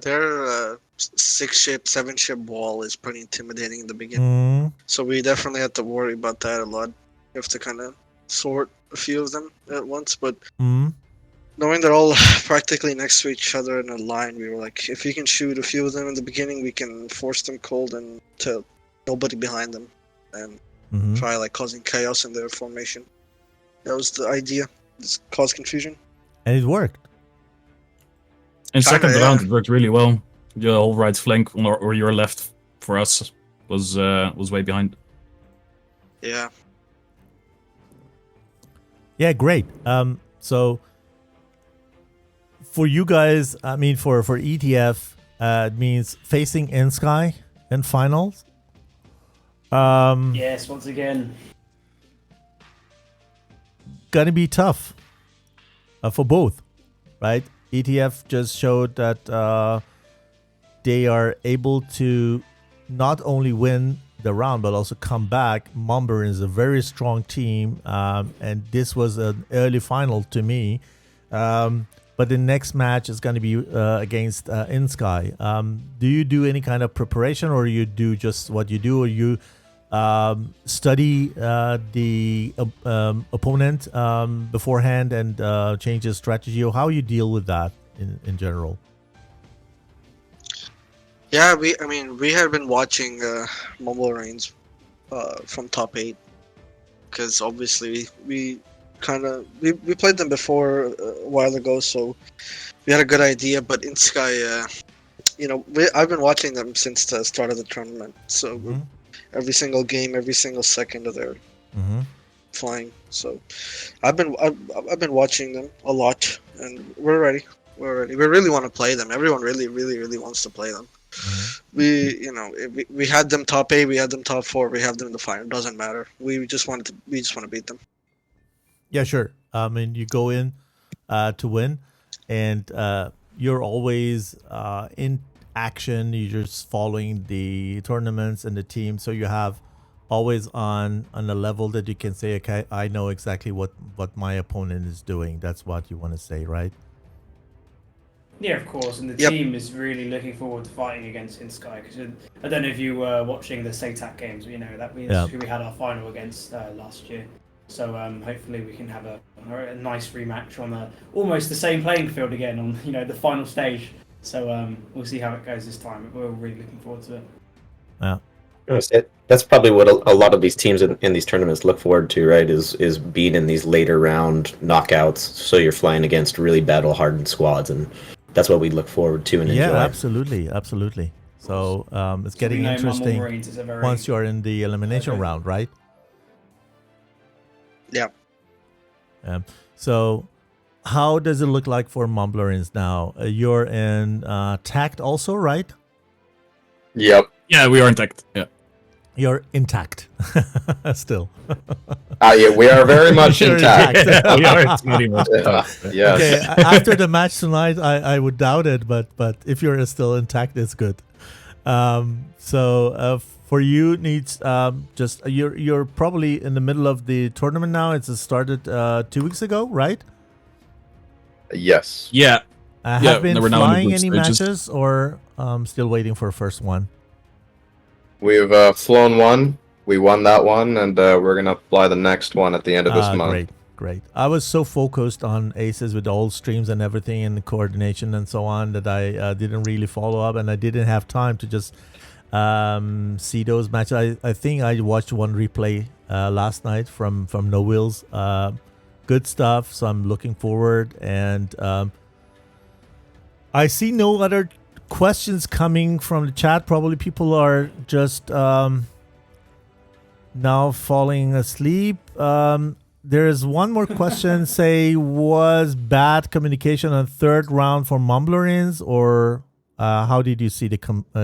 6-ship, 7-ship wall is pretty intimidating in the beginning. So we definitely had to worry about that a lot. You have to kind of sort a few of them at once, but knowing they're all practically next to each other in a line, we were like, if we can shoot a few of them in the beginning, we can force them cold and to nobody behind them, and try like causing chaos in their formation. That was the idea. Just cause confusion. And it worked. In second round, it worked really well. Your whole right flank or your left for us was way behind. Yeah. Yeah, great. So for you guys, I mean, for ETF, it means facing N-Sky in finals. Yes, once again. Gonna be tough for both, right? ETF just showed that they are able to not only win the round but also come back. Mumblerines is a very strong team, and this was an early final to me. But the next match is going to be against N-Sky. Do you do any kind of preparation, or you do just what you do, or you study the opponent beforehand and change his strategy, or how you deal with that in general? Yeah, we had been watching Mumblerines from top 8, because obviously we played them before a while ago, so we had a good idea. But in Sky, I've been watching them since the start of the tournament, so every single game, every single second of their flying. So I've been watching them a lot, and we're ready. We really want to play them. Everyone really, really, really wants to play them. We had them top 8, we had them top 4, we have them in the final. It doesn't matter. We just want to beat them. Yeah, sure. I mean, you go in to win, and you're always in action. You're just following the tournaments and the team, so you have always on a level that you can say, okay, I know exactly what my opponent is doing. That's what you want to say, right? Yeah, of course, and the team is really looking forward to fighting against N-Sky, because I don't know if you were watching the SATAC games, but that was who we had our final against last year. So hopefully we can have a nice rematch on almost the same playing field again on the final stage. So we'll see how it goes this time. But we're really looking forward to it. Yeah. That's probably what a lot of these teams in these tournaments look forward to, right? Is being in these later round knockouts. So you're flying against really battle-hardened squads, and that's what we look forward to and enjoy. Yeah, absolutely. So it's getting interesting once you're in the elimination round, right? Yeah. So how does it look like for Mumblerines now? You're in TACT also, right? Yep. Yeah, we are intact. Yeah. You're intact still. Yeah, we are very much intact. We are pretty much intact. Yes. Okay, after the match tonight, I would doubt it, but if you're still intact, it's good. So for you, needs just you're probably in the middle of the tournament now. It's started 2 weeks ago, right? Yes. Yeah. Have been they were now in the flying group any stages. matches, or still waiting for first one? We've flown one. We won that one, and we're gonna fly the next one at the end of this month. Great. I was so focused on ACES with all streams and everything and the coordination and so on that I didn't really follow up, and I didn't have time to just see those matches. I think I watched one replay last night from No Wheels. Good stuff. So I'm looking forward, and I see no other questions coming from the chat. Probably people are just now falling asleep. There is one more question. Say, was bad communication on third round for Mumblerines, or how did you see the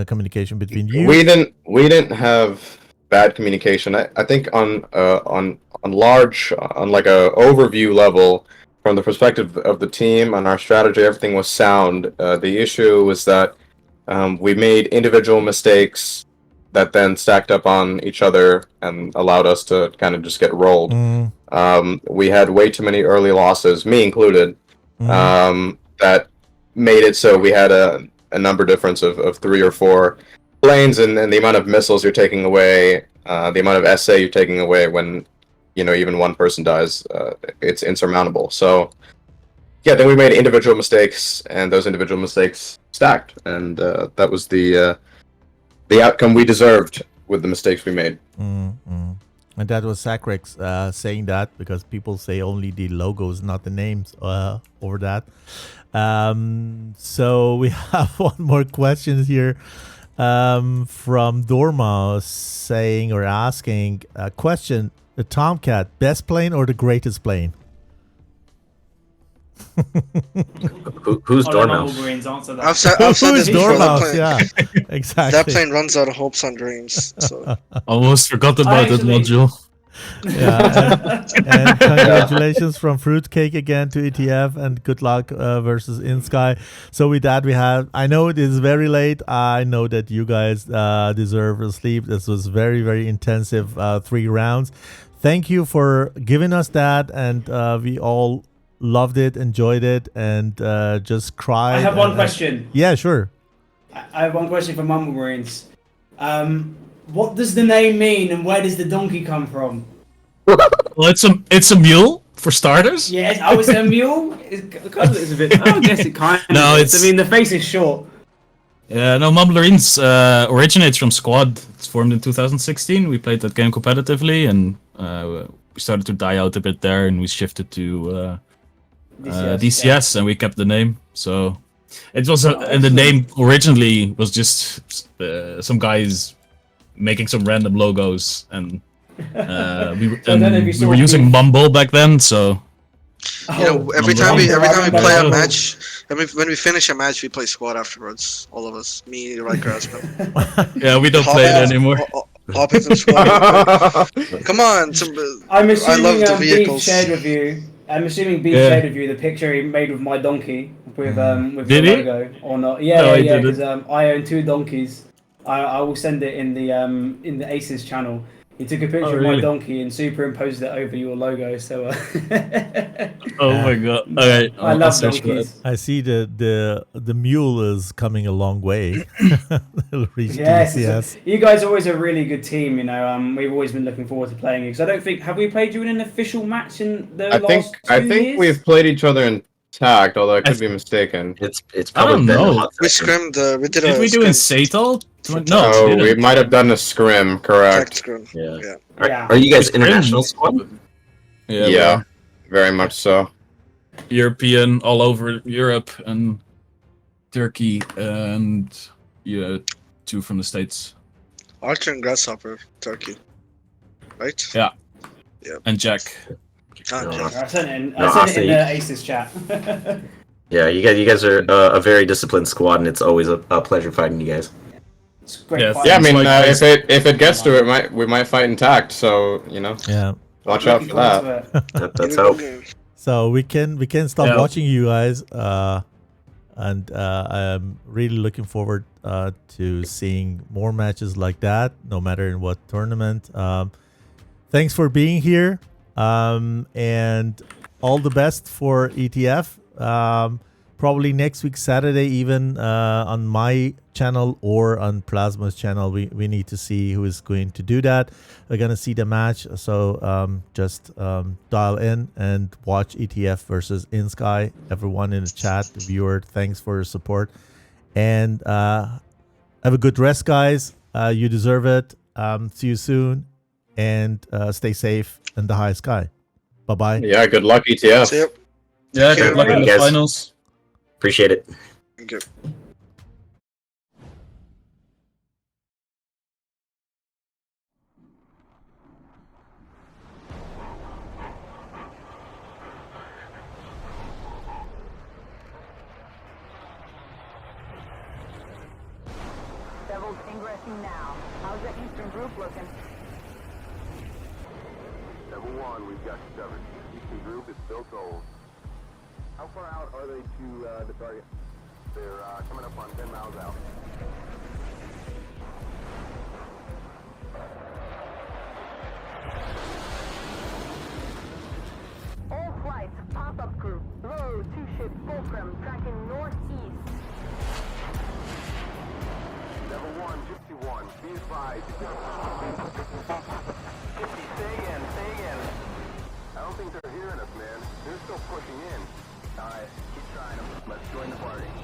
communication between you? We didn't have bad communication. I think on large, on like a overview level, from the perspective of the team and our strategy, everything was sound. The issue was that we made individual mistakes that then stacked up on each other and allowed us to kind of just get rolled. We had way too many early losses, me included, that made it so we had a number difference of 3 or 4 planes, and the amount of missiles you're taking away, the amount of SA you're taking away when, even one person dies, it's insurmountable. So, yeah, then we made individual mistakes, and those individual mistakes stacked, and that was the outcome we deserved with the mistakes we made. And that was Sacrex saying that, because people say only the logos, not the names over that. So we have one more question here from Dorma saying or asking a question: the Tomcat, best plane or the greatest plane? Who's Dormouse? Mumblerines answer that. I've said this before. Dormouse? Yeah, exactly. That plane runs out of hopes and dreams. So Almost forgot about that Actually- module. Yeah, and congratulations from Fruitcake again to ETF, and good luck versus InSky. So with that, we have, I know it is very late. I know that you guys deserve a sleep. This was very, very intensive 3 rounds. Thank you for giving us that, and we all loved it, enjoyed it, and just cried. I have one question. Yeah, sure. I have one question for Mumblerines. What does the name mean, and where does the donkey come from? Well, it's a mule for starters. Yes, I was a mule. It's a bit. I guess it kind of. No, is. I mean, the face is short. Yeah, no, Mumblerines originates from Squad. It's formed in 2016. We played that game competitively, and we started to die out a bit there, and we shifted to DCS, and we kept the name. So it was, and the name originally was just some guys making some random logos, and we were using Mumble back then, so. every time we play a match, when we finish a match, we play squad afterwards. All of us, me, Riker, Aspen. Yeah, we don't play it anymore. Hop in some squad. Come on, I'm assuming I love the Beef vehicles. shared with you. I'm assuming Beef shared with you the picture he made with my donkey with Did your he? logo or not? No, Yeah, he yeah, didn't. because I own 2 donkeys. I will send it in the ACES channel. He took a picture of my really? donkey and superimposed it over your logo. So. Oh my god! Okay, I love donkeys. I see the mule is coming a long way. It'll reach Yes, DCS. you guys are always a really good team. We've always been looking forward to playing you. Because I don't think have we played you in an official match in the last 2 years? I think we've played each other in tagged, although I could be mistaken. It's I probably don't been a know. hot We second. scrimmed. We did Did a we do in scrim. Satal? No, Oh, we we didn't. might have done a scrim, Tagged correct? scrim. Yeah. Yeah. Yeah. Are you guys We scrimmed. international squad? Yeah, very much so. European, all over Europe and Turkey, and 2 from the States, Archer and Grasshopper, Turkey. Right? Yeah. Yep. and Jack. Ah, No, yeah. I sent it in Aussie. the ACES chat. Yeah, you guys are a very disciplined squad, and it's always a pleasure fighting you guys. It's great. Yeah, fight. Yeah, I mean, It's if it gets to it, we might fight intact. So Yeah. watch out Looking for that. forward to it. That's hope. So we can stop Yeah. watching you guys, and I'm really looking forward to seeing more matches like that, no matter in what tournament. Thanks for being here, and all the best for ETF. probably next week Saturday, even on my channel or on Plasma's channel. We need to see who is going to do that. We're gonna see the match, so just dial in and watch ETF versus InSky. Everyone in the chat, the viewer, thanks for your support, and have a good rest, guys. You deserve it. See you soon, and stay safe in the high sky. Bye bye. Yeah, good luck, ETF. See you. Yeah, Take care, good luck in the guys. finals. Appreciate it. Thank you. Devils ingressing now. How's the eastern group looking? Level 1, we've got you covered. Eastern group is still cold. How far out are they to the target? They're coming up on 10 miles out. All flights, pop-up group, low, 2-ship Fulcrum, tracking northeast. Level 1, Gypsy 1, be advised. Gypsy, stay in, stay in. I don't think they're hearing us, man. They're still pushing in. Alright, keep trying them. Let's join the party.